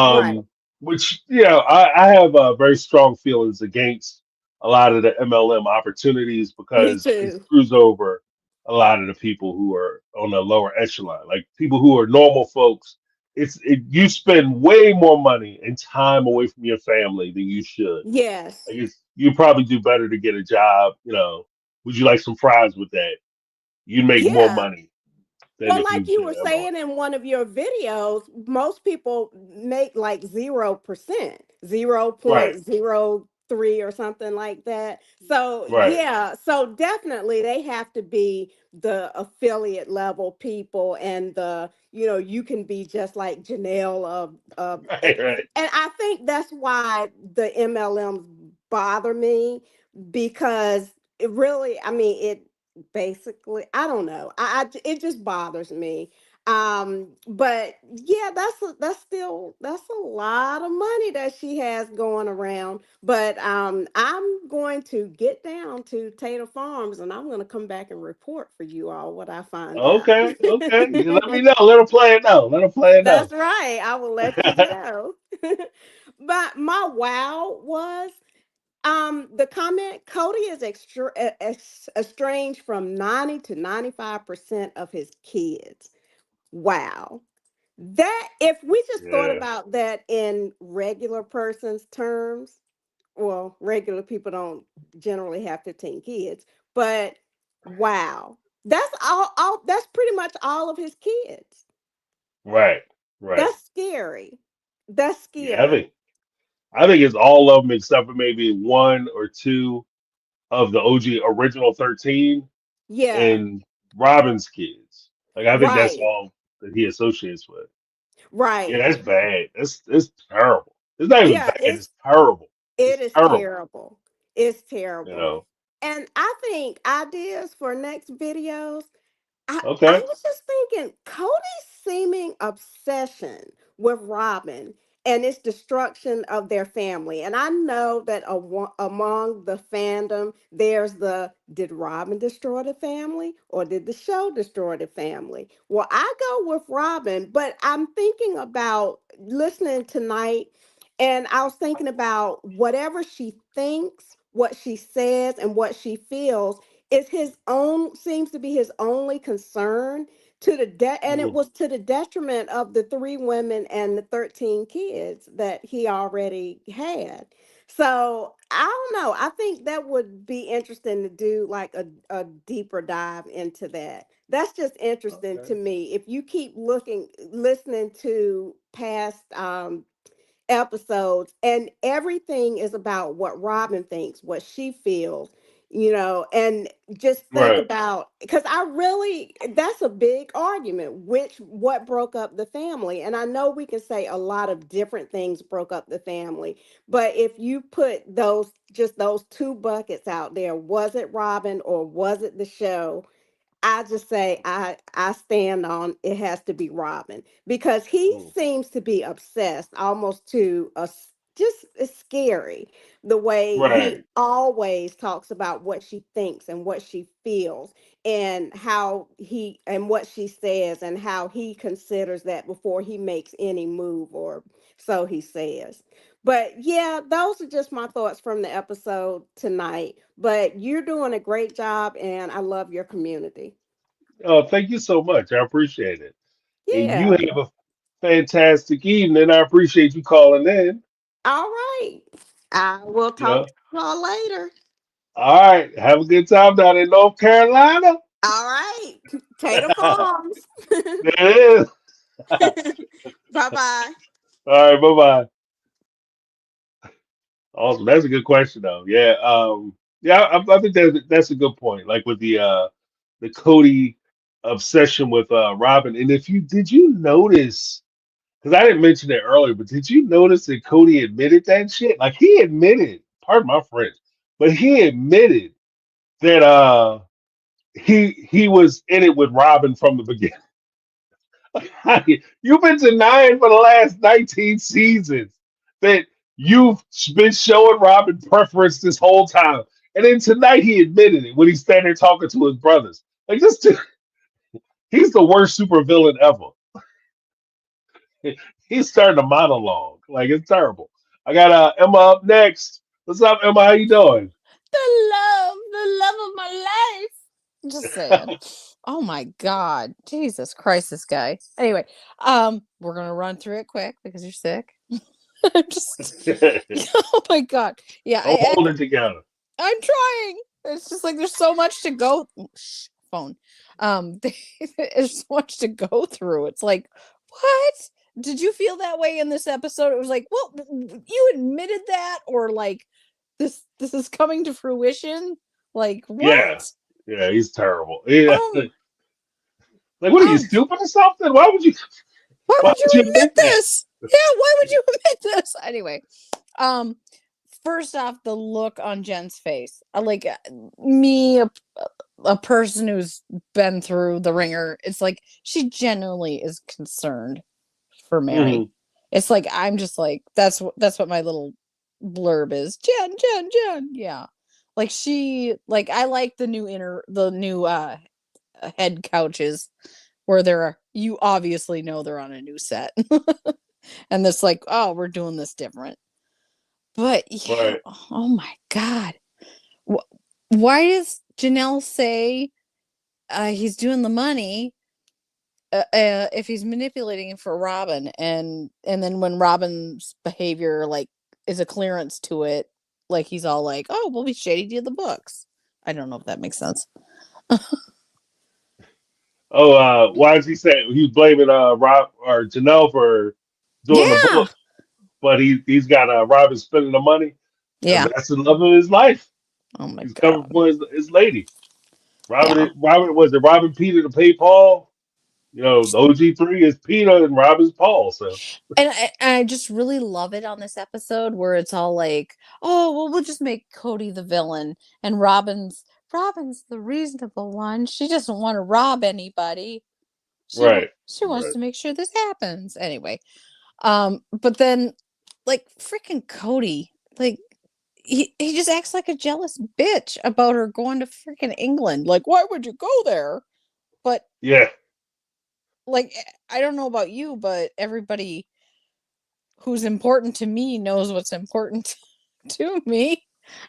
right. Which I have very strong feelings against a lot of the MLM opportunities Me because it too. screws over a lot of the people who are on the lower echelon, like people who are normal folks. You spend way more money and time away from your family than you should. Yes. You probably do better to get a job. Would you like some fries with that? You'd make more Yeah. money than Well, if you like you did were MLM. saying in one of your videos, most people make like 0%, Right, 0.03 or something like that. So, right, yeah, so definitely they have to be the affiliate level people, and you can be just like Janelle right, right. and I think that's why the MLMs bother me, because it really, I mean, it basically, I don't know. It just bothers me. But yeah, that's a lot of money that she has going around. But I'm going to get down to Tater Farms and I'm going to come back and report for you all what I find out. Okay, okay. You let me know. Let her play it out. Let her play it out. That's right. I will let you know. But my wow was the comment Cody is estranged from 90 to 95% of his kids. Wow. That if we just thought Yeah. about that in regular person's terms, well, regular people don't generally have 15 kids, but wow. That's all that's pretty much all of his kids. Right. Right. That's scary. That's Yeah. scary. I think it's all of them except for maybe one or two of the OG original 13 Yeah. and Robin's kids. Like I think that's Right. all that he associates with. Yeah, Right. that's bad. It's terrible. It's not even Yeah, bad. It's terrible. it It's is terrible. terrible. It's You terrible. know. And I think ideas for next videos. I Okay. was just thinking Cody's seeming obsession with Robin and its destruction of their family. And I know that among the fandom, there's the did Robin destroy the family or did the show destroy the family? Well, I go with Robin, but I'm thinking about listening tonight and I was thinking about whatever she thinks, what she says, and what she feels is his own seems to be his only concern to the and it Mm. was to the detriment of the 3 women and the 13 kids that he already had. So I don't know. I think that would be interesting to do like a deeper dive into that. That's just interesting Okay. to me. If you keep listening to past episodes and everything is about what Robin thinks, what she feels, and just think Right. about because I really that's a big argument, what broke up the family. And I know we can say a lot of different things broke up the family, but if you put those two buckets out there, was it Robin or was it the show? I just say I stand on it has to be Robin because he Mm. seems to be obsessed almost to just it's scary the way he Right. always talks about what she thinks and what she feels and how he and what she says and how he considers that before he makes any move or so he says. But yeah, those are just my thoughts from the episode tonight. But you're doing a great job and I love your community. Oh, thank you so much. I appreciate it. And you Yeah. have a fantastic evening. I appreciate you calling in. All right. I will You talk know. to y'all later. All right. Have a good time down in North Carolina. All right. Tater Farms. There it is. Bye bye. All right. Bye bye. Awesome. That's a good question, though. Yeah. Yeah. I think that's a good point. Like with the Cody obsession with Robin. And if you did you notice? Because I didn't mention it earlier, but did you notice that Cody admitted that shit? Like he admitted, pardon my French, but he admitted that he was in it with Robin from the beginning. You've been denying for the last 19 seasons that you've been showing Robin preference this whole time. And then tonight he admitted it when he's standing there talking to his brothers. Like this dude, he's the worst supervillain ever. He's starting a monologue. Like it's terrible. I got Emma up next. What's up, Emma? How you doing? The love of my life. Just saying. Oh my God. Jesus Christ, this guy. Anyway, we're gonna run through it quick because you're sick. I'm just oh my God. Yeah, I'm holding it together. I'm trying. It's just like there's so much to go shh, phone. There's so much to go through. It's like, what? Did you feel that way in this episode? It was like, well, you admitted that, or like this is coming to fruition. Like Yeah, what? yeah, he's terrible. Yeah, Um, like what are you um, stupid or something? Why would you? why Why would you would you admit admit that? this? Yeah, why would you admit this? Anyway, um, first off, the look on Jen's face. Me a person who's been through the ringer, it's like she genuinely is concerned for Meri. Mhm. It's like I'm just like that's what my little blurb is. Jen. Yeah. Like I like the new head couches where you obviously know they're on a new set. And this like, oh, we're doing this different. But yeah, Right. oh my God. Why does Janelle say he's doing the money if he's manipulating it for Robin, and then when Robin's behavior like is a clearance to it, like he's all like, oh, we'll be shady to the books. I don't know if that makes sense. Oh, why is he saying he's blaming Rob or Janelle for doing the Yeah. book, but he's got Robin spending the money? Yeah. That's the love of his life. Oh my He's God. coming for his lady. Yeah. Robin was it Robin Peter to pay Paul? You know, the OG3 is Peter and Robin's Paul. So And I just really love it on this episode where it's all like, oh, well, we'll just make Kody the villain and Robin's the reasonable one. She doesn't want to rob anybody. right, She wants right, to make sure this happens. Anyway, but then like freaking Kody, like he just acts like a jealous bitch about her going to freaking England. Like, why would you go there? But yeah, like I don't know about you, but everybody who's important to me knows what's important to me.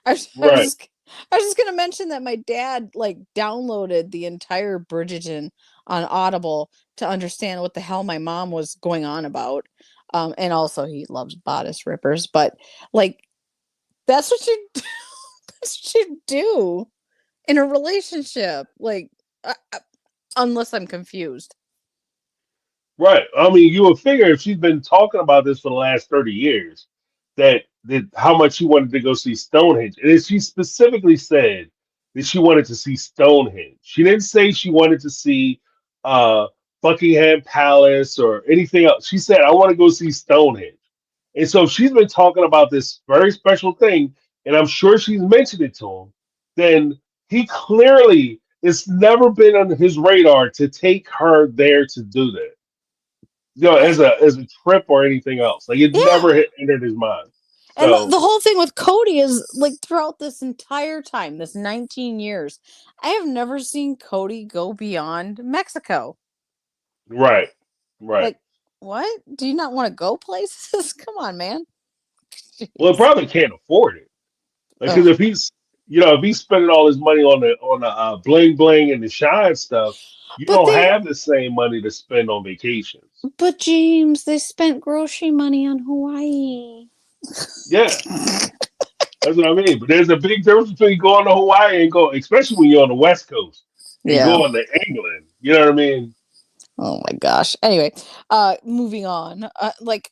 I was, I was right, just I was just gonna mention that my dad like downloaded the entire Bridgerton on Audible to understand what the hell my mom was going on about. And also he loves bodice rippers, but like that's what you do. That's what you do in a relationship. Like unless I'm confused. right. I mean, you would figure if she's been talking about this for the last 30 years, that how much she wanted to go see Stonehenge, and then she specifically said that she wanted to see Stonehenge. She didn't say she wanted to see uh Buckingham Palace or anything else. She said, "I want to go see Stonehenge." And so she's been talking about this very special thing, and I'm sure she's mentioned it to him. Then he clearly it's never been on his radar to take her there to do that. You know, Yeah. as a trip or anything else. Like it Yeah. never entered his mind. And So the whole thing with Kody is like throughout this entire time, this 19 years, I have never seen Kody go beyond Mexico. right, right. Like, what? Do you not want to go places? Come on, man. Well, he Jeez. probably can't afford it. Like, because Ugh. if he's spending all his money on the bling bling and the shine stuff, you But don't they, have the same money to spend on vacations. but James, they spent grocery money on Hawaii. Yeah, that's what I mean. But there's a big difference between going to Hawaii and going, especially when you're on the West Coast and Yeah. going to England. You know what I mean? Oh my gosh. Anyway, moving on. Like,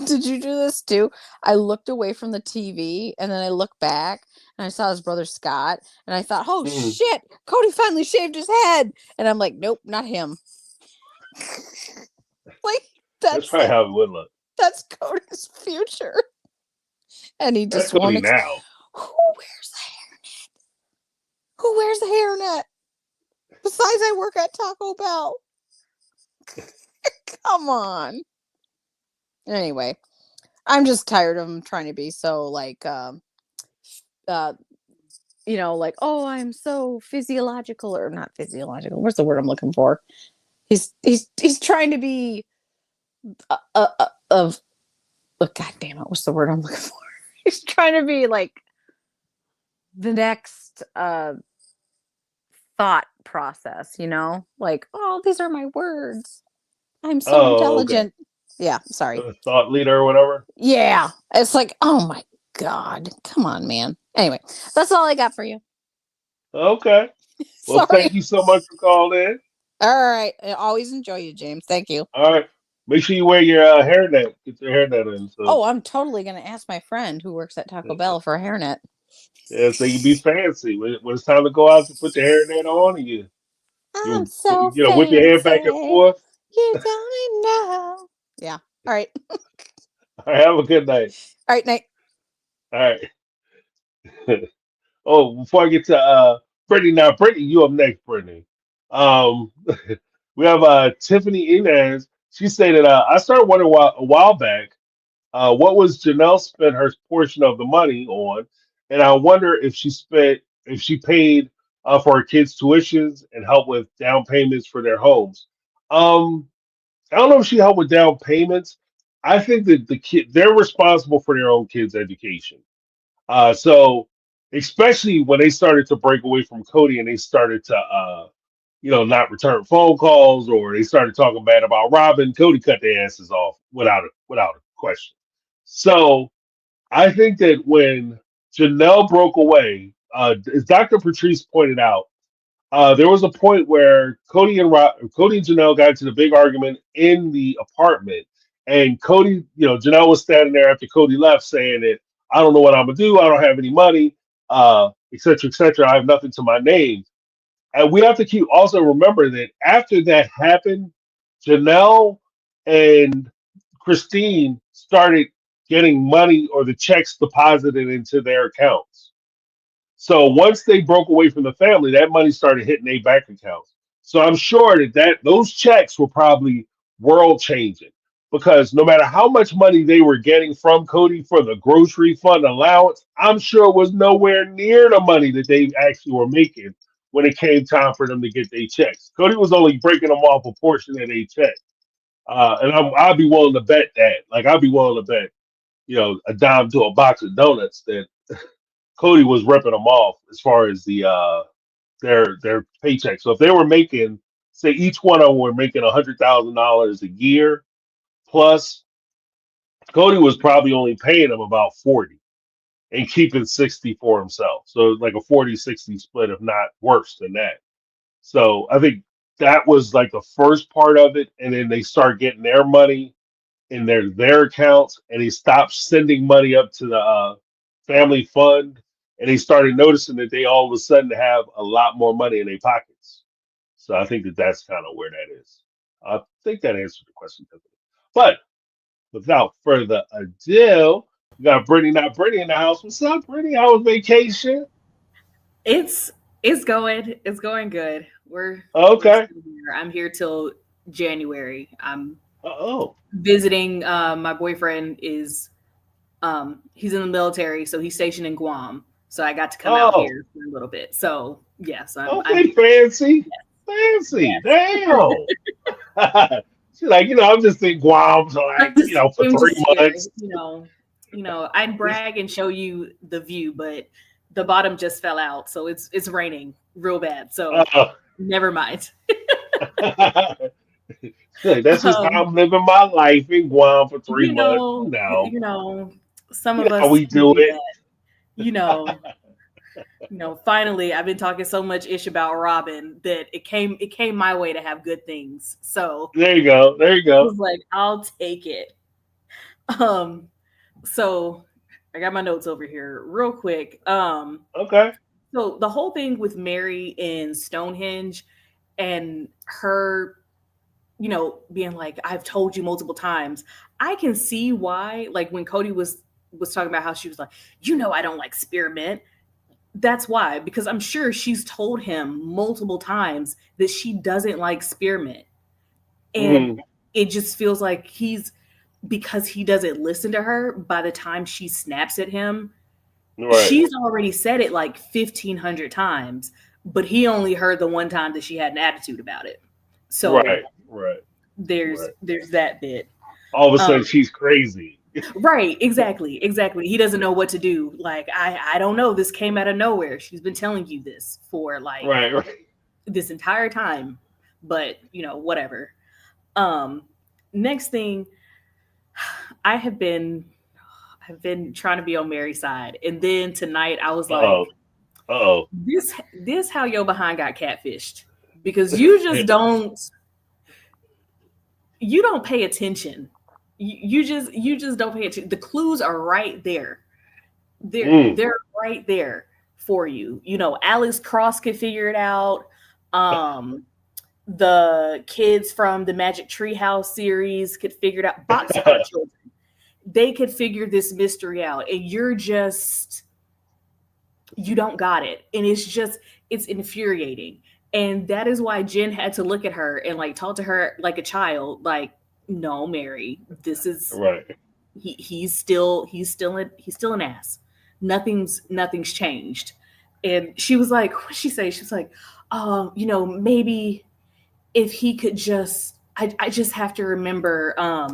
did you do this too? I looked away from the TV and then I looked back and I saw his brother Scott and I thought, oh Mm, shit, Kody finally shaved his head. And I'm like, nope, not him. Like, that's that's probably how it would look. that's Cody's future. And he That's just won't. Cody now. Who wears the hairnet? Who wears the hairnet? Besides, I work at Taco Bell. Come on. Anyway, I'm just tired of him trying to be so like uh like, oh, I'm so physiological or not physiological. What's the word I'm looking for? He's trying to be of god damn it, what's the word I'm looking for? He's trying to be like the next thought process, like, oh, these are my words. I'm so Oh, okay. intelligent. Yeah, sorry. Thought leader or whatever. Yeah. It's like, oh my God. Come on, man. Anyway, that's all I got for you. Okay. Well, Sorry. thank you so much for calling in. All right. I always enjoy you, James. Thank you. All right. Make sure you wear your hairnet. Get your hairnet in. So Oh, I'm totally going to ask my friend who works at Taco Bell for a hairnet. yeah, so you be fancy when it's time to go out. You put your hairnet on and I'm you so whip your hair back and fancy. forth. You don't know. Yeah. All right. All right. Have a good night. All right, night. All right. Oh, before I get to Brittany, now Brittany, you up next, Brittany. Um, we have Tiffany Inez. She stated, I started wondering a while back, what was Janelle spent her portion of the money on, and I wonder if she paid for her kids' tuitions and helped with down payments for their homes. Um, I don't know if she helped with down payments. I think that they're responsible for their own kids' education. So especially when they started to break away from Cody and they started to not return phone calls, or they started talking bad about Robin, Cody cut their asses off without a question. So I think that when Janelle broke away, as Dr. Patrice pointed out, there was a point where Cody and Janelle got into the big argument in the apartment, and Cody, Janelle was standing there after Cody left, saying that I don't know what I'm gonna do. I don't have any money, et cetera, et cetera. I have nothing to my name. And we have to keep also remember that after that happened, Janelle and Christine started getting money or the checks deposited into their accounts. So once they broke away from the family, that money started hitting their bank accounts. So I'm sure that those checks were probably world changing, because no matter how much money they were getting from Cody for the grocery fund allowance, I'm sure it was nowhere near the money that they actually were making when it came time for them to get their checks. Cody was only breaking them off a portion of their check. And I'd be willing to bet that. Like, I'd be willing to bet, a dime to a box of donuts that Cody was ripping them off as far as their paycheck. So if they were making, say, each one of them were making $100,000 a year plus, Cody was probably only paying them about 40 and keeping 60 for himself. So like a 40-60 split, if not worse than that. So I think that was like the first part of it, and then they start getting their money in their accounts, and they stopped sending money up to the family fund, and they started noticing that they all of a sudden have a lot more money in their pockets. So I think that that's kind of where that is. I think that answered the question. But without further ado, we got Brittany, not Brittany, in the house. What's up, Brittany? How was vacation? It's going good. We're Okay. still here. I'm here till January. I'm Oh, visiting. My boyfriend is he's in the military, so he's stationed in Guam. So I got to come out here for a little bit. So yes, okay, fancy, fancy. Yes. Damn. She's like, I'm just in Guam, so for 3 months. I'd brag and show you the view, but the bottom just fell out, so it's raining real bad. So never mind. That's just how I'm living my life in Guam for 3 months. Some of us we do it. Finally, I've been talking so much ish about Robin that it came my way to have good things. So there you go. I was like, I'll take it. So I got my notes over here real quick. Okay. So the whole thing with Meri in Stonehenge and her, being like, I've told you multiple times. I can see why, like when Kody was talking about how she was like, I don't like spearmint. That's why, because I'm sure she's told him multiple times that she doesn't like spearmint. And it just feels like because he doesn't listen to her, by the time she snaps at him, she's already said it like 1,500 times, but he only heard the one time that she had an attitude about it. So there's that bit. All of a sudden she's crazy. Right, exactly. He doesn't know what to do. Like, I don't know. This came out of nowhere. She's been telling you this for like this entire time, but whatever. Next thing, I've been trying to be on Meri's side, and then tonight I was like, this how your behind got catfished, because you just don't pay attention. You just don't pay attention. The clues are right there. They're right there for you. Alex Cross could figure it out. The kids from the Magic Treehouse series could figure it out. Boxcar children, they could figure this mystery out, and you're just you don't got it. And it's infuriating. And that is why Jen had to look at her and like talk to her like a child, like, no, Mary, this is Right. he's still an ass. Nothing's changed. And she was like, what did she say? She was like, maybe if he could just, I just have to remember, I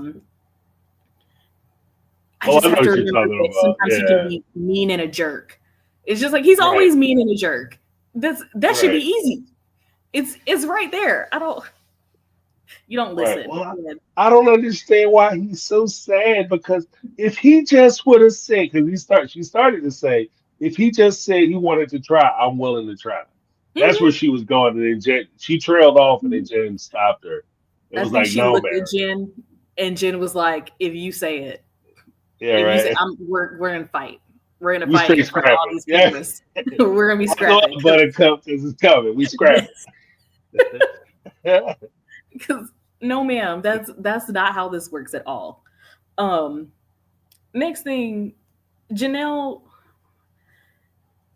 just have to remember that sometimes he can be mean and a jerk. It's just like, he's always mean and a jerk. That should be easy. It's right there. You don't listen. Well, I don't understand why he's so sad, because if he just would have said, because she started to say, if he just said he wanted to try, I'm willing to try. That's where she was going, and then Jen, she trailed off, and then Jen stopped her. It was like, she no, looked man. at Jen, and Jen was like, if you say it, we're gonna fight. We're gonna fight in front of all these cameras. We're gonna be scrapping. Buttercup, this is coming. We scrapping. Because no, ma'am, that's not how this works at all. Next thing, Janelle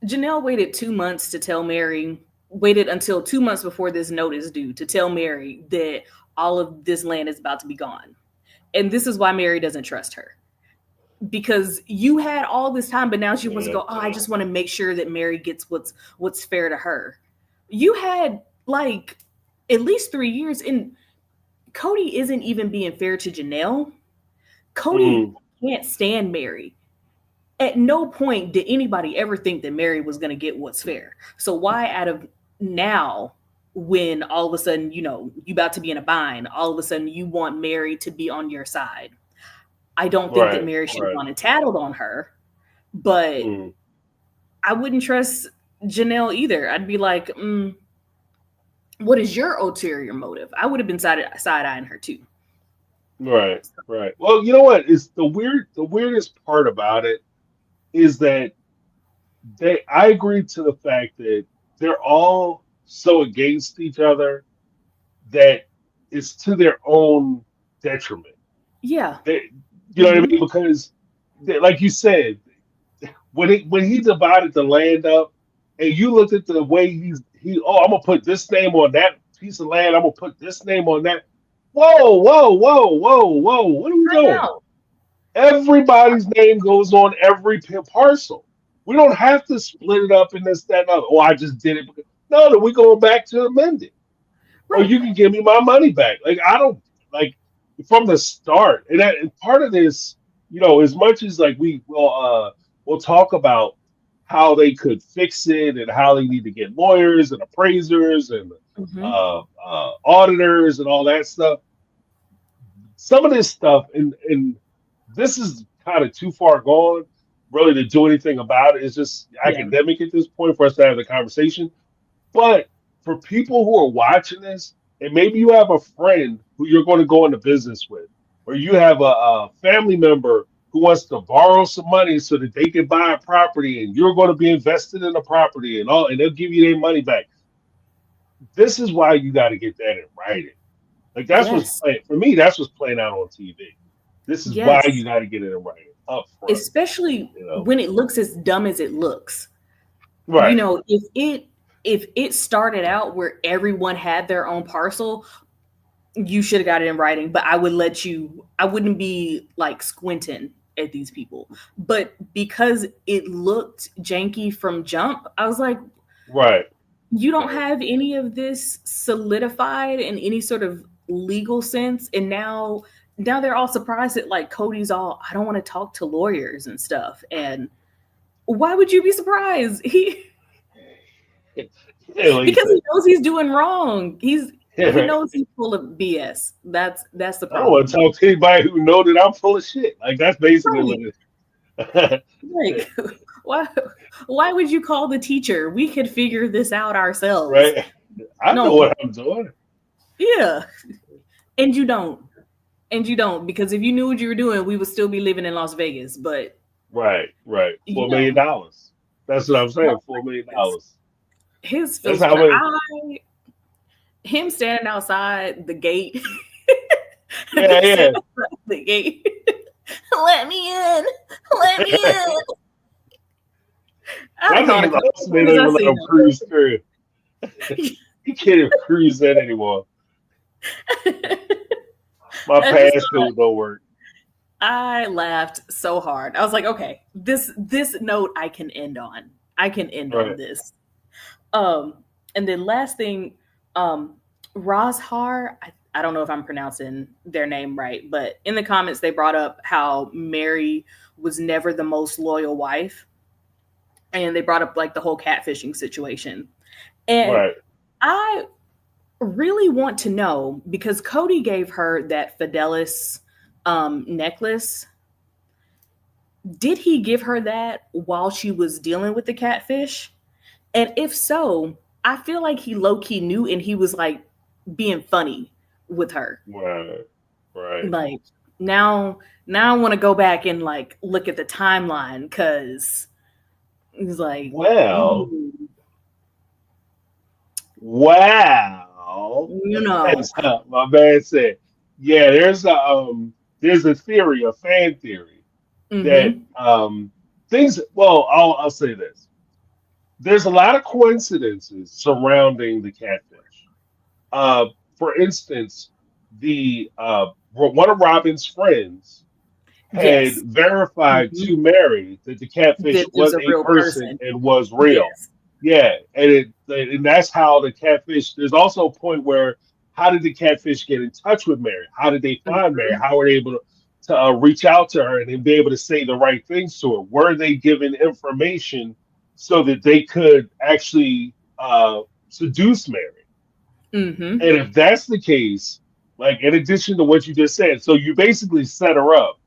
waited 2 months to tell Meri. Waited until 2 months before this note is due to tell Meri that all of this land is about to be gone, and this is why Meri doesn't trust her. Because you had all this time, but now she wants to go, I just want to make sure that Meri gets what's fair to her. You had like at least 3 years, and Kody isn't even being fair to Janelle. Kody can't stand Meri. At no point did anybody ever think that Meri was going to get what's fair. So why out of now, when all of a sudden, you about to be in a bind, all of a sudden you want Meri to be on your side? I don't think that Meri should have gone and tattled on her, but I wouldn't trust Janelle either. I'd be like, what is your ulterior motive? I would have been side-eyeing her too. Right. Well, you know what is the weirdest part about it is that I agree to the fact that they're all so against each other that it's to their own detriment. Yeah. You know what I mean? Because, like you said, when he divided the land up, and you looked at the way I'm gonna put this name on that piece of land. I'm gonna put this name on that. Whoa! What are we doing? Everybody's name goes on every parcel. We don't have to split it up in this, that, and other. Oh, I just did it. No, that we go back to amend it. Or you can give me my money back. Like, I don't like from the start. And part of this, as much as like we'll talk about how they could fix it and how they need to get lawyers and appraisers and auditors and all that stuff. Some of this stuff, and this is kind of too far gone, really, to do anything about it. It's just academic at this point for us to have the conversation. But for people who are watching this, and maybe you have a friend who you're going to go into business with, or you have a family member who wants to borrow some money so that they can buy a property, and you're going to be invested in the property and they'll give you their money back. This is why you got to get that in writing. Like that's what's playing for me. That's what's playing out on TV. This is why you got to get it in writing up front, especially when it looks as dumb as it looks. Right. If it started out where everyone had their own parcel, you should have got it in writing. But I wouldn't be like squinting at these people. But because it looked janky from jump, I was like, right. You don't have any of this solidified in any sort of legal sense. And now they're all surprised that like Cody's all, I don't want to talk to lawyers and stuff. And why would you be surprised? Because he knows he's doing wrong. He knows he's full of BS. That's the problem. I don't want to talk to anybody who knows that I'm full of shit. Like that's basically what it is. Like, why would you call the teacher? We could figure this out ourselves. Right. I know what I'm doing. Yeah. And you don't. Because if you knew what you were doing, we would still be living in Las Vegas. But Right. $4 million. That's what I'm saying. $4 million. His filter, him standing outside the gate. Yeah. The gate. Let me in. I think it's awesome they don't even let him cruise through. He can't even cruise that anymore. My passcode don't work. I laughed so hard. I was like, okay, this note I can end on. I can end on this. And then last thing, Rozhar, I don't know if I'm pronouncing their name right, but in the comments they brought up how Meri was never the most loyal wife. And they brought up like the whole catfishing situation. And I really want to know, because Kody gave her that Fidelis necklace. Did he give her that while she was dealing with the catfish? And if so, I feel like he low-key knew and he was like being funny with her. Right. Like now I want to go back and like look at the timeline, because he's like, wow, you know, my man said, yeah, there's a theory, a fan theory that things. Well, I'll say this: there's a lot of coincidences surrounding the catfish. For instance, one of Robin's friends had verified to Meri that the catfish was a real person and was real. Yeah, and that's how the catfish. There's also a point where, how did the catfish get in touch with Meri? How did they find Meri? How were they able to reach out to her and then be able to say the right things to her? Were they given information so that they could actually seduce Meri? And if that's the case, like in addition to what you just said, so you basically set her up.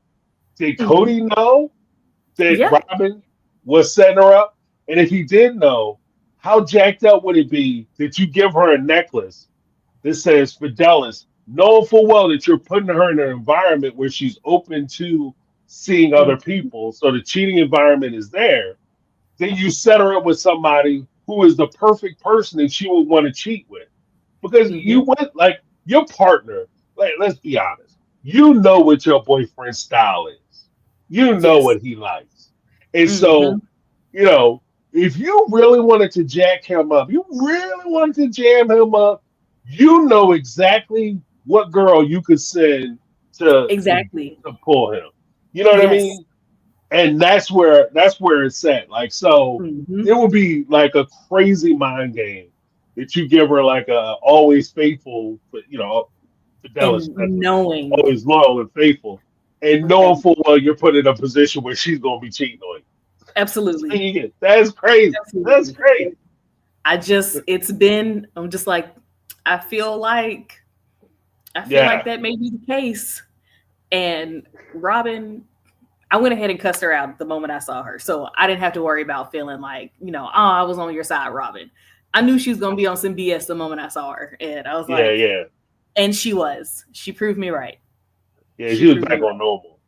Did Kody know that Robin was setting her up? And if he did know, how jacked up would it be that you give her a necklace that says Fidelis, knowing full well that you're putting her in an environment where she's open to seeing other people, so the cheating environment is there, then you set her up with somebody who is the perfect person that she would want to cheat with. Because you went, like, your partner, like, let's be honest, you know what your boyfriend's style is. You know what he likes. And so, you know, if you really wanted to jack him up, you really wanted to jam him up, you know exactly what girl you could send to pull him. You know what I mean? And that's where it's at. Like, so it would be like a crazy mind game that you give her like a always faithful, you know, Fidelis, knowing always loyal and faithful, and knowing full well you're put in a position where she's gonna be cheating on you. Absolutely. That's crazy. That's crazy. I'm just like, I feel like that may be the case. And Robin, I went ahead and cussed her out the moment I saw her. So I didn't have to worry about feeling like, you know, oh, I was on your side, Robin. I knew she was going to be on some BS the moment I saw her. And I was like, and she was. She proved me right. Yeah, she was back on normal.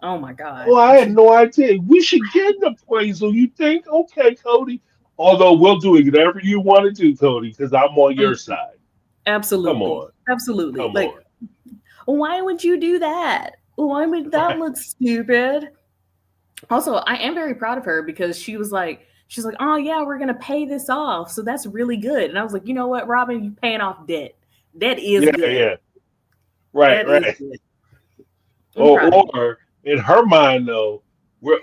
Oh my God. Well, I had no idea. We should get an appraisal. You think? Okay, Kody. Although we'll do whatever you want to do, Kody, because I'm on your side. Absolutely. Come on. Absolutely. Come like, on. Why would you do that? Why would that look stupid? Also, I am very proud of her because she's like, oh yeah, we're gonna pay this off, so that's really good. And I was like, you know what, Robin, you paying off debt. That is good. Yeah. Right. Or in her mind though,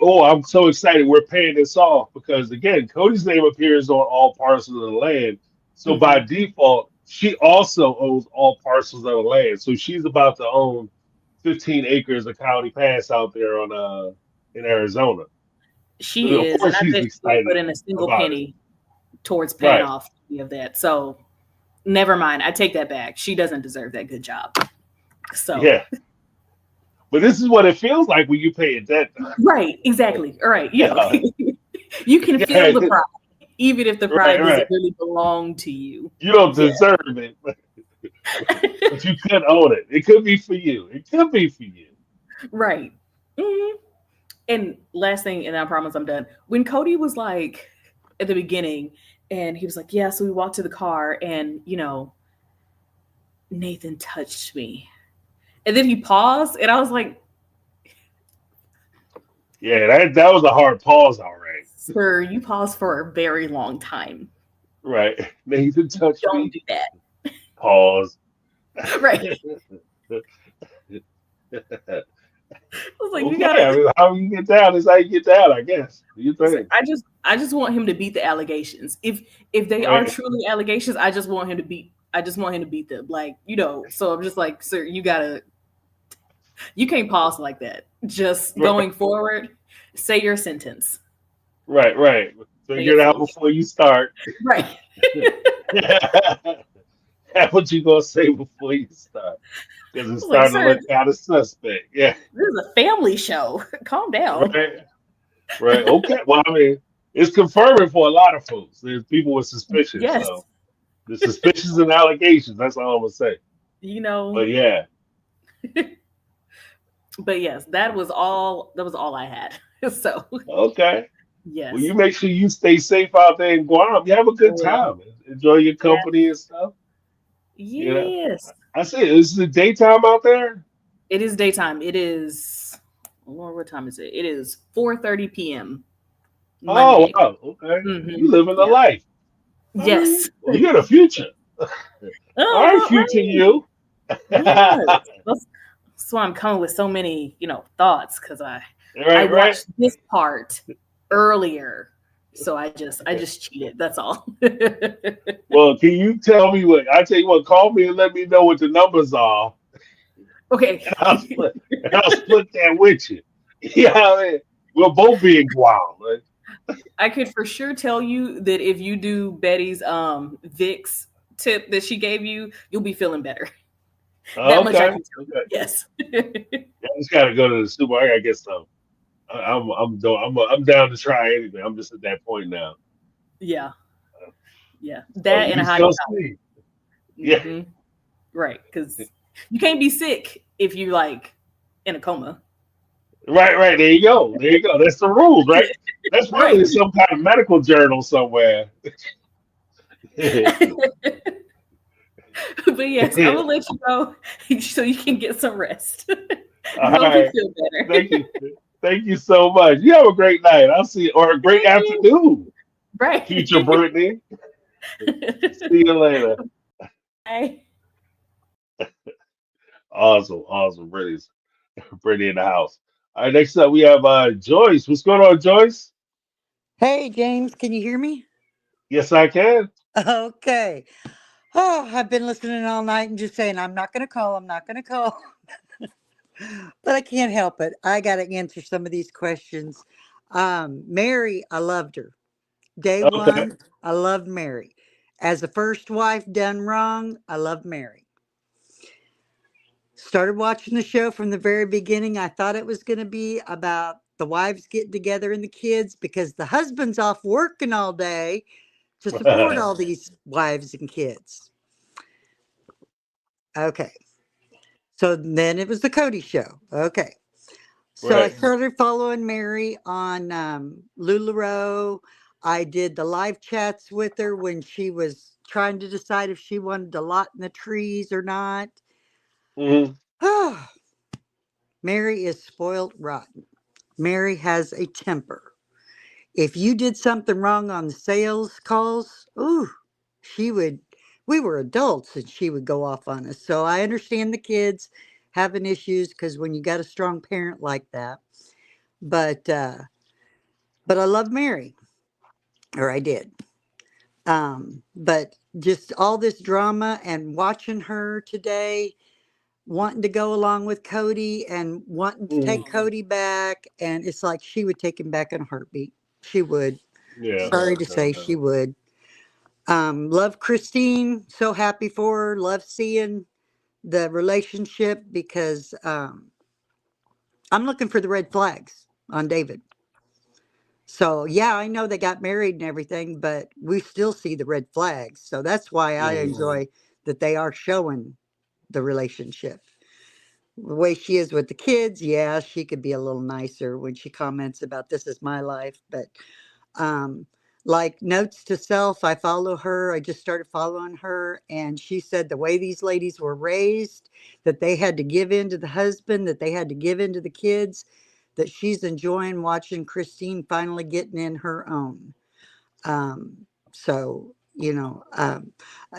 I'm so excited we're paying this off because again, Cody's name appears on all parcels of the land. So by default, she also owns all parcels of the land. So she's about to own 15 acres of Coyote Pass out there on in Arizona. She is. Of course, and I bet she put in a single penny towards paying off of that. So never mind. I take that back. She doesn't deserve that good job. So yeah. But this is what it feels like when you pay a debt. Right. Exactly. All right. Yeah. You can feel the pride, even if the pride doesn't really belong to you. You don't deserve it, but you could own it. It could be for you. Right. And last thing, and I promise I'm done. When Kody was like at the beginning, and he was like, yeah, so we walked to the car, and you know, Nathan touched me. And then he paused, and I was like, yeah, that was a hard pause, all right. Sir, you paused for a very long time. Right. Nathan touched Don't me. do that. Pause. Right. I was like, you Okay. gotta. I mean, how you get down is how you get down, I guess. You think? I just want him to beat the allegations. If they are Right. truly allegations, I just want him to beat. I just want him to beat them. Like, you know. So I'm just like, sir, you gotta. You can't pause like that. Just going forward, say your sentence. Right. Figure it out before you start. Right. That's what you gonna say before you start. Because it's Like, starting to sir, look kind of suspect. Yeah. this is a family show. Calm down. Right. Okay. Well, I mean, it's confirming for a lot of folks. There's people with suspicions. Yes. So the suspicions and allegations. That's all I'm gonna say. You know. But yeah. But yes, that was all I had. So Okay. yes. Well, you make sure you stay safe out there in Guam. You have a good time. Enjoy your company and stuff. Yes. You know? I say, is it daytime out there? It is daytime. It is. Lord, what time is it? It is 4:30 p.m. Monday. Oh, wow. Okay. Mhm. You living the life. Yes. Well, you got a future. All right, future you. Yes. That's why I'm coming with so many, thoughts, because I watched this part earlier, so I just cheated. That's all. Well, can you tell me what? I tell you what, call me and let me know what the numbers are. Okay. And I'll split that with you. Yeah, I mean, we'll both be in Guam. Right? I could for sure tell you that if you do Betty's Vicks tip that she gave you, you'll be feeling better. That much I can tell you. Yes. I just gotta go to the supermarket. I gotta get some. I'm down to try anything. I'm just at that point now. Yeah. That and a hot dog. Yeah. Right, because you can't be sick if you in a coma. Right. There you go. That's the rules, right? That's probably some kind of medical journal somewhere. But yes, I will let you go so you can get some rest. All Hope right. you feel better. Thank you so much. You have a great night. I'll see you, or a great afternoon. Right. Teacher Brittany. See you later. Bye. Awesome. Brittany in the house. All right, next up we have Joyce. What's going on, Joyce? Hey, James, can you hear me? Yes, I can. Okay. Oh, I've been listening all night and just saying, I'm not going to call. But I can't help it. I got to answer some of these questions. Meri, I loved her. Day one, I loved Meri. As a first wife done wrong, I loved Meri. Started watching the show from the very beginning. I thought it was going to be about the wives getting together and the kids because the husband's off working all day to support all these wives and kids. Okay. So then it was the Kody show. Okay. So I started following Meri on LuLaRoe. I did the live chats with her when she was trying to decide if she wanted to lot in the trees or not. Meri is spoiled rotten. Meri has a temper. If you did something wrong on the sales calls, we were adults and she would go off on us. So I understand the kids having issues because when you got a strong parent like that. But I love Meri, or I did. But just all this drama and watching her today, wanting to go along with Kody and wanting to take Kody back, and it's like she would take him back in a heartbeat. She would. Yeah. Sorry to say, she would. Love Christine. So happy for her. Love seeing the relationship because I'm looking for the red flags on David. So yeah, I know they got married and everything, but we still see the red flags. So that's why I enjoy that they are showing the relationship. The way she is with the kids, yeah, she could be a little nicer when she comments about this is my life. But like notes to self, I follow her. I just started following her. And she said the way these ladies were raised, that they had to give in to the husband, that they had to give in to the kids. that she's enjoying watching Christine finally getting in her own. So,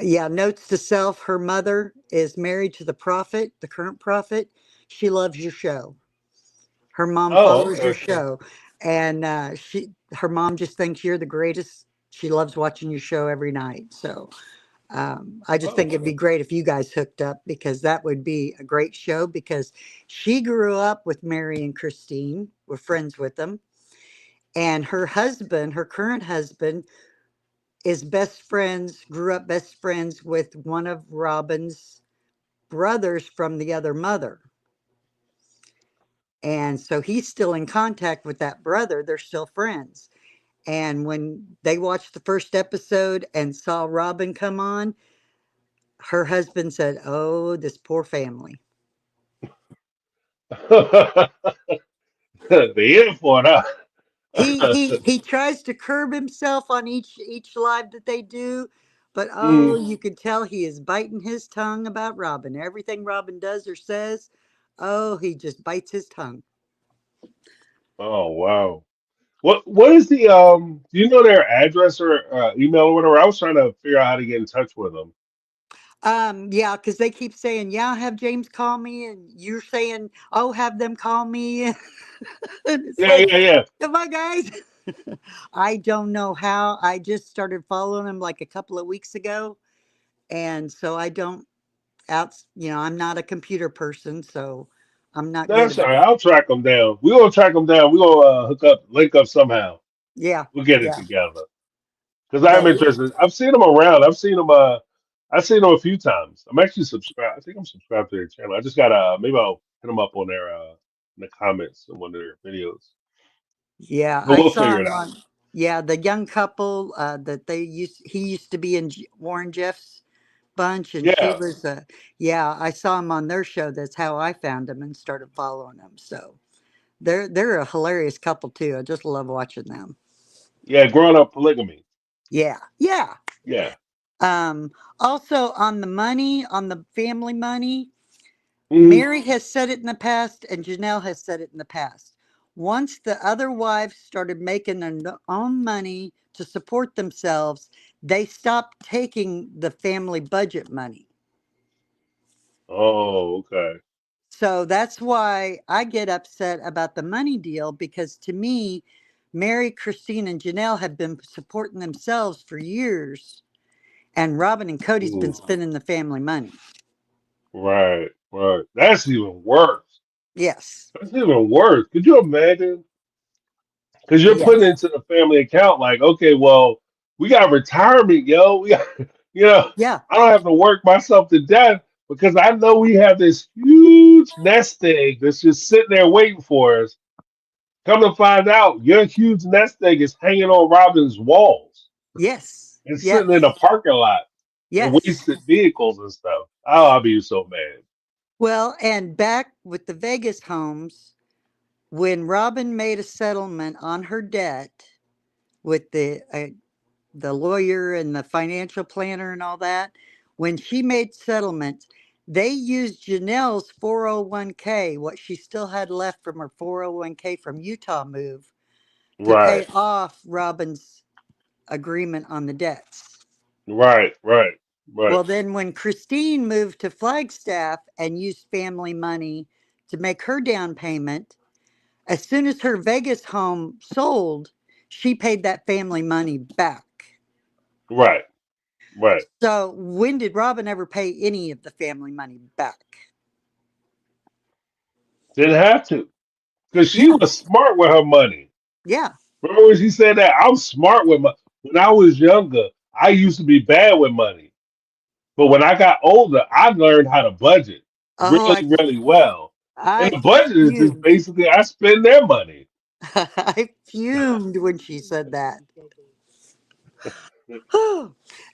yeah, notes to self. Her mother is married to the prophet, the current prophet. She loves your show. Her mom Oh, follows your okay. show, and her mom just thinks you're the greatest. She loves watching your show every night. So I just Oh, think it'd be great if you guys hooked up, because that would be a great show, because she grew up with Meri and Christine. We're friends with them. And her husband, her current husband, is grew up best friends with one of Robin's brothers from the other mother. And so he's still in contact with that brother. They're still friends. And when they watched the first episode and saw Robin come on, her husband said, "Oh, this poor family." the for it, He huh? he he tries to curb himself on each live that they do, but oh, Mm. you can tell he is biting his tongue about Robin. Everything Robin does or says, oh, he just bites his tongue. Oh, wow. What is the do you know their address or email or whatever? I was trying to figure out how to get in touch with them. Yeah, because they keep saying, "Yeah, have James call me," and you're saying, "Oh, have them call me." And it's Yeah, like, yeah, yeah. come on, guys. I don't know how. I just started following him like a couple of weeks ago, and so I don't I'm not a computer person, so I'm not good That's all about right. it. I'll track them down. We're gonna track them down. We're gonna link up somehow. Yeah, We'll get it yeah. together. Because I'm But interested. I've seen them around. I've seen them a few times. I'm actually subscribed. I think I'm subscribed to their channel. I just gotta maybe I'll hit them up on their in the comments on one of their videos. yeah, But I we'll saw figure it him out. on. Yeah, the young couple that he used to be in Warren Jeff's bunch, and she Yeah, was. Yeah, I saw him on their show. That's how I found him and started following them. So they're a hilarious couple too. I just love watching them. yeah. Growing up polygamy. Yeah, yeah. Yeah. Um, Also on the family money. Hmm. Meri has said it in the past, and Janelle has said it in the past. Once the other wives started making their own money to support themselves, they stopped taking the family budget money. Oh, okay. So that's why I get upset about the money deal, because to me, Meri, Christine, and Janelle have been supporting themselves for years, and Robin and Cody's been Ooh, spending the family money. right, right. That's even worse. Yes. That's even worse. Could you imagine? Because you're putting Yes. into the family account, like, okay, well, we got retirement, yo. We got, you know, Yeah. I don't have to work myself to death because I know we have this huge nest egg that's just sitting there waiting for us. Come to find out, your huge nest egg is hanging on Robin's walls Yes. and Yes. sitting in a parking lot and Yes. wasted vehicles and stuff. Oh, I'll be so mad. Well, and back with the Vegas homes, when Robin made a settlement on her debt with the lawyer and the financial planner and all that, when she made settlements, they used Janelle's 401k, what she still had left from her 401k from Utah move, to pay Right, off Robin's agreement on the debts. right, right, right, Well, then when Christine moved to Flagstaff and used family money to make her down payment, as soon as her Vegas home sold, she paid that family money back. right, right. So when did Robin ever pay any of the family money back? Didn't have to because she Yeah, was smart with her money. yeah. Remember when she said that? I'm smart with my. When I was younger, I used to be bad with money, but when I got older, I learned how to budget Oh, really, really well. And I the budget is just fumed. basically I spend their money. I fumed when she said that.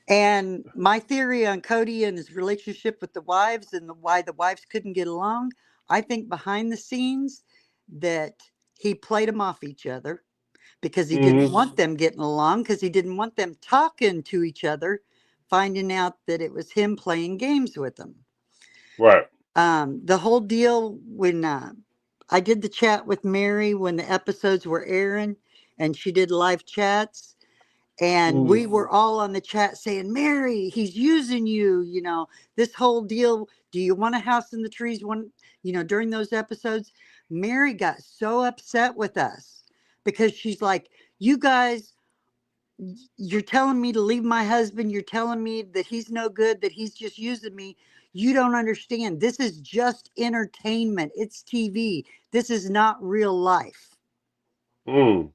And my theory on Cody and his relationship with the wives and why the wives couldn't get along, I think behind the scenes that he played them off each other because he didn't Hmm. want them getting along, because he didn't want them talking to each other, finding out that it was him playing games with them. Right. The whole deal when I did the chat with Mary when the episodes were airing, and she did live chats. And we were all on the chat saying, Mary, he's using you, this whole deal. Do you want a house in the trees? During those episodes, Mary got so upset with us because she's like, you guys, you're telling me to leave my husband. You're telling me that he's no good, that he's just using me. You don't understand. This is just entertainment. It's TV. This is not real life. And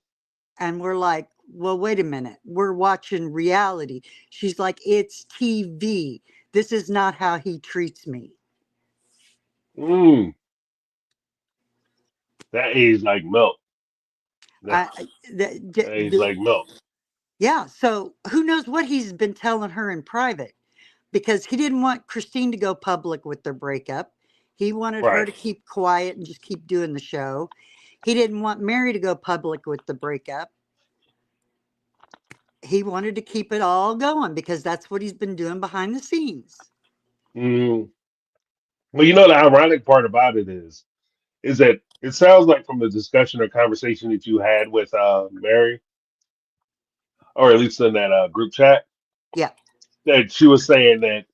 we're like, well, wait a minute. We're watching reality. She's like, it's TV. This is not how he treats me. That aged like milk. That aged like milk. Yeah. So who knows what he's been telling her in private, because he didn't want Christine to go public with their breakup. He wanted her to keep quiet and just keep doing the show. He didn't want Mary to go public with the breakup. He wanted to keep it all going because that's what he's been doing behind the scenes. Well, the ironic part about it is that it sounds like from the discussion or conversation that you had with Mary, or at least in that group chat, yeah, that she was saying that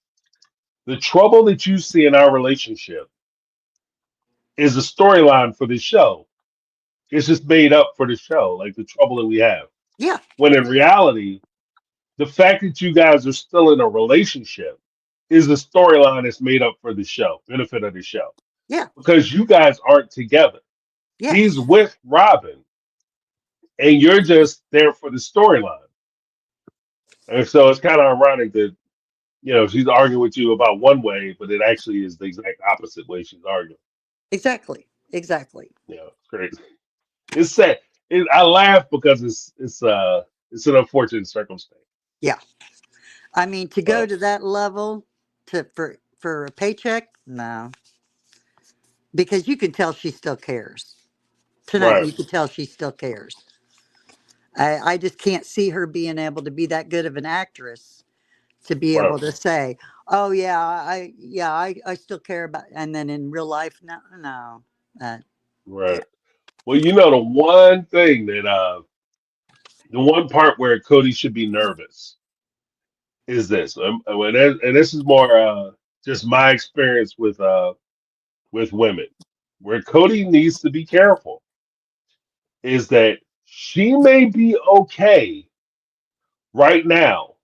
the trouble that you see in our relationship is a storyline for the show. It's just made up for the show, like the trouble that we have. Yeah. When in reality, the fact that you guys are still in a relationship is a storyline that's made up for the show, benefit of the show. Yeah. Because you guys aren't together. Yes. He's with Robin, and you're just there for the storyline. And so it's kind of ironic that, she's arguing with you about one way, but it actually is the exact opposite way she's arguing. Exactly. Yeah, it's crazy. It's sad. I laugh because it's an unfortunate circumstance. Yeah. I mean, to go to that level for a paycheck, no. Because you can tell she still cares. Tonight, you can tell she still cares. I just can't see her being able to be that good of an actress to be able to say, "Oh yeah, I still care about," and then in real life, no. Right. Yeah. Well, the one thing that the one part where Kody should be nervous is this, and this is more just my experience with women, where Kody needs to be careful is that she may be okay right now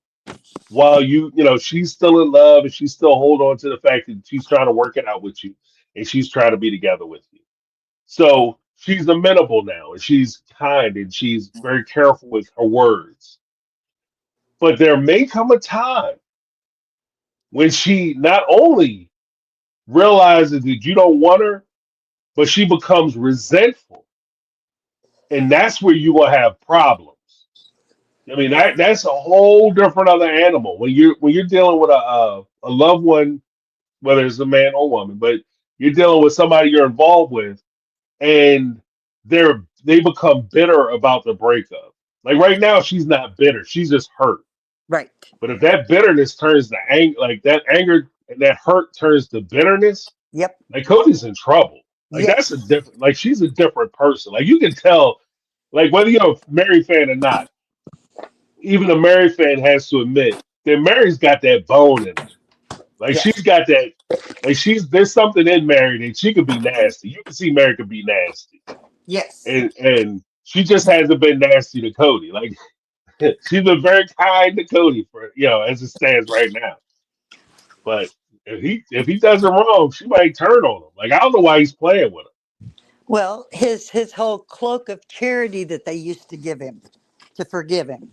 while she's still in love and she's still hold on to the fact that she's trying to work it out with you and she's trying to be together with you. So she's amenable now and she's kind and she's very careful with her words. But there may come a time when she not only realizes that you don't want her, but she becomes resentful. And that's where you will have problems. I mean, that's a whole different other animal when you're dealing with a loved one, whether it's a man or woman, but you're dealing with somebody you're involved with, and they become bitter about the breakup. Like right now, she's not bitter; she's just hurt. Right. But if that bitterness turns to anger, like that anger and that hurt turns to bitterness, yep. Like Cody's in trouble. Like Yes. that's a different. Like she's a different person. Like you can tell, like whether you're a Mary fan or not. Even a Mary fan has to admit that Mary's got that bone in her. Like she's got that. Like there's something in Mary that she could be nasty. You can see Mary could be nasty. Yes. And she just hasn't been nasty to Kody. Like she's been very kind to Kody for as it stands right now. But if he does it wrong, she might turn on him. Like I don't know why he's playing with her. Well, his whole cloak of charity that they used to give him to forgive him.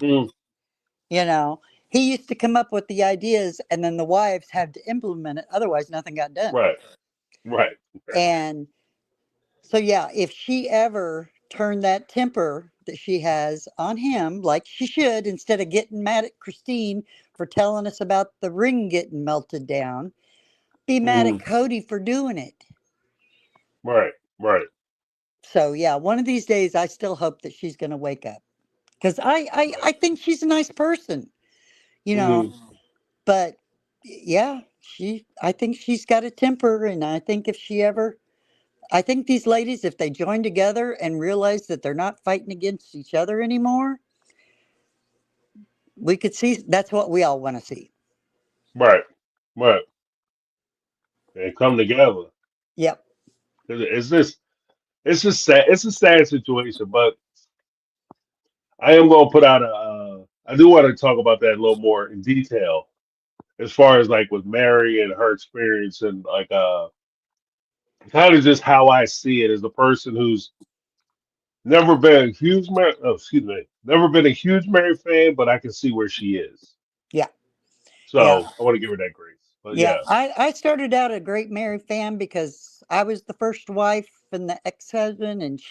He used to come up with the ideas and then the wives had to implement it. Otherwise, nothing got done. Right. And so, yeah, if she ever turned that temper that she has on him, like she should, instead of getting mad at Christine for telling us about the ring getting melted down, be mad at Kody for doing it. Right. So, yeah, one of these days, I still hope that she's going to wake up. Because I think she's a nice person, but yeah, I think she's got a temper. And I think if she ever I think these ladies, if they join together and realize that they're not fighting against each other anymore, we could see that's what we all want to see. Right, right. And come together. Yep. It's just it's just sad. It's a sad situation, but I am going to put out a. I do want to talk about that a little more in detail, as far as like with Mary and her experience, and like kind of just how I see it as a person who's never been a huge Mary. Oh, excuse me, never been a huge Mary fan, but I can see where she is. Yeah. Yeah. So I want to give her that grace. But Yeah. yeah, I started out a great Mary fan because I was the first wife and the ex-husband, and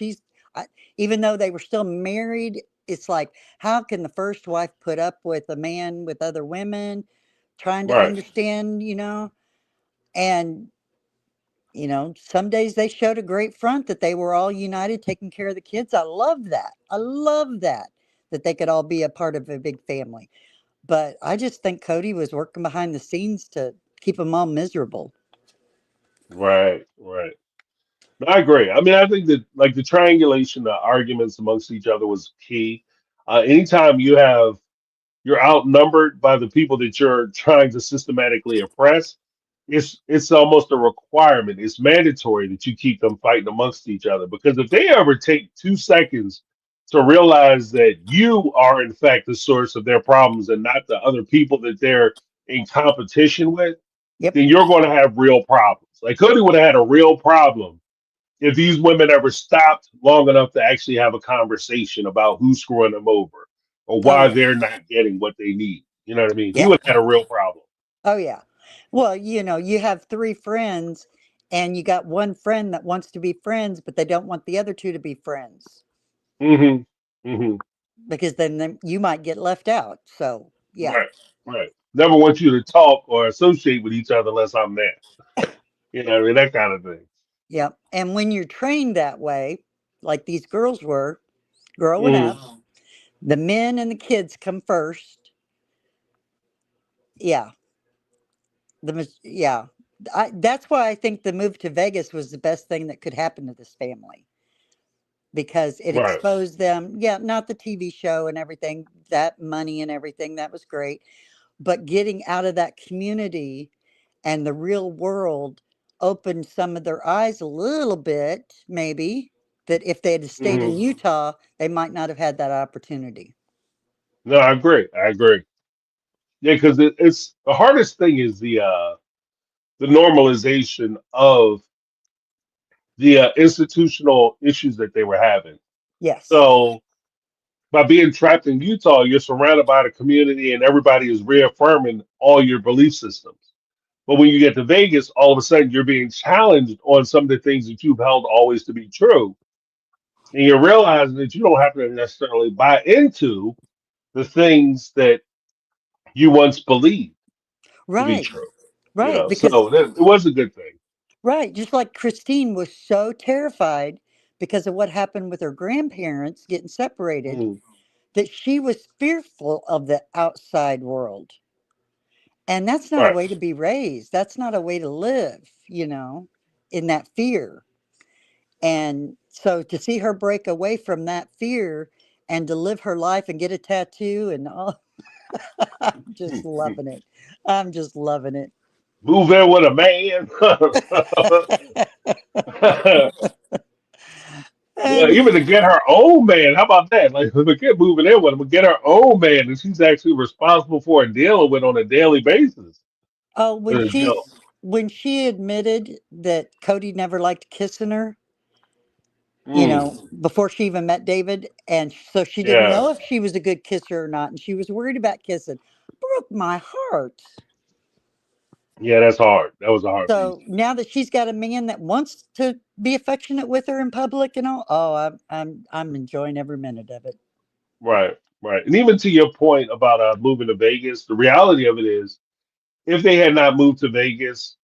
even though they were still married, it's like, how can the first wife put up with a man with other women, trying to right, understand, and some days they showed a great front that they were all united, taking care of the kids. I love that. I love that they could all be a part of a big family. But I just think Kody was working behind the scenes to keep them all miserable. right, right. No, I agree. I mean, I think that like the triangulation, the arguments amongst each other was key. Anytime you're outnumbered by the people that you're trying to systematically oppress, it's almost a requirement. It's mandatory that you keep them fighting amongst each other, because if they ever take 2 seconds to realize that you are in fact the source of their problems and not the other people that they're in competition with, Yep. then you're going to have real problems. Like Cody would have had a real problem if these women ever stopped long enough to actually have a conversation about who's screwing them over or Oh why yeah. they're not getting what they need. You know what I mean? He Yeah. would have had a real problem. Oh yeah. Well, you have three friends, and you got one friend that wants to be friends, but they don't want the other two to be friends Hmm. Hmm. because then you might get left out. So yeah. Right. Right. Never want you to talk or associate with each other unless I'm there. You know what I mean? That kind of thing. Yeah. And when you're trained that way, like these girls were growing Hmm. up, the men and the kids come first. Yeah. Yeah. That's why I think the move to Vegas was the best thing that could happen to this family, because it Right. exposed them. Yeah, not the TV show and everything, that money and everything, that was great. But getting out of that community and the real world opened some of their eyes a little bit, maybe, that if they had stayed Hmm. in Utah, they might not have had that opportunity. No, I agree. I agree. Yeah, because it's the hardest thing is the normalization of the institutional issues that they were having. Yes. So by being trapped in Utah, you're surrounded by the community and everybody is reaffirming all your belief systems. But when you get to Vegas, all of a sudden you're being challenged on some of the things that you've held always to be true. And you're realizing that you don't have to necessarily buy into the things that you once believed to be Right. true. You Right. know, so Because, it was a good thing. right. Just like Christine was so terrified because of what happened with her grandparents getting separated, Mm, that she was fearful of the outside world. And that's not a right. way to be raised. That's not a way to live, in that fear. And so to see her break away from that fear and to live her life and get a tattoo and all, I'm just loving it. I'm just loving it. Move in with a man. Yeah, And even to get her own man. How about that? Like, forget moving in with him, but get her own man that she's actually responsible for and dealing with on a daily basis. oh, It's a joke. when she admitted that Cody never liked kissing her, Mm, before she even met David, and so she didn't yeah, know if she was a good kisser or not, and she was worried about kissing, broke my heart. yeah, that's hard. That was a hard piece. So now that she's got a man that wants to be affectionate with her in public and all, oh, I'm enjoying every minute of it. Right, right. And even to your point about moving to Vegas, the reality of it is, if they had not moved to Vegas,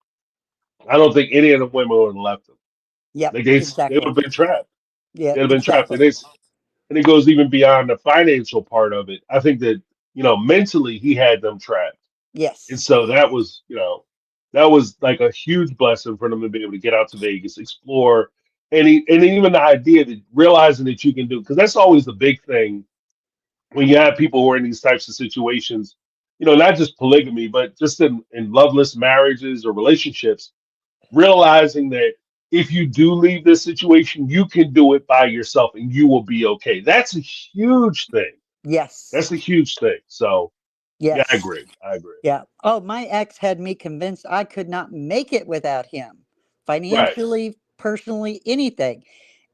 I don't think any of the women would have left them. Yep, Like they would exactly. have been trapped. Yeah, They'd have been trapped. exactly. And it goes even beyond the financial part of it. I think that, mentally he had them trapped. And Yes. so that was, that was like a huge blessing for them to be able to get out to Vegas, explore, and even the idea that realizing that you can do, because that's always the big thing when you have people who are in these types of situations, not just polygamy, but just in loveless marriages or relationships, realizing that if you do leave this situation, you can do it by yourself and you will be okay. That's a huge thing. Yes. That's a huge thing. So, yeah, I Yes. agree. I agree. Yeah. Oh, my ex had me convinced I could not make it without him, Right. financially, personally, anything.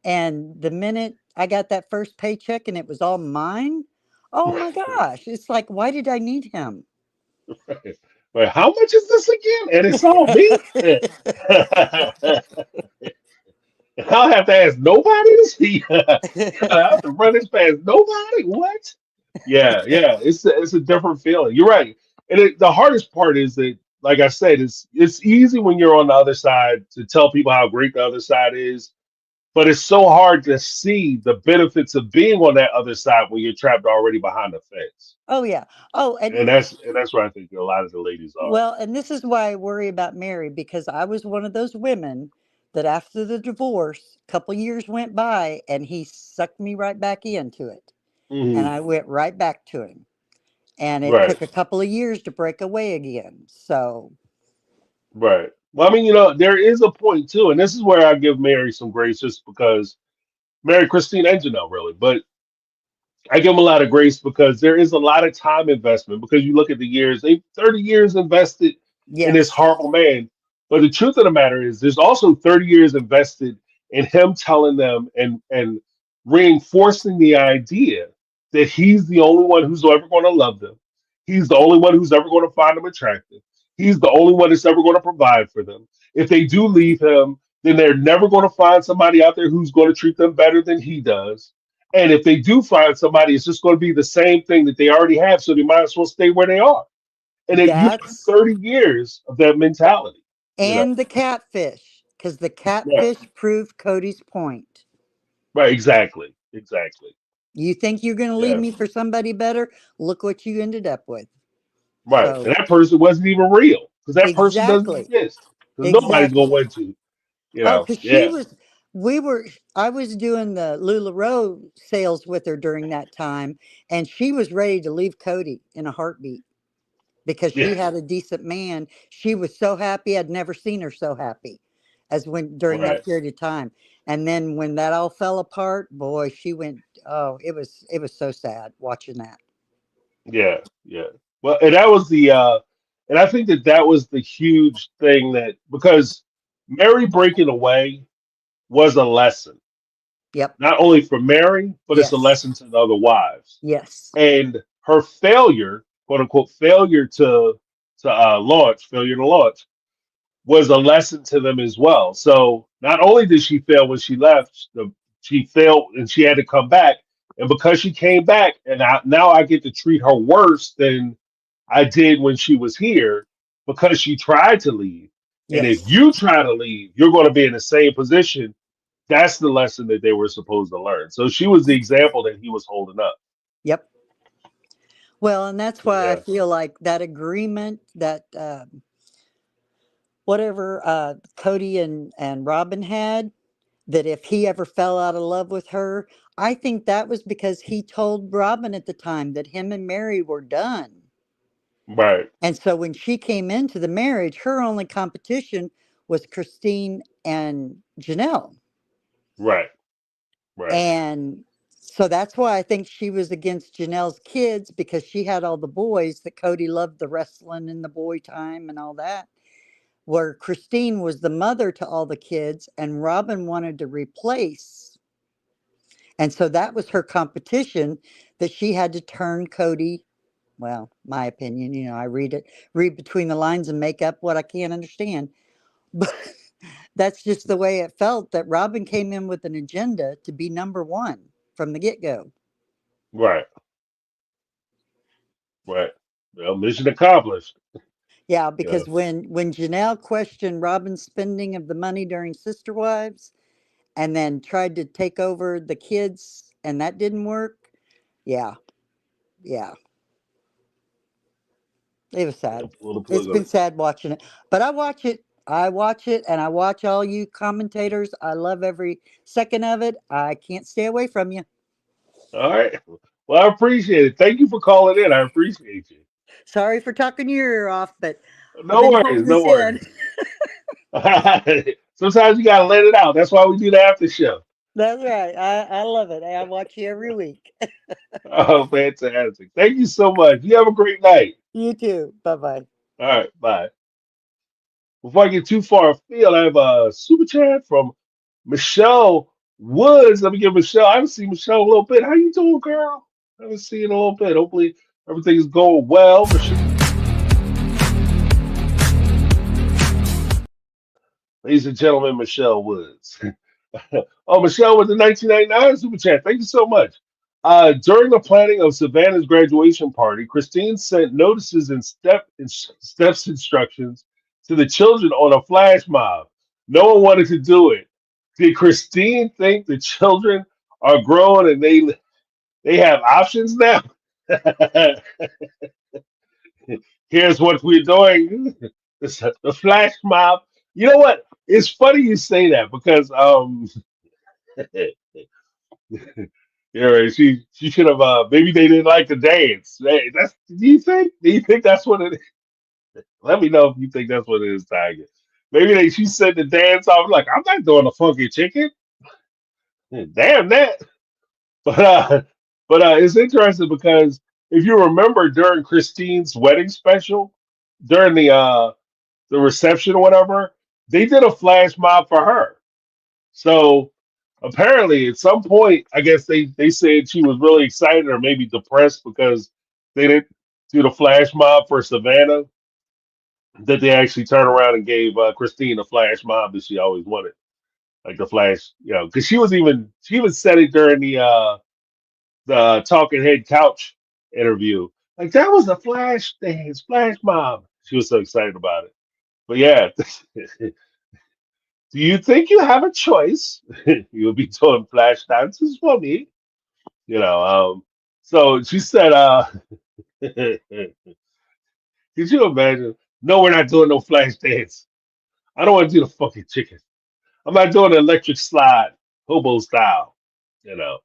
And the minute I got that first paycheck and it was all mine, oh my gosh, it's like, why did I need him? But how much is this again? And it's all me. I'll have to ask nobody to see. I have to run this past nobody. What? Yeah, yeah. It's a different feeling. You're right. And the hardest part is that, like I said, it's easy when you're on the other side to tell people how great the other side is, but it's so hard to see the benefits of being on that other side when you're trapped already behind the fence. Oh yeah. Oh, And that's where I think a lot of the ladies are. well, and this is why I worry about Mary, because I was one of those women that after the divorce, a couple years went by and he sucked me right back into it. And Hmm. I went right back to him. And it Right. took a couple of years to break away again. So, Right. Well, I mean, there is a point too, and this is where I give Mary some grace, just because Mary, Christine, and Janelle, really. But I give them a lot of grace because there is a lot of time investment. Because you look at the years, they 30 years invested in this yes. horrible man. But the truth of the matter is, there's also 30 years invested in him telling them and reinforcing the idea that he's the only one who's ever going to love them. He's the only one who's ever going to find them attractive. He's the only one that's ever going to provide for them. If they do leave him, then they're never going to find somebody out there who's going to treat them better than he does. And if they do find somebody, it's just going to be the same thing that they already have. So they might as well stay where they are. And you have That's 30 years of that mentality. You know, and the catfish, because the right, catfish proved Cody's point. right, exactly, exactly. You think you're going to leave Yeah, me for somebody better? Look what you ended up with. right. So, And that person wasn't even real because that person doesn't exactly. exist. Because nobody's going to Exactly. want to. Oh, because she Yeah, was, I was doing the LuLaRoe sales with her during that time, and she was ready to leave Cody in a heartbeat because yeah, she had a decent man. She was so happy. I'd never seen her so happy as when during right. that period of time. And then when that all fell apart, boy, she went, oh, it was so sad watching that. Yeah, yeah. Well, and that was and I think that was the huge thing, that because Mary breaking away was a lesson, Yep. not only for Mary, but it's a Yes. lesson to the other wives. Yes. And her failure, quote unquote, failure to failure to launch, was a lesson to them as well. So not only did she fail when she left, she failed and she had to come back. And because she came back, and now I get to treat her worse than I did when she was here, because she tried to leave. And if Yes. you try to leave, you're going to be in the same position. That's the lesson that they were supposed to learn. So she was the example that he was holding up. Yep. Well, and that's So why I yeah, feel like that agreement that whatever Cody and Robin had, that if he ever fell out of love with her, I think that was because he told Robin at the time that him and Mary were done. right, And so when she came into the marriage, her only competition was Christine and Janelle. right, right. And so that's why I think she was against Janelle's kids, because she had all the boys that Cody loved, the wrestling and the boy time and all that. Where Christine was the mother to all the kids and Robin wanted to replace. And so that was her competition, that she had to turn Cody. Well, my opinion, I read between the lines and make up what I can't understand. But that's just the way it felt, that Robin came in with an agenda to be number one from the get go. Right. Right. Well, mission accomplished. Yeah, Yeah. because when Janelle questioned Robin's spending of the money during Sister Wives and then tried to take over the kids and that didn't work. Yeah, yeah. It was Yeah. sad. Pull the It's plug on been it. sad watching it. But I watch it I watch it, and I watch all you commentators. I love every second of it. I can't stay away from you. All right. Well, I appreciate it. Thank you for calling in. I appreciate you. Sorry for talking your ear off, but I've No been worries. holding No this in. worries. Sometimes you gotta let it out. That's why we do the after show. That's right. I love it. I watch you every week. Oh, fantastic. Thank you so much. You have a great night. You too. Bye bye. All right. Bye. Before I get too far afield, I have a super chat from Michelle Woods. Let me give Michelle. I haven't seen Michelle in a little bit. How you doing, girl? I haven't seen you in a little bit. Hopefully everything's going well. Michelle. Ladies and gentlemen, Michelle Woods. Oh, Michelle with the 1999 super chat. Thank you so much. During the planning of Savannah's graduation party, Christine sent notices and steps instructions to the children on a flash mob. No one wanted to do it. Did Christine think the children are grown and they have options now? Here's what we're doing. The flash mob. You know what? It's funny you say that because yeah, right. She should have maybe they didn't like the dance. Hey, that's do you think that's what it is? Let me know if you think that's what it is, Tiger. Maybe she said the dance off like I'm not doing a funky chicken. Damn that. But it's interesting because if you remember during Christine's wedding special, during the reception or whatever, they did a flash mob for her. So apparently, at some point, I guess they said she was really excited or maybe depressed because they didn't do the flash mob for Savannah. That they actually turned around and gave Christine the flash mob that she always wanted, like the flash, because she even said it during the talking head couch interview. Like that was a flash dance, flash mob. She was so excited about it. But yeah, do you think you have a choice? You'll be doing flash dances for me. So she said, could you imagine? No, we're not doing no flash dance. I don't want to do the fucking chicken. I'm not doing the electric slide, hobo style, you know.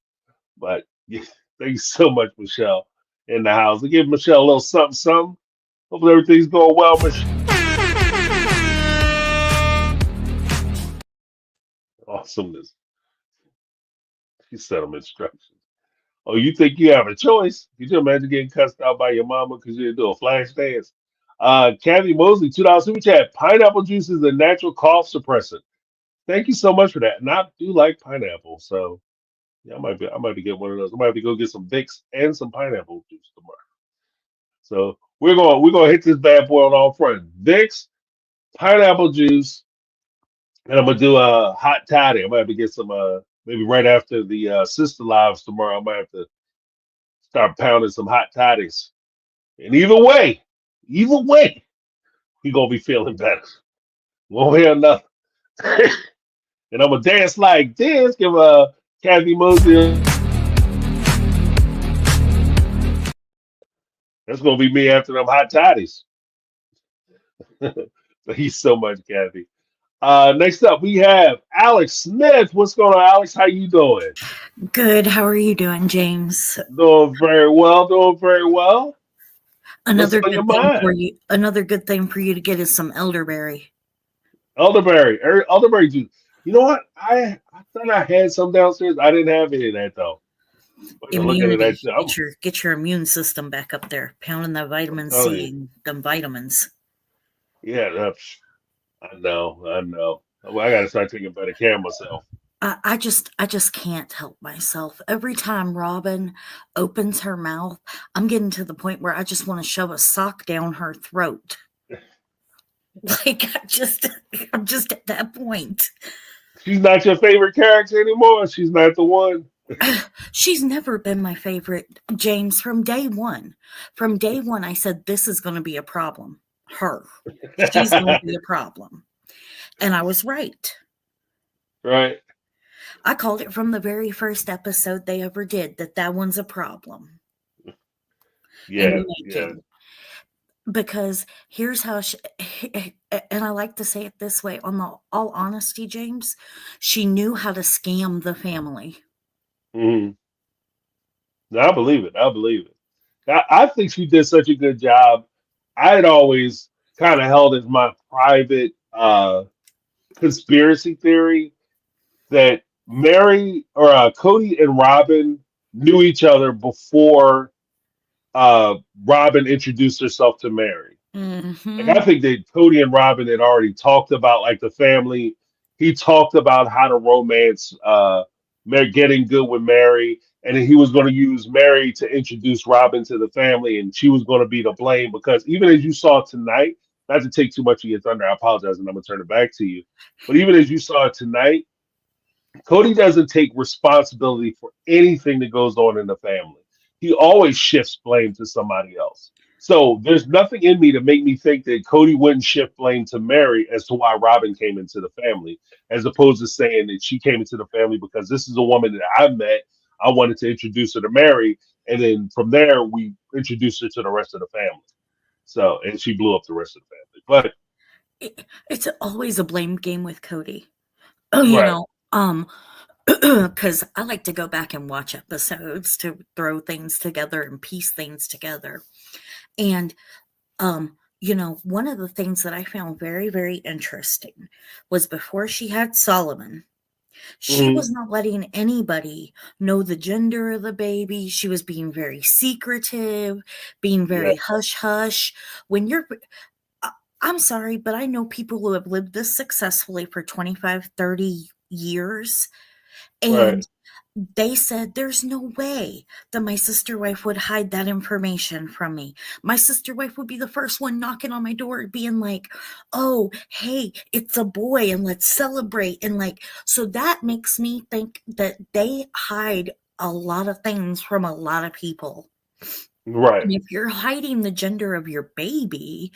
But yeah, thank you so much, Michelle, in the house. We give Michelle a little something, something. Hopefully everything's going well, Michelle. Awesomeness. She sent them instructions. Oh, you think you have a choice? Could you imagine getting cussed out by your mama because you didn't do a flash dance? Kathy Mosley, $2 super chat. Pineapple juice is a natural cough suppressant. Thank you so much for that. And I do like pineapple, so yeah, I might be getting one of those. I might have to go get some Vicks and some pineapple juice tomorrow. So we're gonna hit this bad boy on all fronts. Vicks, pineapple juice, and I'm gonna do a hot toddy. I might have to get some maybe right after the sister lives tomorrow. I might have to start pounding some hot toddies. And either way, we gonna be feeling better. One way or another. And I'm gonna dance like this. Give Kathy Mosley. That's gonna be me after them hot toddies. Thank you so much, Kathy. Next up, we have Alex Smith. What's going on, Alex? How you doing? Good. How are you doing, James? Doing very well. Doing very well. What's Another on your good thing for mind? you. Another good thing for you to get is some elderberry. Elderberry juice. You know what? I thought I had some downstairs. I didn't have any of that though. I'm looking at that Immunity. shit. Get your immune system back up there. Pounding that I'm vitamin telling C you. and them vitamins. Yeah, I know. Well, I gotta start taking better care of myself. I just can't help myself. Every time Robin opens her mouth, I'm getting to the point where I just want to shove a sock down her throat. Like I'm just at that point. She's not your favorite character anymore. She's not the one. She's never been my favorite, James, from day one. From day one, I said, this is going to be a problem. Her. She's going to be a problem. And I was right. Right. I called it from the very first episode they ever did that one's a problem. Yeah. because here's how and I like to say it this way, on the all honesty, James, she knew how to scam the family. Hmm. No, I believe it. I believe it. I think she did such a good job. I had always kind of held as my private conspiracy theory that Mary or Cody and Robin knew each other before Robin introduced herself to Mary. Like I Mm-hmm. think that Cody and Robin had already talked about like the family. He talked about how to romance getting good with Mary, and then he was going to use Mary to introduce Robin to the family, and she was going to be to blame because even as you saw tonight, not to take too much of your thunder, I apologize, and I'm going to turn it back to you. But even as you saw it tonight, Cody doesn't take responsibility for anything that goes on in the family. He always shifts blame to somebody else. So there's nothing in me to make me think that Cody wouldn't shift blame to Mary as to why Robin came into the family, as opposed to saying that she came into the family because this is a woman that I met. I wanted to introduce her to Mary, and then from there we introduced her to the rest of the family. So and she blew up the rest of the family. But It's always a blame game with Cody. Oh, right, because I like to go back and watch episodes to throw things together and piece things together. And, one of the things that I found very, very interesting was before she had Solomon, she hmm was not letting anybody know the gender of the baby. She was being very secretive, being yeah, very hush hush. When you're, I'm sorry, but I know people who have lived this successfully for 25, 30 years. right, And they said there's no way that my sister wife would hide that information from me. My sister wife would be the first one knocking on my door being like, oh, hey, it's a boy and let's celebrate. And like, so that makes me think that they hide a lot of things from a lot of people. right. And if you're hiding the gender of your baby,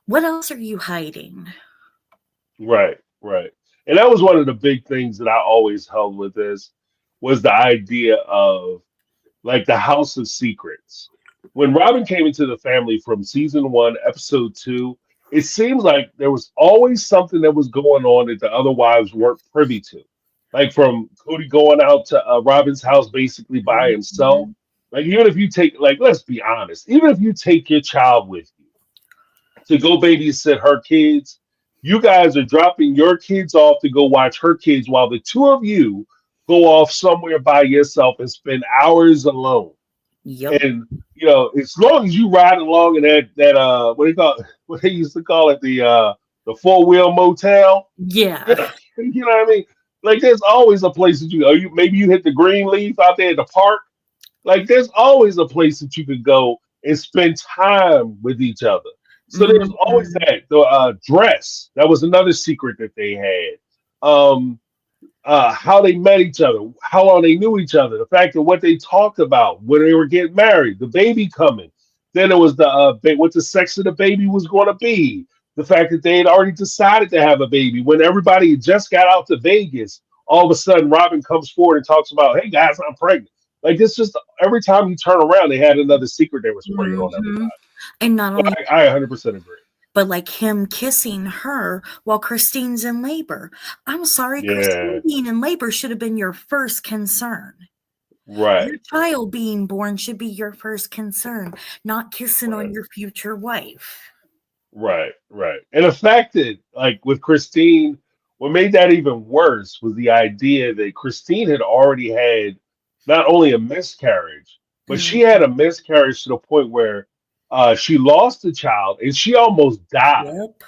what else are you hiding? Right, right. And that was one of the big things that I always held with this was the idea of like the House of Secrets. When Robin came into the family from season 1, episode 2, it seems like there was always something that was going on that the other wives weren't privy to. Like from Cody going out to Robin's house basically by himself. Mhm. Like even if you take, like, let's be honest, even if you take your child with you to go babysit her kids, you guys are dropping your kids off to go watch her kids while the two of you go off somewhere by yourself and spend hours alone. Yep. And as long as you ride along in that what they call what they used to call it, the 4-wheel motel. Yeah. Yeah, you know what I mean? Like there's always a place that you go. Maybe you hit the green leaf out there at the park. Like there's always a place that you could go and spend time with each other. So there's always Mhm. that. The dress, that was another secret that they had. How they met each other, how long they knew each other, the fact that what they talked about when they were getting married, the baby coming. Then it was the what the sex of the baby was going to be. The fact that they had already decided to have a baby when everybody had just got out to Vegas. All of a sudden, Robin comes forward and talks about, "Hey guys, I'm pregnant." Like it's just every time you turn around, they had another secret they were spraying on everybody. Mhm. And not So only I 100% agree. but like him kissing her while Christine's in labor. I'm sorry, Christine Yeah, being in labor should have been your first concern. Your right, child being born should be your first concern, not kissing right. on your future wife. Right, right. And the fact that, like, with Christine, what made that even worse was the idea that Christine had already had not only a miscarriage, but Mm, she had a miscarriage to the point where she lost the child and she almost died. yep.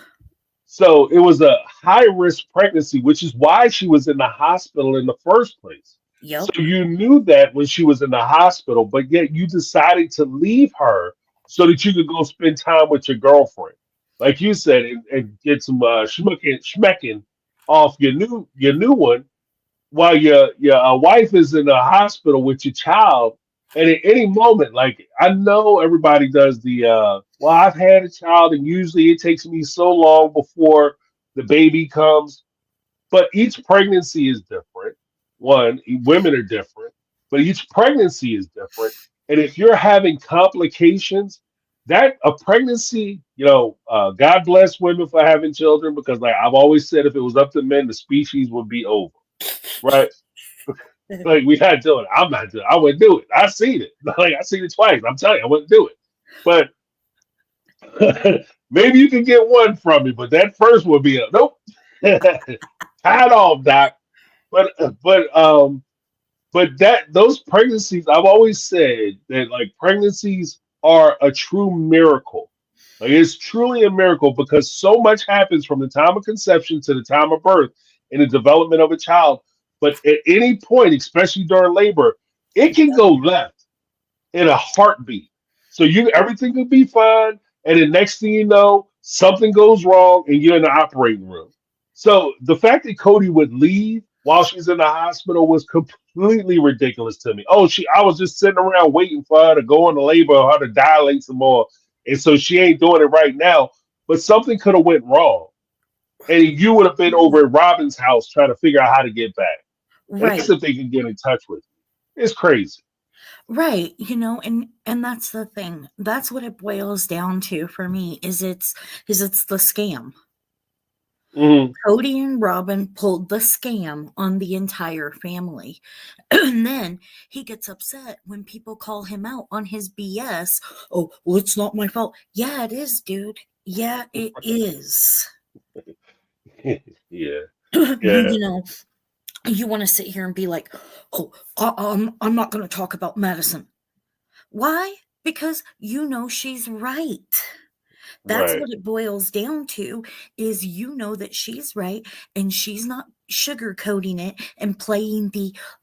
So it was a high risk pregnancy, which is why she was in the hospital in the first place. So Yep. you knew that when she was in the hospital, but yet you decided to leave her so that you could go spend time with your girlfriend, like you said, and get some schmecking off your new one while your wife is in the hospital with your child. And at any moment, like I know everybody does the well, I've had a child, and usually it takes me so long before the baby comes. But each pregnancy is different. One, women are different, but each pregnancy is different. And if you're having complications, that a pregnancy, God bless women for having children, because like I've always said, if it was up to men, the species would be over, right? Like we had children. I'm not doing. I wouldn't do it. I seen it. Like I seen it twice. I'm telling you, I wouldn't do it. But maybe you can get one from me, but that first would be a nope. Hat off, Doc. But but um but that those pregnancies, I've always said that like pregnancies are a true miracle. Like it's truly a miracle because so much happens from the time of conception to the time of birth in the development of a child. But at any point, especially during labor, it can go left in a heartbeat. So everything could be fine, and the next thing you know, something goes wrong, and you're in the operating room. So the fact that Kody would leave while she's in the hospital was completely ridiculous to me. Oh, I was just sitting around waiting for her to go into labor, or her to dilate some more, and so she ain't doing it right now. But something could have went wrong, and you would have been over at Robin's house trying to figure out how to get back. And Right. that's if they can get in touch with you. It's crazy. Right, and that's the thing. That's what it boils down to for me is it's the scam. Mhm. Kody and Robin pulled the scam on the entire family. And then he gets upset when people call him out on his BS. Oh, well, it's not my fault. Yeah, it is, dude. Yeah, it is. Yeah. You know, you want to sit here and be like, oh, I'm not going to talk about Madison. Why? Because she's right. That's Right. what it boils down to is that she's right and she's not sugarcoating it and playing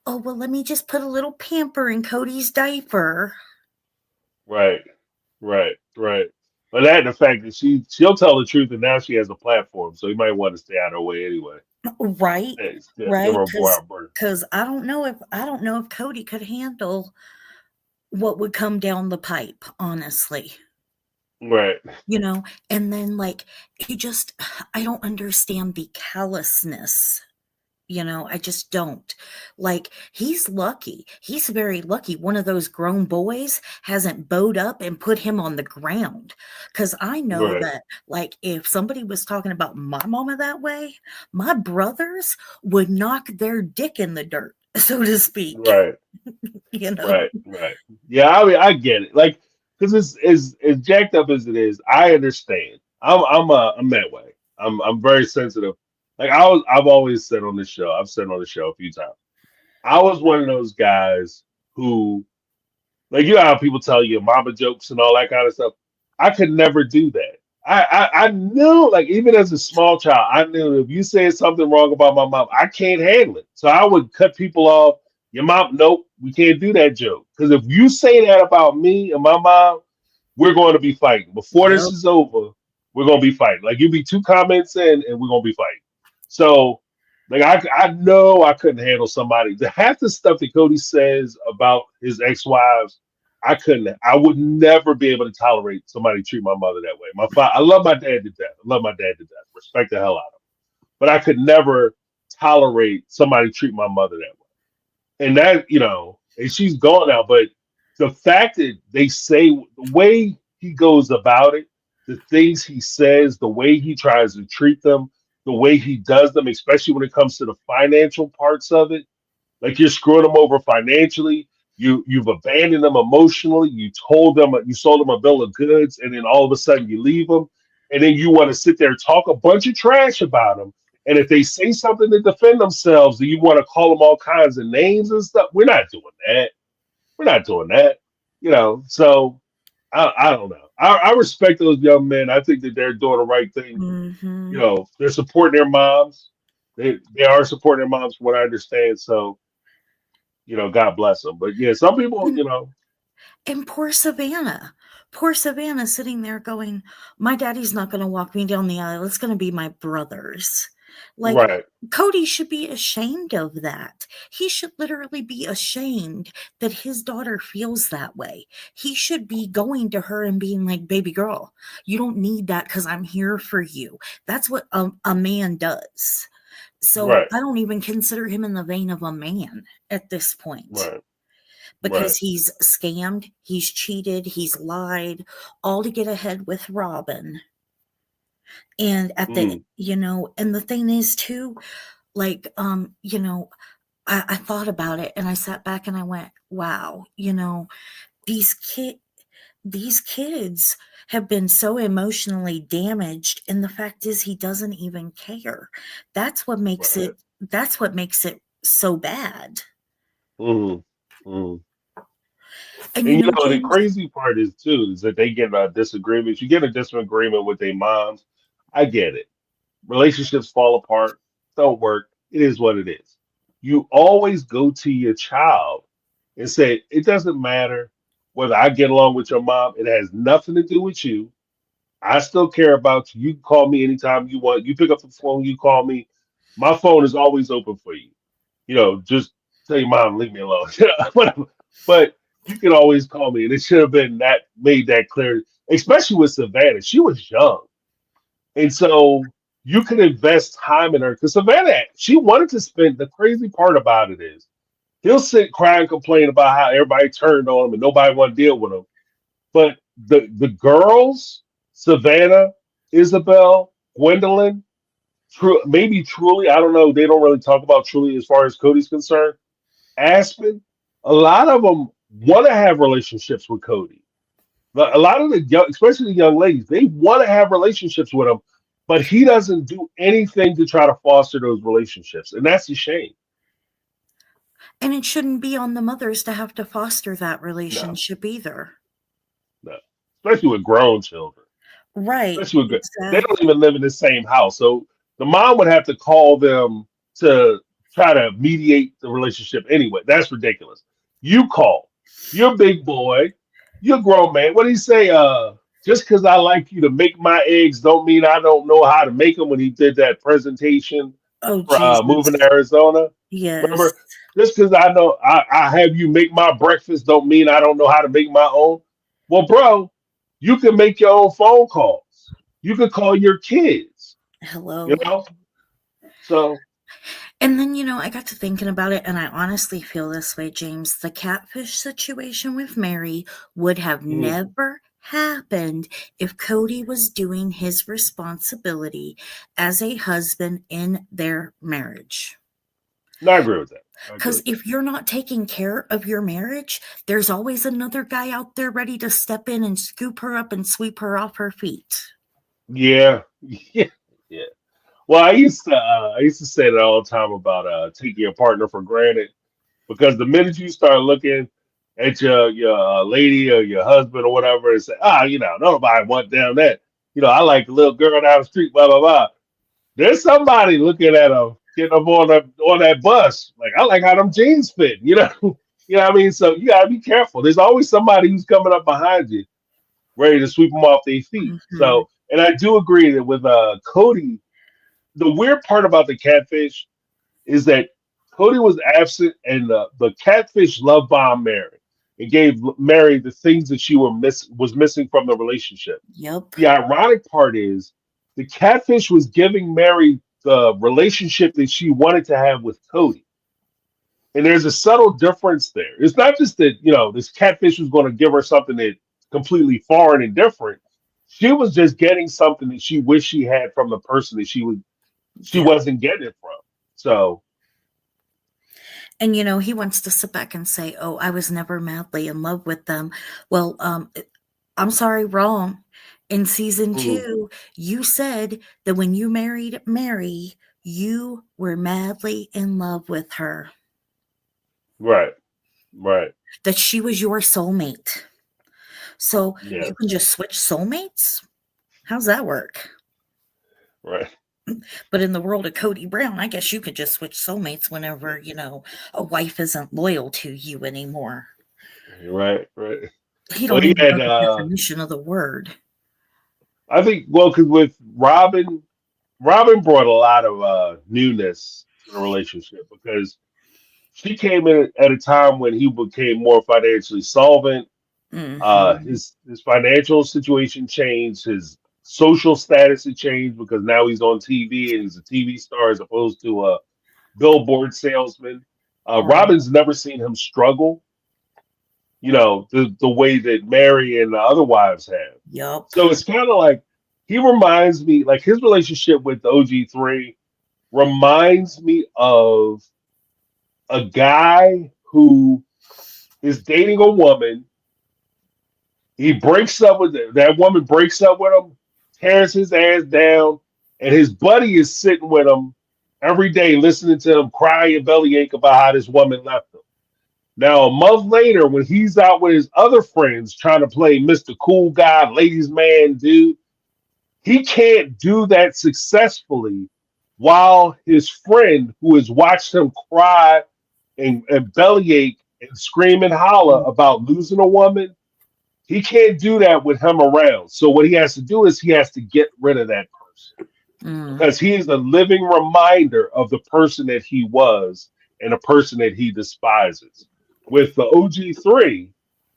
oh, well, let me just put a little pamper in Cody's diaper. Right. Right. But that and the fact that she'll tell the truth, and now she has a platform, so you might want to stay out of her way anyway. Right. Give Right. her a broad berth. Because I don't know if Kody could handle what would come down the pipe, honestly. Right. And then like I don't understand the callousness. I just don't. Like, he's lucky. He's very lucky. One of those grown boys hasn't bowed up and put him on the ground. Because I know Right. that, like, if somebody was talking about my mama that way, my brothers would knock their dick in the dirt, so to speak. Right. Right. Yeah, I mean, I get it. Like, because it's as jacked up as it is, I understand. I'm that way. I'm very sensitive. Like I've always said on this show, I've said on the show a few times. I was one of those guys who, like, you know how people tell you mama jokes and all that kind of stuff. I could never do that. I knew, like, even as a small child, I knew if you said something wrong about my mom, I can't handle it. So I would cut people off. Your mom, nope, we can't do that joke. Because if you say that about me and my mom, we're going to be fighting. Before this is over, we're going to be fighting. Like, you be 2 comments in, and we're going to be fighting. So, like, I know I couldn't handle somebody. Half the stuff that Kody says about his ex-wives, I would never be able to tolerate somebody treat my mother that way. I love my dad to death. Respect the hell out of him. But I could never tolerate somebody treat my mother that way. And that, and she's gone now, but the fact that they say the way he goes about it, the things he says, the way he tries to treat them, the way he does them, especially when it comes to the financial parts of it, like you're screwing them over financially, you've abandoned them emotionally, you sold them a bill of goods, and then all of a sudden you leave them, and then you want to sit there and talk a bunch of trash about them. And if they say something to defend themselves, then you want to call them all kinds of names and stuff. We're not doing that. So I don't know. I respect those young men. I think that they're doing the right thing. Mm-hmm. They're supporting their moms. They are supporting their moms, from what I understand. So, God bless them. But yeah, some people, And poor Savannah sitting there going, my daddy's not going to walk me down the aisle. It's going to be my brothers. Like, right. Kody should be ashamed of that. He should literally be ashamed that his daughter feels that way. He should be going to her and being like, baby girl, you don't need that because I'm here for you. That's what a man does. So Right. I don't even consider him in the vein of a man at this point. Right. because he's scammed, he's cheated, he's lied, all to get ahead with Robin. And at the, and the thing is too, like, I thought about it and I sat back and I went, wow, these kids have been so emotionally damaged, and the fact is he doesn't even care. That's what makes it so bad. And the crazy part is too is that they get disagreements. You get a disagreement with their moms. I get it. Relationships fall apart, don't work. It is what it is. You always go to your child and say, it doesn't matter whether I get along with your mom. It has nothing to do with you. I still care about you. You can call me anytime you want. You pick up the phone, you call me. My phone is always open for you. Just tell your mom, leave me alone. Whatever. But you can always call me. And it should have been made that clear, especially with Savannah. She was young. And so you could invest time in her because Savannah, she wanted to spend. The crazy part about it is he'll sit, cry, and complain about how everybody turned on him and nobody want to deal with him. But the girls, Savannah, Isabel, Gwendolyn, maybe Truly, I don't know. They don't really talk about Truly as far as Cody's concerned. Aspen, a lot of them want to have relationships with Cody. But a lot of the young, especially the young ladies, they want to have relationships with him, but he doesn't do anything to try to foster those relationships, and that's a shame. And it shouldn't be on the mothers to have to foster that relationship either. No, especially with grown children. Right. Especially with they don't even live in the same house, so the mom would have to call them to try to mediate the relationship anyway. That's ridiculous. You call. You're a big boy. You're a grown man. What do you say? Just because I like you to make my eggs don't mean I don't know how to make them. When he did that presentation for moving to Arizona. Yes. Remember, just because I know I have you make my breakfast don't mean I don't know how to make my own. Well, bro, you can make your own phone calls. You can call your kids. Hello. So. And then, I got to thinking about it, and I honestly feel this way, James. The catfish situation with Meri would have never happened if Cody was doing his responsibility as a husband in their marriage. No, I agree with that. Because if you're not taking care of your marriage, there's always another guy out there ready to step in and scoop her up and sweep her off her feet. Yeah. Well, I used to say that all the time about taking your partner for granted, because the minute you start looking at your lady or your husband or whatever and say, nobody want down that. I like the little girl down the street, blah blah blah. There's somebody looking at them getting up on that bus. Like, I like how them jeans fit. What I mean? So you gotta be careful. There's always somebody who's coming up behind you, ready to sweep them off their feet. So, and I do agree that with Cody. The weird part about the catfish is that Cody was absent, and the catfish love bombed Meri and gave Meri the things that she was missing from the relationship. Yep. The ironic part is the catfish was giving Meri the relationship that she wanted to have with Cody. And there's a subtle difference there. It's not just that, this catfish was going to give her something that's completely foreign and different. She was just getting something that she wished she had from the person that she wasn't getting it from. So. And, he wants to sit back and say, oh, I was never madly in love with them. Well, I'm sorry, wrong. In season 2, you said that when you married Meri, you were madly in love with her. Right. That she was your soulmate. So you can just switch soulmates? How's that work? Right. But in the world of Cody Brown, I guess you could just switch soulmates whenever, a wife isn't loyal to you anymore. Right. He don't even know the definition of the word. I think, because with Robin brought a lot of newness to the relationship, because she came in at a time when he became more financially solvent. His financial situation changed. His social status had changed because now he's on TV and he's a TV star as opposed to a billboard salesman. Robin's never seen him struggle. the way that Mary and the other wives have. Yup. So it's kind of like he reminds me, like his relationship with OG3 reminds me of a guy who is dating a woman. He breaks up with that woman, breaks up with him, tears his ass down, and his buddy is sitting with him every day, listening to him cry and bellyache about how this woman left him. Now, a month later, when he's out with his other friends trying to play Mr. Cool Guy, ladies' man, dude, he can't do that successfully while his friend, who has watched him cry and bellyache and scream and holler about losing a woman, he can't do that with him around. So what he has to do is he has to get rid of that person because he is a living reminder of the person that he was and a person that he despises. With the OG3,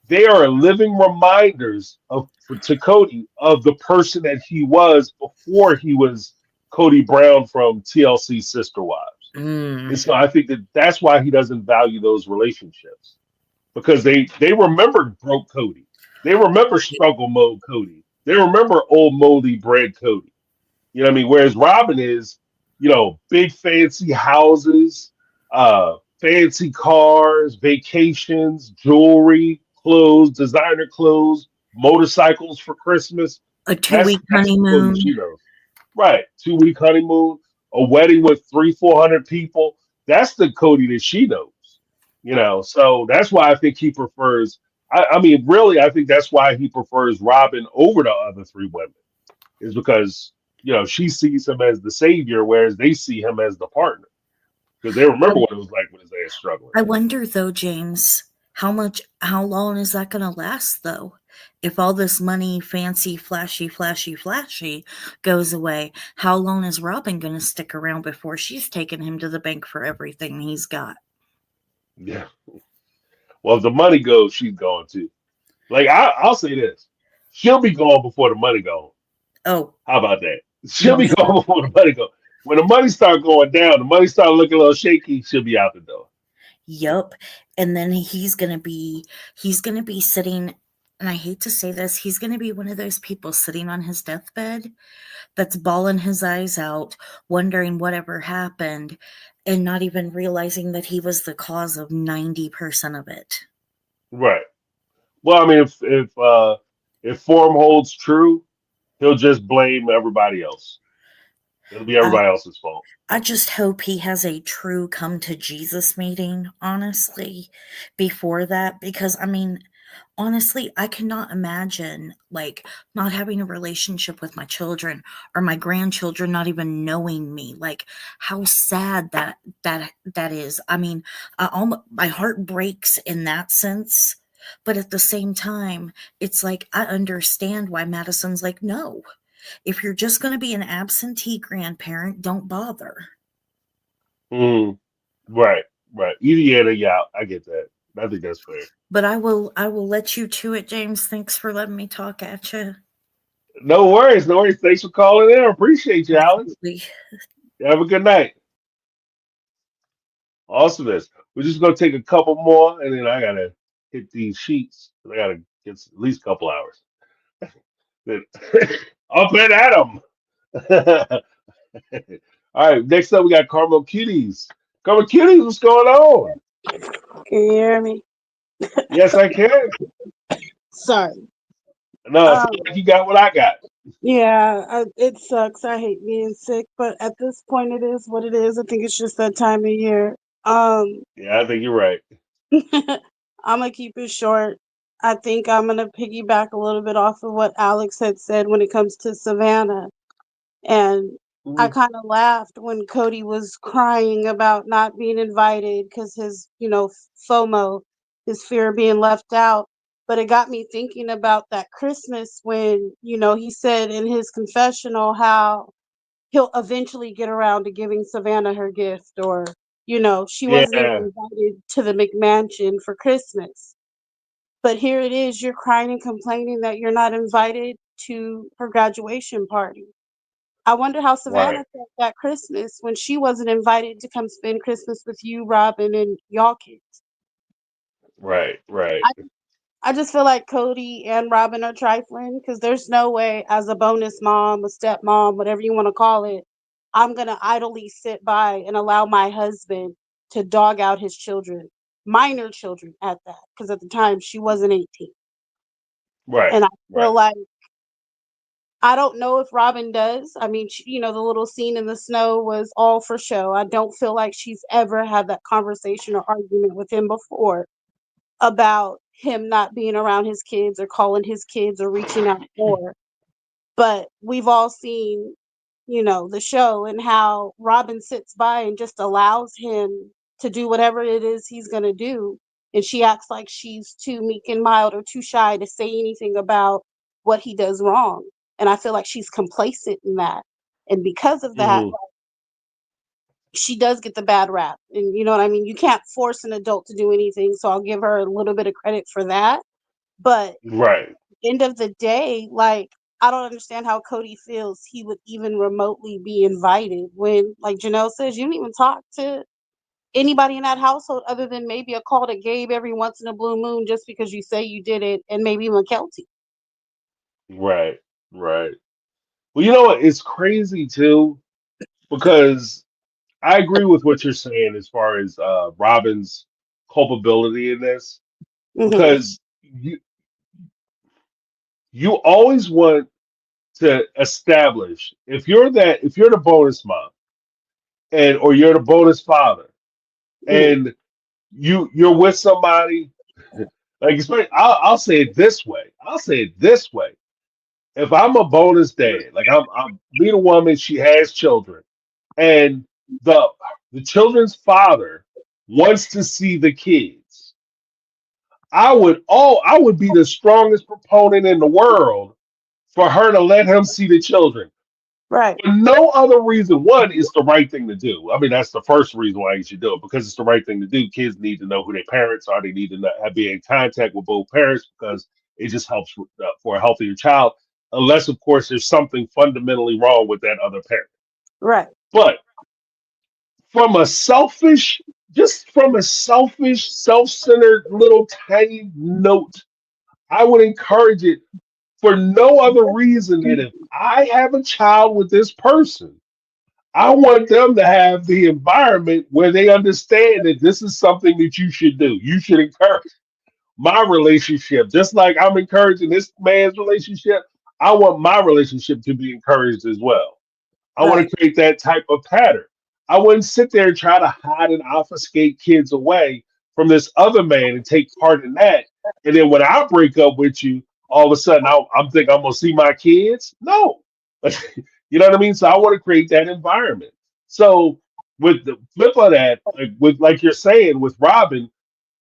they are living reminders to Kody of the person that he was before he was Kody Brown from TLC Sister Wives. And so I think that's why he doesn't value those relationships, because they remember broke Kody. They remember struggle mode Kody. They remember old moldy bread Kody. You know what I mean? Whereas Robin is, big fancy houses, fancy cars, vacations, jewelry, clothes, designer clothes, motorcycles for Christmas. A 2-week That's the Kody honeymoon. she knows. Right. 2-week honeymoon, a wedding with 300-400 people. That's the Kody that she knows. So that's why I think he prefers. I mean, really, I think that's why he prefers Robin over the other three women, is because she sees him as the savior, whereas they see him as the partner, because they remember what it was like when his ass struggling. I wonder though, James, how long is that going to last though? If all this money, fancy, flashy, goes away, how long is Robin going to stick around before she's taking him to the bank for everything he's got? Yeah. Well, if the money goes, she's gone too. Like I'll say this, she'll be gone before the money goes. Oh, how about that? She'll be gone before the money goes. When the money start going down, the money start looking a little shaky, she'll be out the door. Yup. And then he's gonna be sitting, and I hate to say this, he's gonna be one of those people sitting on his deathbed that's bawling his eyes out, wondering whatever happened, and not even realizing that he was the cause of 90% of it. Right. Well, I mean, if form holds true, he'll just blame everybody else. It'll be everybody else's fault. I just hope he has a true come to Jesus meeting, honestly, before that, because I mean, honestly, I cannot imagine like not having a relationship with my children or my grandchildren not even knowing me. Like how sad that is. I mean, my heart breaks in that sense, but at the same time, it's like I understand why Madison's like, no. If you're just going to be an absentee grandparent, don't bother. Right. Either yeah, I get that. I think that's fair. But I will let you to it, James. Thanks for letting me talk at you. No worries. Thanks for calling in. I appreciate you, Alex. Have a good night. Awesomeness. We're just gonna take a couple more, and then I gotta hit these sheets. I gotta get at least a couple hours. Up and at 'em. All right. Next up, we got Carmel Cuties. Carmel Cuties, what's going on? Can you hear me? Yes, I can. Sorry. No, I feel like you got what I got. Yeah, it sucks. I hate being sick, but at this point, it is what it is. I think it's just that time of year. Yeah, I think you're right. I'm gonna keep it short. I think I'm gonna piggyback a little bit off of what Alex had said when it comes to Savannah. And I kind of laughed when Kody was crying about not being invited because his, FOMO, his fear of being left out. But it got me thinking about that Christmas when, he said in his confessional how he'll eventually get around to giving Savannah her gift, or, she wasn't even invited to the McMansion for Christmas. But here it is, you're crying and complaining that you're not invited to her graduation party. I wonder how Savannah felt that Christmas when she wasn't invited to come spend Christmas with you, Robin, and y'all kids. Right. I just feel like Kody and Robin are trifling because there's no way, as a bonus mom, a stepmom, whatever you want to call it, I'm going to idly sit by and allow my husband to dog out his children, minor children at that, because at the time she wasn't 18. Right. And I Right. feel like, I don't know if Robin does. I mean, the little scene in the snow was all for show. I don't feel like she's ever had that conversation or argument with him before about him not being around his kids or calling his kids or reaching out more. But we've all seen, the show and how Robin sits by and just allows him to do whatever it is he's going to do. And she acts like she's too meek and mild or too shy to say anything about what he does wrong. And I feel like she's complacent in that. And because of that, Mhm. she does get the bad rap. And you know what I mean? You can't force an adult to do anything. So I'll give her a little bit of credit for that. But Right. end of the day, like, I don't understand how Kody feels he would even remotely be invited when, like Janelle says, you don't even talk to anybody in that household other than maybe a call to Gabe every once in a blue moon just because you say you did it, and maybe McKelty. Right. Right. Well, you know what? It's crazy too because I agree with what you're saying as far as Robin's culpability in this Mm-hmm. because you always want to establish if you're the bonus mom and or you're the bonus father Mm-hmm. and you're with somebody like especially I'll say it this way. I'll say it this way. If I'm a bonus dad, like I'm meet a woman, she has children, and the the children's father wants to see the kids. I would be the strongest proponent in the world for her to let him see the children. Right. For no other reason. One, it's the right thing to do. I mean, that's the first reason why you should do it because it's the right thing to do. Kids need to know who their parents are. They need to be in contact with both parents because it just helps for a healthier child. Unless, of course, there's something fundamentally wrong with that other parent. Right. But from a selfish, just from a selfish, self-centered little tiny note, I would encourage it for no other reason than if I have a child with this person, I want them to have the environment where they understand that this is something that you should do. You should encourage my relationship, just like I'm encouraging this man's relationship. I want my relationship to be encouraged as well. I want Right. to create that type of pattern. I wouldn't sit there and try to hide and obfuscate kids away from this other man and take part in that. And then when I break up with you, all of a sudden I'm thinking I'm gonna see my kids. No, you know what I mean. So I want to create that environment. So with the flip of that, like you're saying with Robin,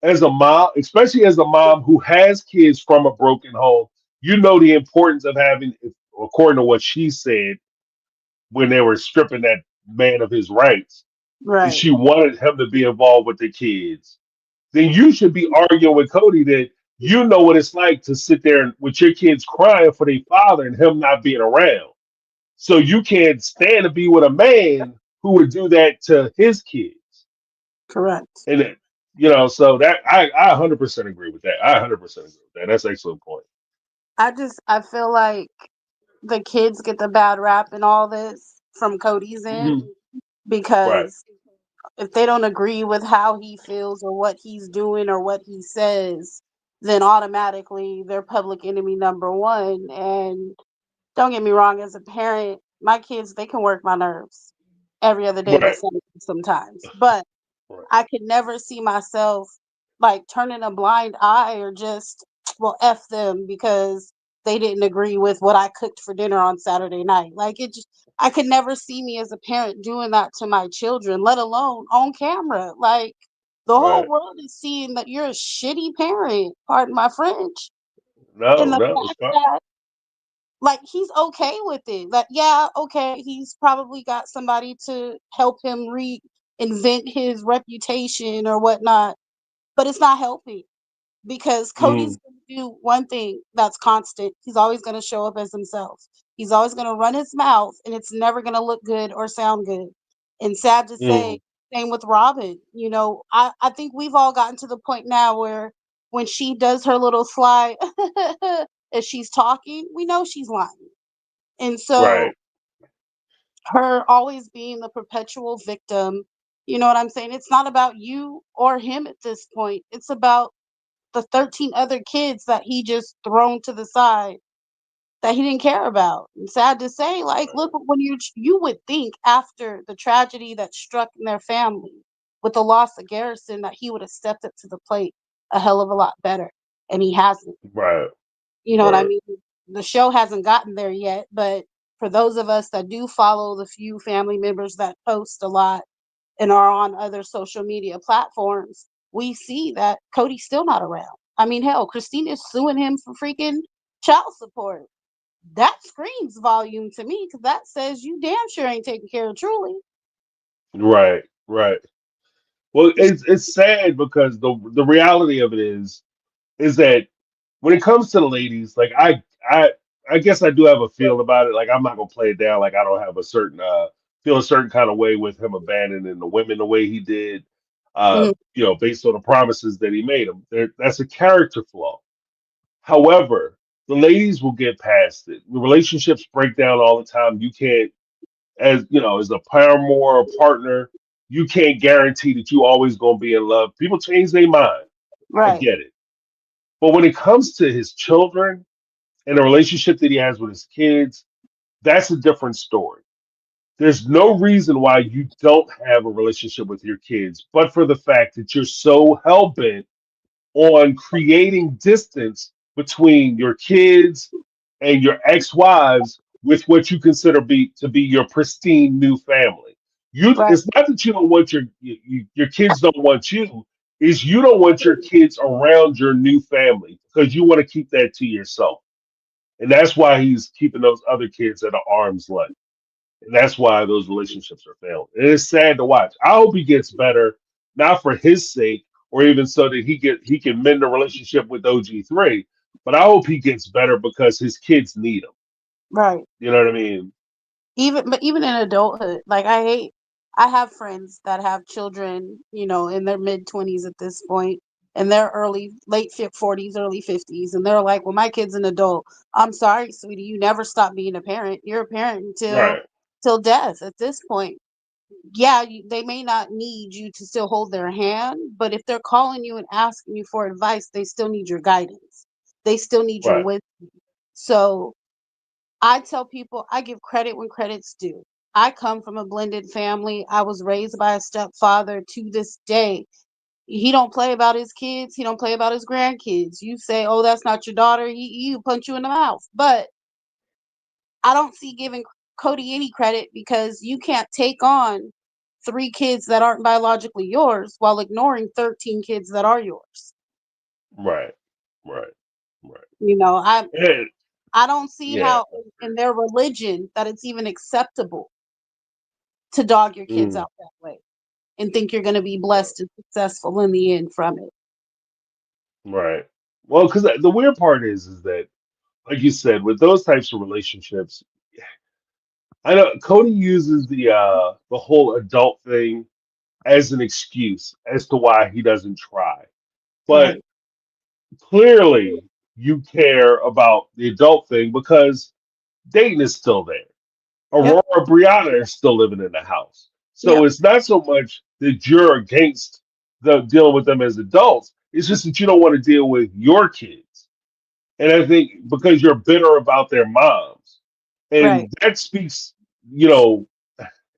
as a mom, especially as a mom who has kids from a broken home, you know the importance of having, according to what she said, when they were stripping that man of his rights, and Right. she wanted him to be involved with the kids, then you should be arguing with Kody that you know what it's like to sit there with your kids crying for their father and him not being around. So you can't stand to be with a man who would do that to his kids. Correct. And then, so that I 100% agree with that. I 100% agree with that. That's an excellent point. I feel like the kids get the bad rap in all this from Cody's end Mhm. Right, because if they don't agree with how he feels or what he's doing or what he says, then automatically they're public enemy number one. And don't get me wrong, as a parent, my kids, they can work my nerves every other day but right, Sunday sometimes. But right, I could never see myself like turning a blind eye or just, well, F them because they didn't agree with what I cooked for dinner on Saturday night. Like I could never see me as a parent doing that to my children, let alone on camera. Like the whole right. world is seeing that you're a shitty parent, pardon my French. And No, the no, it's fact fine. that like he's okay with it. That yeah, okay, he's probably got somebody to help him reinvent his reputation or whatnot, but it's not helping because Mhm. Cody's going to do one thing that's constant. He's always going to show up as himself. He's always going to run his mouth, and it's never going to look good or sound good. And sad to say, Mhm. same with Robin. I think we've all gotten to the point now where when she does her little slide as she's talking, we know she's lying. And so Right. her always being the perpetual victim, you know what I'm saying? It's not about you or him at this point. It's about the 13 other kids that he just thrown to the side that he didn't care about. And sad to say, like, look, when you would think after the tragedy that struck in their family with the loss of Garrison that he would have stepped up to the plate a hell of a lot better, and he hasn't. Right. You know what I Right. mean? The show hasn't gotten there yet, but for those of us that do follow the few family members that post a lot and are on other social media platforms, we see that Cody's still not around. I mean, hell, Christine is suing him for freaking child support. That screams volume to me because that says you damn sure ain't taking care of Truly. Right. Right. Well, it's sad because the reality of it is that when it comes to the ladies, like I guess I do have a feel about it. Like I'm not gonna play it down. Like I don't have a certain feel a certain kind of way with him abandoning the women the way he did. Mhm. Based on the promises that he made them. That's a character flaw. However, the ladies will get past it. The relationships break down all the time. You can't, as you know, as a paramour or partner, you can't guarantee that you always gonna be in love. People change their mind. I Right, get it. But when it comes to his children and the relationship that he has with his kids, that's a different story. There's no reason why you don't have a relationship with your kids, but for the fact that you're so hell bent on creating distance between your kids and your ex-wives with what you consider to be your pristine new family. right, It's not that you don't want your kids don't want you, is you don't want your kids around your new family because you want to keep that to yourself. And that's why he's keeping those other kids at an arm's length. And that's why those relationships are failing. And it's sad to watch. I hope he gets better, not for his sake, or even so that he can mend the relationship with OG3. But I hope he gets better because his kids need him. right. You know what I mean? Even in adulthood, like I have friends that have children, you know, in their mid 20s at this point, and they're late 40s, early 50s, and they're like, "Well, my kid's an adult." I'm sorry, sweetie, you never stop being a parent. You're a parent until Right, till death. At this point, yeah, they may not need you to still hold their hand, but if they're calling you and asking you for advice, they still need your guidance. They still need your right, wisdom. So I tell people I give credit when credit's due. I come from a blended family. I was raised by a stepfather to this day. He don't play about his kids. He don't play about his grandkids. You say, "Oh, that's not your daughter," he punch you in the mouth. But I don't see giving Cody any credit because you can't take on 3 kids that aren't biologically yours while ignoring 13 kids that are yours. right, right, right. You know, And, I don't see yeah. how in their religion that it's even acceptable to dog your kids Mm, out that way and think you're going to be blessed and successful in the end from it. right. Well, because the weird part is that, like you said, with those types of relationships, I know Cody uses the whole adult thing as an excuse as to why he doesn't try. But Right. clearly, you care about the adult thing because Dayton is still there. Yep. Aurora and Brianna are still living in the house. So Yep. it's not so much that you're against dealing with them as adults. It's just that you don't want to deal with your kids. And I think because you're bitter about their moms. Right. And that speaks, you know,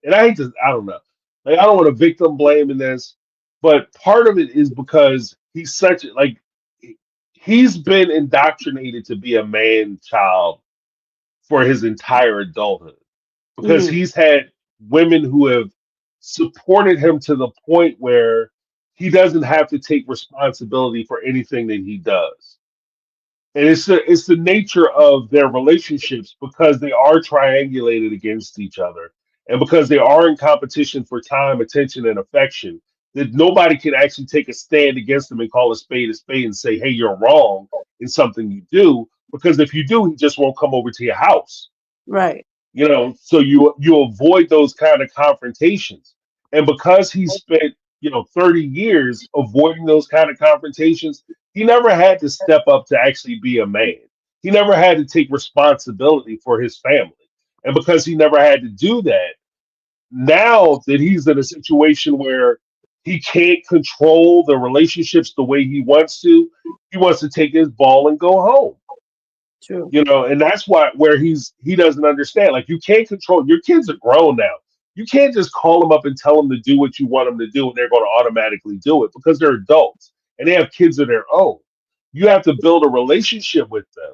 and I don't know. Like, I don't want to victim blame in this, but part of it is because he's been indoctrinated to be a man child for his entire adulthood because Hmm. he's had women who have supported him to the point where he doesn't have to take responsibility for anything that he does. And it's the nature of their relationships because they are triangulated against each other and because they are in competition for time, attention, and affection. That nobody can actually take a stand against them and call a spade and say, "Hey, you're wrong in something you do." Because if you do, he just won't come over to your house. Right. So you avoid those kind of confrontations. And because he spent 30 years avoiding those kind of confrontations. He never had to step up to actually be a man. He never had to take responsibility for his family. And because he never had to do that, now that he's in a situation where he can't control the relationships the way he wants to take his ball and go home. True. And that's where he doesn't understand. Like, you can't control, your kids are grown now. You can't just call them up and tell them to do what you want them to do and they're going to automatically do it, because they're adults and they have kids of their own. You have to build a relationship with them.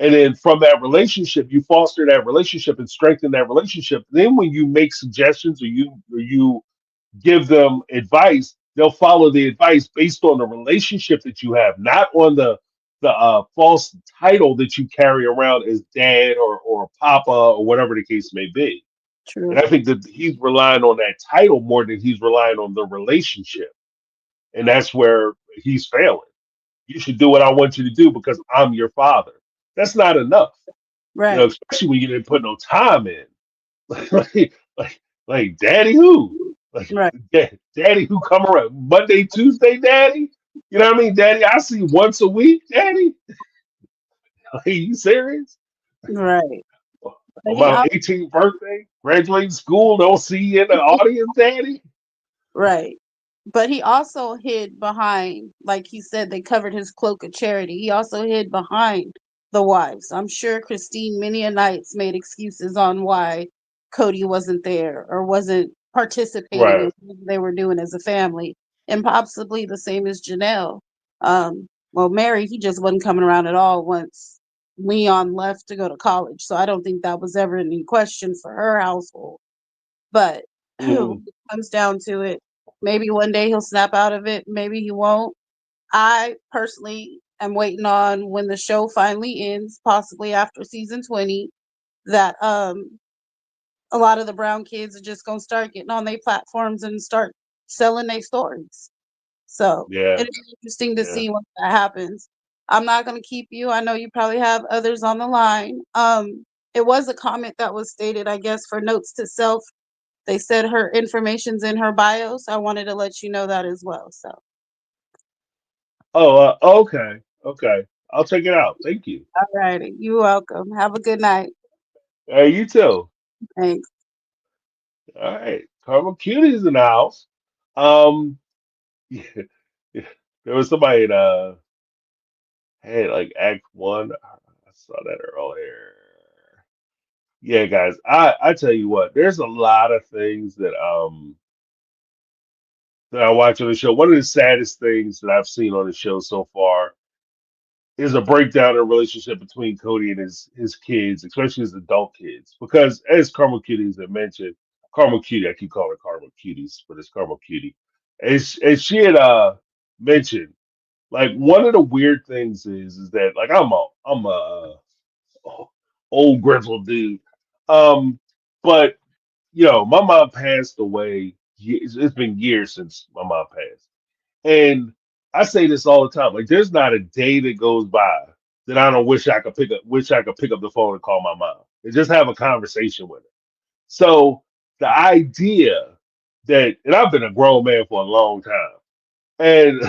And then from that relationship, you foster that relationship and strengthen that relationship. Then when you make suggestions or you give them advice, they'll follow the advice based on the relationship that you have, not on the false title that you carry around as dad or papa or whatever the case may be. And True. I think that he's relying on that title more than he's relying on the relationship. And that's where he's failing. You should do what I want you to do because I'm your father. That's not enough. Right. Especially when you didn't put no time in. like daddy who? Like, Right. daddy who come around Monday, Tuesday, daddy? You know what I mean? Daddy, I see once a week, daddy. Are you serious? Right. But On he my al- 18th birthday, graduating school, don't see you in the audience, daddy? right. But he also hid behind, like he said, they covered his cloak of charity. He also hid behind the wives. I'm sure Christine many a nights made excuses on why Kody wasn't there or wasn't participating in Right. what they were doing as a family. And possibly the same as Janelle. Well, Mary, he just wasn't coming around at all once Leon left to go to college. So I don't think that was ever any question for her household. But when Mm, it comes down to it, maybe one day he'll snap out of it. Maybe he won't. I personally am waiting on when the show finally ends, possibly after season 20, that a lot of the brown kids are just gonna start getting on their platforms and start selling their stories. So yeah. it'll be interesting to Yeah. see when that happens. I'm not gonna keep you. I know you probably have others on the line. It was a comment that was stated, I guess, for notes to self. They said her information's in her bio, so I wanted to let you know that as well. So, Oh, okay. Okay. I'll check it out. Thank you. all righty. You're welcome. Have a good night. Hey, you too. Thanks. All right. Karma Cutie's in the house. Um, yeah, yeah. There was somebody in hey, like Act One. I saw that earlier. Yeah, guys. I tell you what, there's a lot of things that I watch on the show. One of the saddest things that I've seen on the show so far is a breakdown in the relationship between Cody and his kids, especially his adult kids. Because as Carmel Cuties had mentioned, Carmel Cutie, I keep calling her Carmel Cuties, but it's Carmel Cutie. As she had mentioned, like one of the weird things is that like I'm a old grizzled dude. Um, but my mom passed away. It's been years since my mom passed. And I say this all the time. Like, there's not a day that goes by that I don't wish I could pick up the phone and call my mom and just have a conversation with her. So the idea and I've been a grown man for a long time, and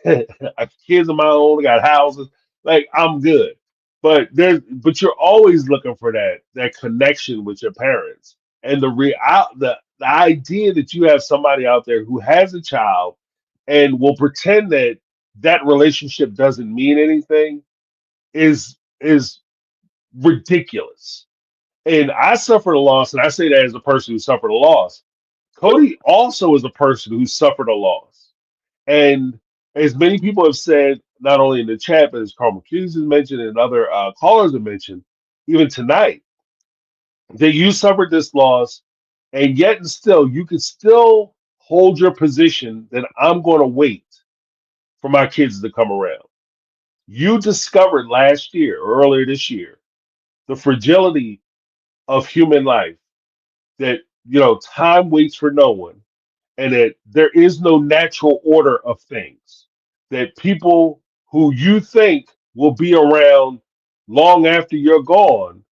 I have kids of my own, I got houses, like I'm good. But you're always looking for that connection with your parents. And the idea that you have somebody out there who has a child and will pretend that that relationship doesn't mean anything is ridiculous. And I suffered a loss, and I say that as a person who suffered a loss. Cody also is a person who suffered a loss. And as many people have said, not only in the chat, but as Carl McHughes has mentioned and other callers have mentioned, even tonight, that you suffered this loss, and yet and still, you can still hold your position that I'm going to wait for my kids to come around. You discovered last year, or earlier this year, the fragility of human life, that, time waits for no one, and that there is no natural order of things, that people who you think will be around long after you're gone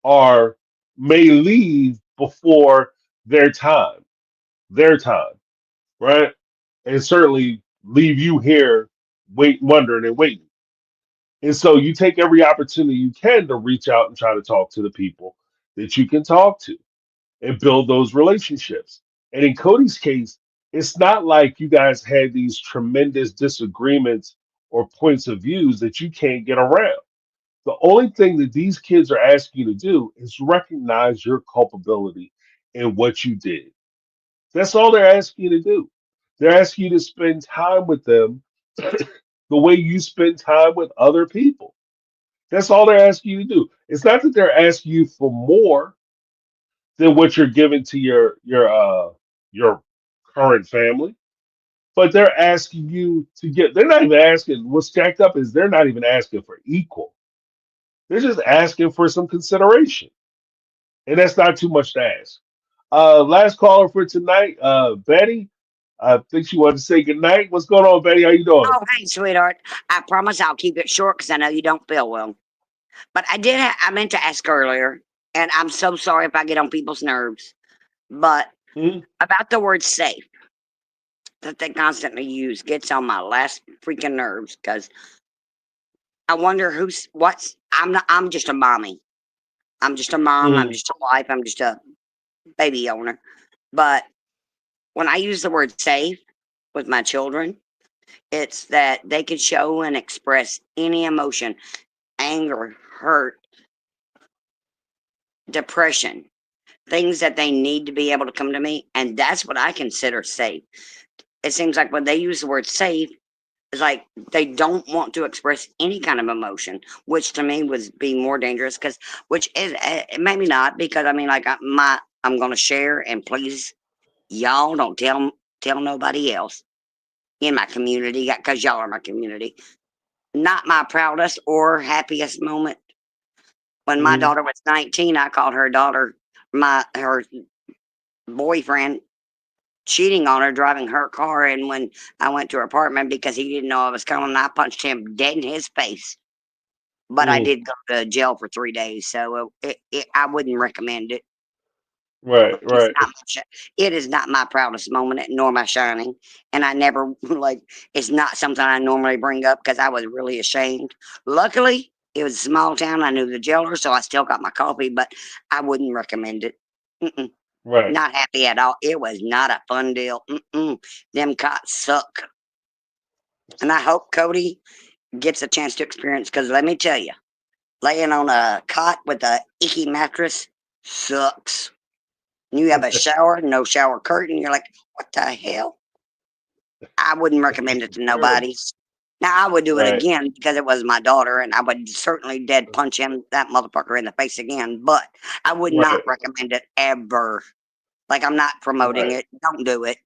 are may leave before their time their time right? And certainly leave you here wondering and waiting. And so you take every opportunity you can to reach out and try to talk to the people that you can talk to and build those relationships. And in Cody's case, it's not like you guys had these tremendous disagreements or points of views that you can't get around. The only thing that these kids are asking you to do is recognize your culpability in what you did. That's all they're asking you to do. They're asking you to spend time with them the way you spend time with other people. That's all they're asking you to do. It's not that they're asking you for more than what you're giving to your current family, but they're asking you to get. They're not even asking. What's jacked up is they're not even asking for equal. They're just asking for some consideration, and that's not too much to ask. Last caller for tonight, Betty. I think she wanted to say good night. What's going on, Betty? How you doing? Oh, hey, sweetheart. I promise I'll keep it short because I know you don't feel well. But I meant to ask earlier, and I'm so sorry if I get on people's nerves, but Hmm? about the word safe that they constantly use gets on my last freaking nerves because I wonder I'm just a mommy. I'm just a mom. I'm Hmm. just a wife. I'm just a baby owner. But when I use the word safe with my children, it's that they can show and express any emotion, anger, hurt, depression, things that they need to be able to come to me. And that's what I consider safe. It seems like when they use the word safe, it's like they don't want to express any kind of emotion, which to me would be more dangerous. Because, which is maybe not, because I mean, like I'm going to share, and please, y'all don't tell nobody else in my community, because y'all are my community. Not my proudest or happiest moment. When my Hmm. daughter was 19, I called her daughter, her boyfriend, cheating on her, driving her car. And when I went to her apartment because he didn't know I was coming, I punched him dead in his face. But I Hmm. did go to jail for 3 days, so I wouldn't recommend it. Right, It's right, not it is not my proudest moment, nor my shining. And I never like it's not something I normally bring up because I was really ashamed. Luckily, it was a small town. I knew the jailer, so I still got my coffee, but I wouldn't recommend it. Mm-mm. right. Not happy at all. It was not a fun deal. Mm-mm. Them cops suck. And I hope Cody gets a chance to experience, because let me tell you, laying on a cot with a icky mattress sucks. You have a shower, no shower curtain. You're like, what the hell? I wouldn't recommend it to Terrible. nobody. Now I would do it Right, again because it was my daughter, and I would certainly dead punch him, that motherfucker, in the face again. But I would not right, recommend it ever. Like, I'm not promoting right, it. Don't do it.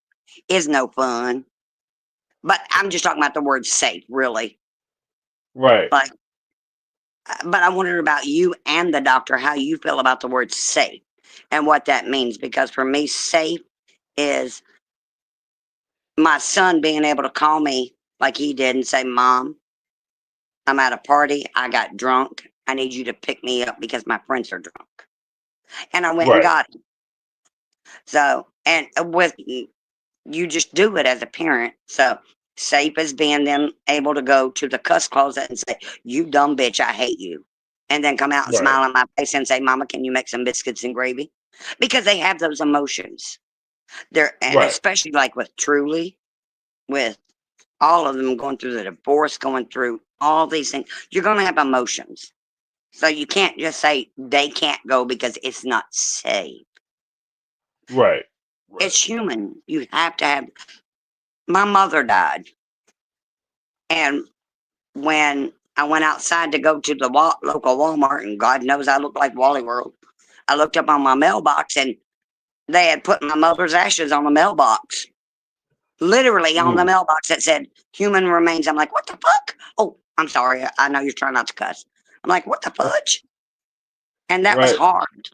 It's no fun. But I'm just talking about the word safe, really. right. Like, but I wondered about you and the doctor, how you feel about the word safe and what that means. Because for me, safe is my son being able to call me like he did and say, Mom, I'm at a party. I got drunk. I need you to pick me up because my friends are drunk. And I went and Right, got him. So, and with you just do it as a parent. So, safe as being them able to go to the cuss closet and say, You dumb bitch, I hate you. And then come out and right, smile in my face and say, Mama, can you make some biscuits and gravy? Because they have those emotions. And right, especially like with Truly, with all of them going through the divorce, going through all these things, you're going to have emotions. So you can't just say they can't go because it's not safe. right, right. It's human. You have to have. My mother died, and when I went outside to go to the local Walmart, and God knows I look like Wally World, I looked up on my mailbox, and they had put my mother's ashes on the mailbox. Literally on the Mm. mailbox that said human remains. I'm like, what the fuck? Oh, I'm sorry. I know you're trying not to cuss. I'm like, what the fudge? And that was Right, hard.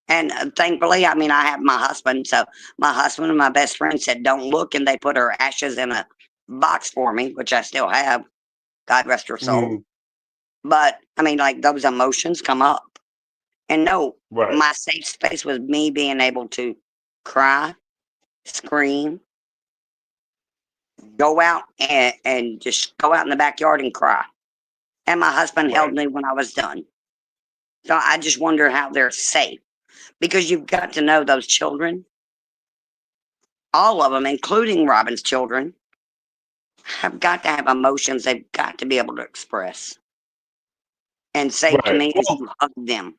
And thankfully, I mean, I have my husband. So my husband and my best friend said, don't look. And they put her ashes in a box for me, which I still have. God rest her soul. mm. But I mean, like those emotions come up. And no, Right, my safe space was me being able to cry, scream, go out and just go out in the backyard and cry. And my husband held me when I was done. So I just wonder how they're safe, because you've got to know those children, all of them, including Robin's children, have got to have emotions they've got to be able to express. And safe to Right. me is you hug them.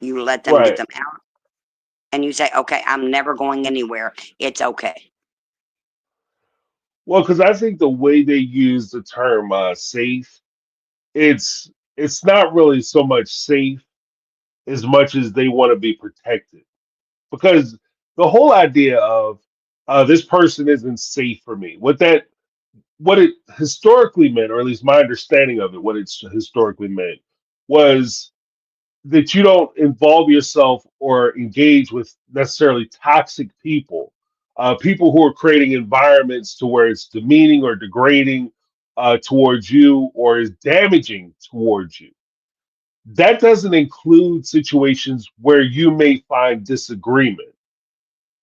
You let them get them out. And you say, okay, I'm never going anywhere. It's okay. Well, because I think the way they use the term safe, it's not really so much safe as much as they want to be protected. Because the whole idea of this person isn't safe for me, what it historically meant, or at least my understanding of it, what it's historically meant, was that you don't involve yourself or engage with necessarily toxic people, people who are creating environments to where it's demeaning or degrading towards you or is damaging towards you. That doesn't include situations where you may find disagreement.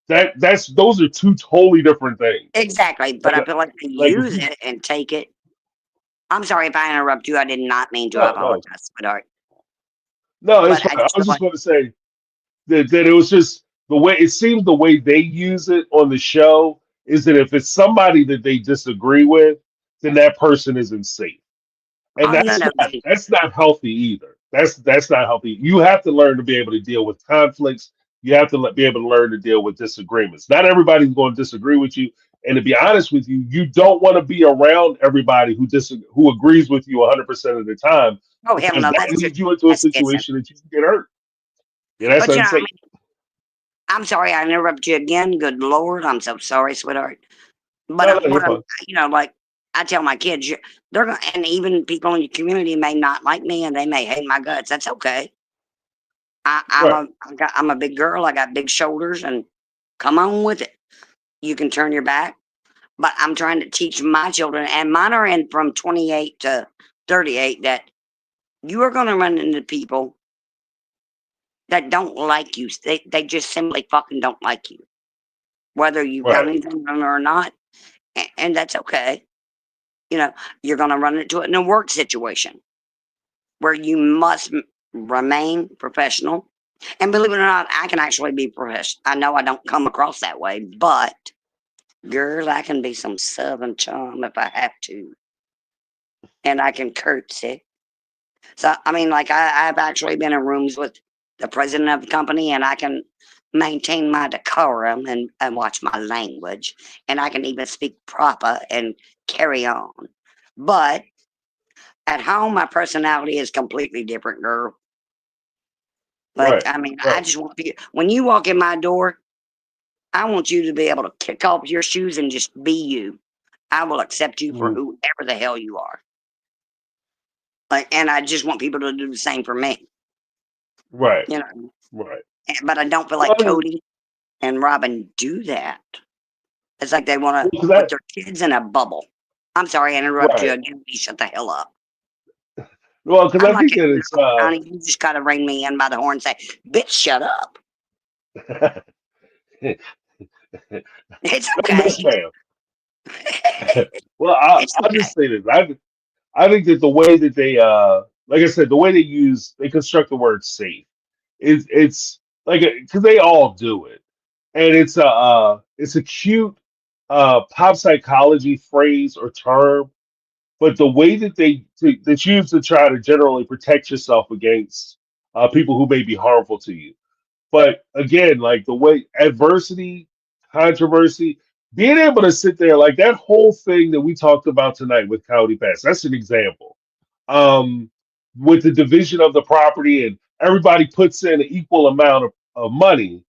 Those are two totally different things. Exactly. But I feel like they Like if use you it and take it. I'm sorry if I interrupt you. I did not mean to. I no apologize, sweetheart. no, it's But I fine. I just was feel just like, going to say that it was just the way it seems the way they use it on the show is that if it's somebody that they disagree with, then that person isn't safe. And oh, no, no. that's not healthy either. That's not healthy. You have to learn to be able to deal with conflicts. You have to be able to learn to deal with disagreements. Not everybody's going to disagree with you. And to be honest with you, you don't want to be around everybody who agrees with you 100% of the time, Oh, hell because no. that That's just, leads you into a that's kissing. situation that you can get hurt. Yeah, that's But, you know, I unsafe. mean, I'm sorry I interrupted you again. Good Lord. I'm so sorry, sweetheart. But No, you're what I'm, fine. like, I tell my kids, they're going to, and even people in your community may not like me and they may hate my guts. That's okay. Right. I'm a big girl. I got big shoulders, and come on with it. You can turn your back, but I'm trying to teach my children, and mine are in from 28 to 38, that you are going to run into people that don't like you. They just simply fucking don't like you, whether you've done Right. anything or not. And that's okay. You know, you're going to run into it in a work situation where you must remain professional. And believe it or not, I can actually be professional. I know I don't come across that way, but girl, I can be some southern charm if I have to. And I can curtsy. So, I mean, like, I've actually been in rooms with the president of the company, and I can maintain my decorum and watch my language. And I can even speak proper and carry on. But at home, my personality is completely different, girl. Like, Right. I mean, I Right. just want you, when you walk in my door, I want you to be able to kick off your shoes and just be you. I will accept you for Mhm. whoever the hell you are. Like, and I just want people to do the same for me, Right. you know. Right. But I don't feel Well, like Cody and Robin do that. It's like they want to because put their kids in a bubble. I'm sorry, I interrupt you right. again. You shut the hell up. Well, because I'm I like, think that it's honey, you just gotta ring me in by the horn and say, "Bitch, shut up." It's no, okay. yes, ma'am. Well, It's I'll okay. just say this. I think that the way that they like I said, the way they construct the word safe, it's like because they all do it, and it's a cute pop psychology phrase or term, but the way that that's used to try to generally protect yourself against people who may be harmful to you. But again, like the way adversity, controversy, being able to sit there like that whole thing that we talked about tonight with Coyote Pass, that's an example. Um, with the division of the property and everybody puts in an equal amount of money,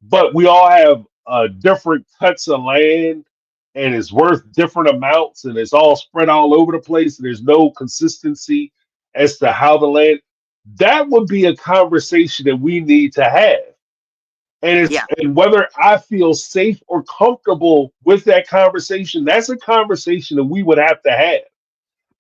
but we all have different cuts of land and it's worth different amounts and it's all spread all over the place and there's no consistency as to how the land, that would be a conversation that we need to have. Yeah. And whether I feel safe or comfortable with that conversation, that's a conversation that we would have to have.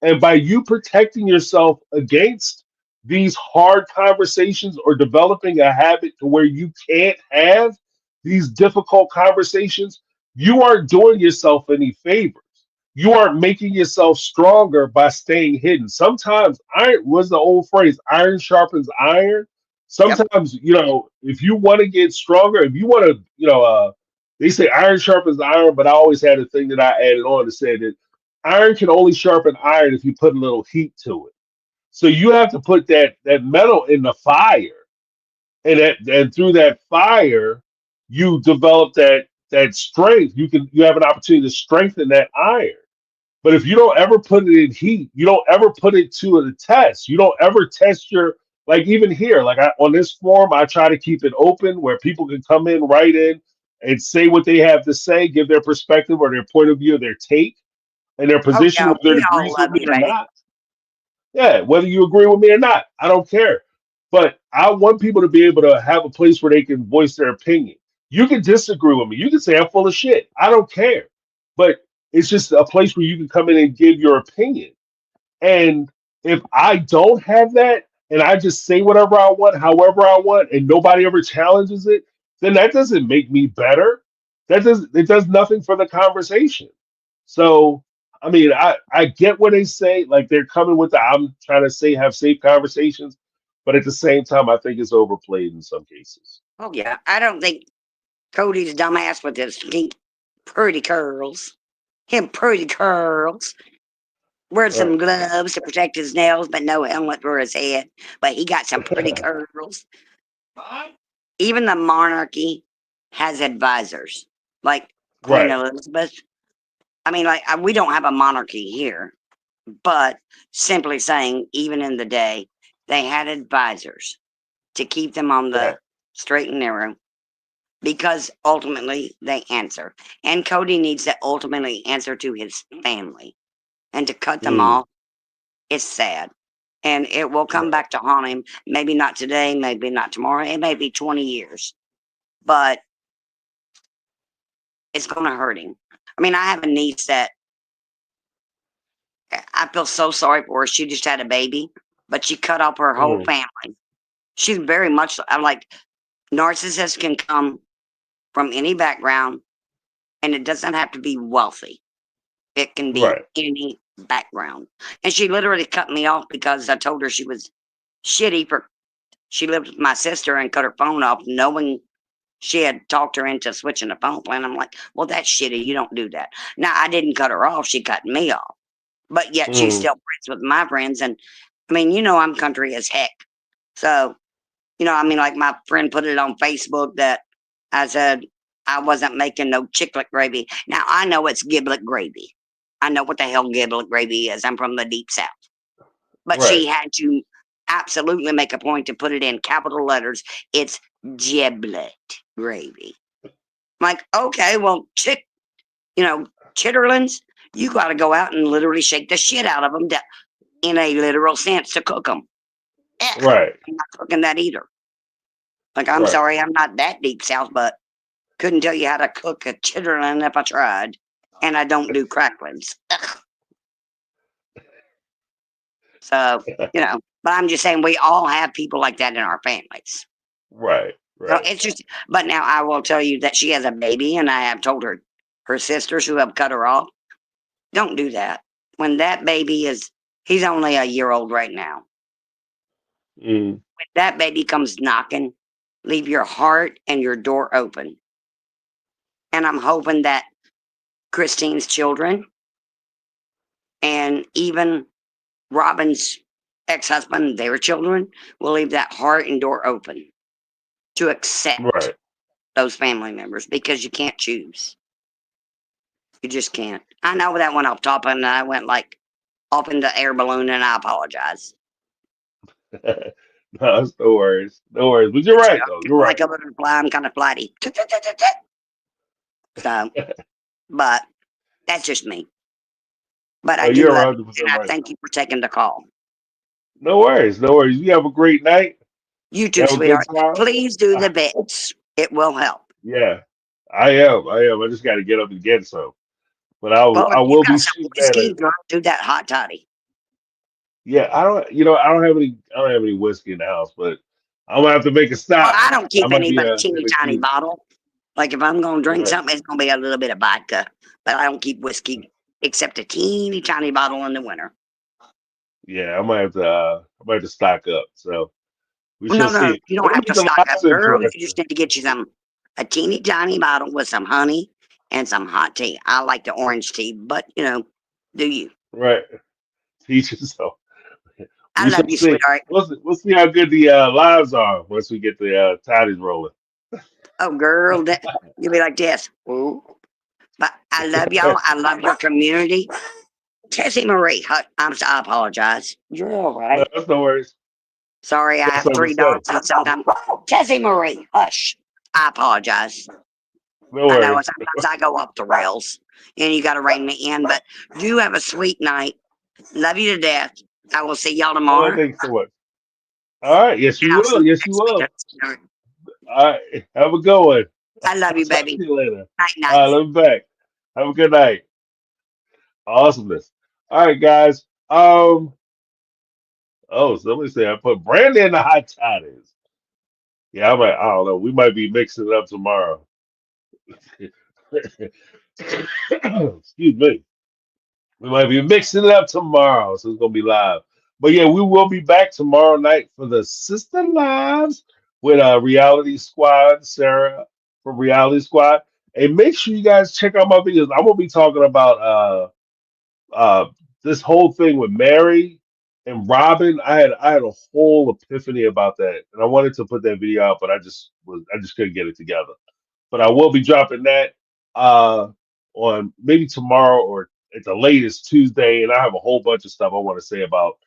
And by you protecting yourself against these hard conversations or developing a habit to where you can't have these difficult conversations, you aren't doing yourself any favors. You aren't making yourself stronger by staying hidden. Sometimes iron was the old phrase, iron sharpens iron. Yep. Sometimes, if you want to get stronger, if you want to, they say iron sharpens iron, but I always had a thing that I added on to say that iron can only sharpen iron if you put a little heat to it. So you have to put that metal in the fire, and through that fire, you develop that strength. You have an opportunity to strengthen that iron. But if you don't ever put it in heat, you don't ever put it to the test. You don't ever test your, like, even here, like on this forum, I try to keep it open where people can come in, write in, and say what they have to say, give their perspective or their point of view, their take, and their Oh position, yeah, whether we it all agrees with love me you, or baby. not. Yeah, whether you agree with me or not, I don't care. But I want people to be able to have a place where they can voice their opinion. You can disagree with me. You can say I'm full of shit. I don't care. But it's just a place where you can come in and give your opinion. And if I don't have that and I just say whatever I want, however I want, and nobody ever challenges it, then that doesn't make me better. It does nothing for the conversation. So I mean, I get what they say, like they're coming with the I'm trying to say have safe conversations, but at the same time I think it's overplayed in some cases. Oh yeah, I don't think Cody's dumbass with his pink pretty curls. Him pretty curls. Wears Right. some gloves to protect his nails, but no helmet for his head. But he got some pretty curls. Even the monarchy has advisors, like Queen Right. Elizabeth. I mean, like we don't have a monarchy here, but simply saying, even in the day, they had advisors to keep them on Right. the straight and narrow because ultimately they answer. And Cody needs to ultimately answer to his family. And to cut them Mm, off, it's sad. And it will come right. back to haunt him. Maybe not today, maybe not tomorrow. It may be 20 years, but it's going to hurt him. I mean, I have a niece that I feel so sorry for her. She just had a baby, but she cut off her whole Mm, family. She's very much, I'm like, narcissists can come from any background, and it doesn't have to be wealthy. It can be right. any background. And she literally cut me off because I told her she was shitty for she lived with my sister and cut her phone off, knowing she had talked her into switching the phone plan. I'm like, well, that's shitty. You don't do that. Now, I didn't cut her off. She cut me off. But yet she's Mm, still friends with my friends. And I mean, I'm country as heck. So, I mean, like my friend put it on Facebook that I said I wasn't making no chicklet gravy. Now, I know it's giblet gravy. I know what the hell giblet gravy is. I'm from the deep south. But right. she had to absolutely make a point to put it in capital letters. It's giblet gravy. I'm like, okay, well, chitterlings, you got to go out and literally shake the shit out of them in a literal sense to cook them. Right. I'm not cooking that either. Like, I'm Right. sorry, I'm not that deep south, but couldn't tell you how to cook a chitterling if I tried. And I don't do cracklings. Ugh. So, but I'm just saying we all have people like that in our families. Right. So Right. it's just, but now I will tell you that she has a baby, and I have told her sisters who have cut her off, don't do that. When that baby he's only a year old right now. Mm, When that baby comes knocking, leave your heart and your door open. And I'm hoping that Christine's children and even Robin's ex-husband, their children, will leave that heart and door open to accept right. those family members because you can't choose. You just can't. I know that went off top and I went like off in the air balloon, and I apologize. No, it's no worries. No worries. But you're So right, I'm though. kinda You're like right. a butterfly. I'm kind of flighty. So, but that's just me. But I No, do you're love you, 100% and I right, thank though. you for taking the call. No worries. No worries. You have a great night. You You too, have a good sweetheart. time. Please do the Ah, bits. It will help. yeah, I am. I am. I just got to get up and get some. But I will. Well, if I you will be got some shooting that. whiskey, girl, do that hot toddy. Yeah, I don't. I don't have any. I don't have any whiskey in the house, but I'm gonna have to make a Well, stop. I don't I keep might any be but a a teeny maybe tiny few. bottle. Like if I'm gonna drink Right. something, it's gonna be a little bit of vodka. But I don't keep whiskey except a teeny tiny bottle in the winter. Yeah, I might have to stock up. So we No, shall no, see. you Let don't me have get to the stock up, lives girl. You interesting. just need to get you a teeny tiny bottle with some honey and some hot tea. I like the orange tea, but do you? Right. Teach yourself. I We love shall you, see. sweetheart. We'll see how good the lives are once we get the toddies rolling. Oh, girl, you'll be like this. Ooh. But I love y'all. I love your community. Tessie Marie, I apologize. You're all No, right. that's no worries. Sorry, I You got have something to 3 say. dogs and sometimes. Tessie Marie, hush. I apologize. No I know worries. sometimes I go off the rails and you got to rein me in, but do have a sweet night. Love you to death. I will see y'all Oh, tomorrow. thanks so much. All right. Yes, And you I'll see will. you Yes, you next week. will. All right. Have a good one. I love I'll you, talk baby. to you later. Night, All night. right. Love you back. Have a good night. Awesomeness. All right, guys. Oh, somebody said I put Brandy in the hot toddies. Yeah, I don't know. We might be mixing it up tomorrow. Excuse me. We might be mixing it up tomorrow, so it's gonna be live. But yeah, we will be back tomorrow night for the Sister Lives with Reality Squad, Sarah from Reality Squad. And make sure you guys check out my videos. I'm gonna be talking about uh this whole thing with Mary and Robin. I had a whole epiphany about that, and I wanted to put that video out, but I just couldn't get it together. But I will be dropping that uh, on maybe tomorrow or at the latest Tuesday. And I have a whole bunch of stuff I want to say about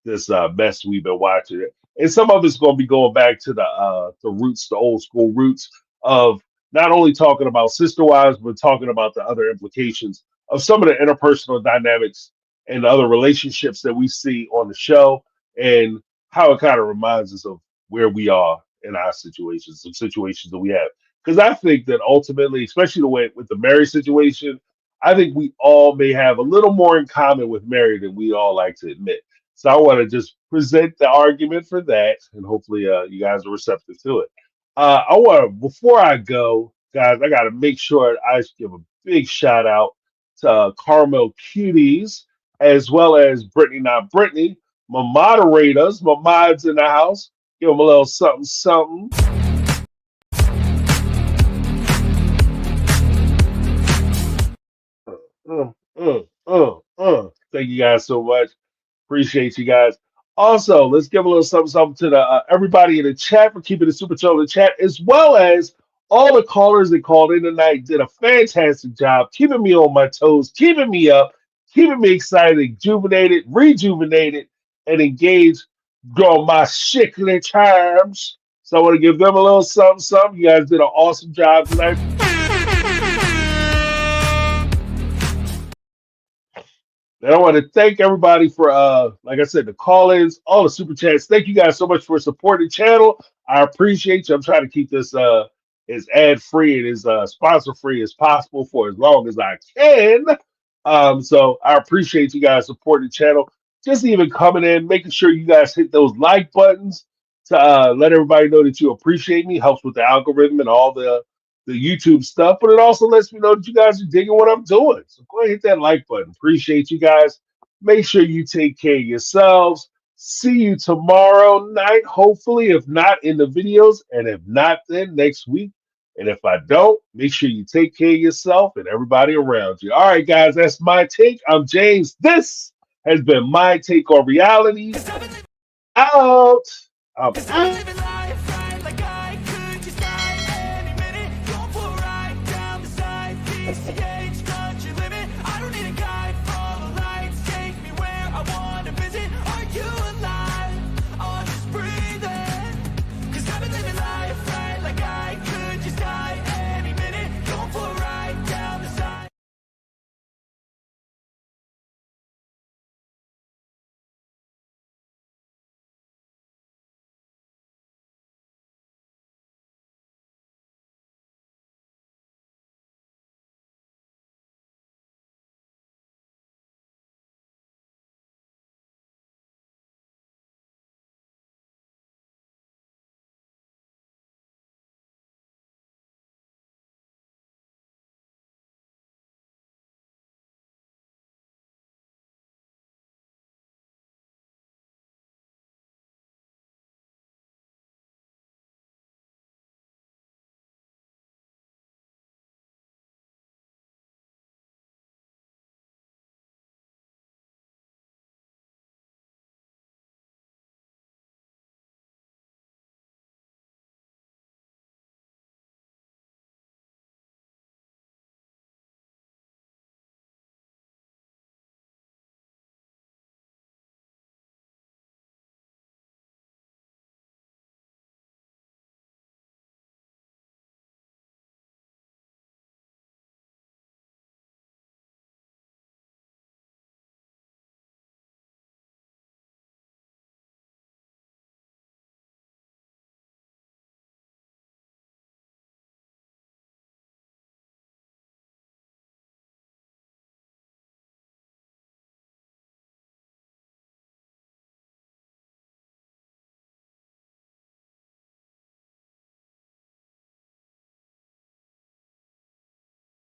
this mess we've been watching. And some of it's going to be going back to the roots, the old school roots of not only talking about sister wives, but talking about the other implications of some of the interpersonal dynamics and the other relationships that we see on the show and how it kind of reminds us of where we are in our situations, some situations that we have. Because I think that ultimately, especially the way with the Mary situation, I think we all may have a little more in common with Mary than we all like to admit. So I want to just present the argument for that, and hopefully you guys are receptive to it. I want to, before I go, guys, I got to make sure I give a big shout out to Carmel Cuties, as well as Brittany Not Brittany, my moderators, my mods in the house. Give them a little something, something. Thank you guys so much. Appreciate you guys. Also, let's give a little something, something to the everybody in the chat for keeping it super chill in the chat, as well as all the callers that called in tonight did a fantastic job keeping me on my toes, keeping me up, keeping me excited, rejuvenated, and engaged on my shickly charms. So I want to give them a little something, something. You guys did an awesome job tonight. And I want to thank everybody for, like I said, the call-ins, all the super chats. Thank you guys so much for supporting the channel. I appreciate you. I'm trying to keep this as ad-free and as sponsor-free as possible for as long as I can. So I appreciate you guys supporting the channel. Just even coming in, making sure you guys hit those like buttons to let everybody know that you appreciate me. Helps with the algorithm and all the YouTube stuff, but it also lets me know that you guys are digging what I'm doing. So go ahead and hit that like button. Appreciate you guys. Make sure you take care of yourselves. See you tomorrow night, hopefully, if not in the videos, and if not, then next week. And if I don't, make sure you take care of yourself and everybody around you. All right, guys, that's my take. I'm James. This has been My Take on Reality. Out. I'm out.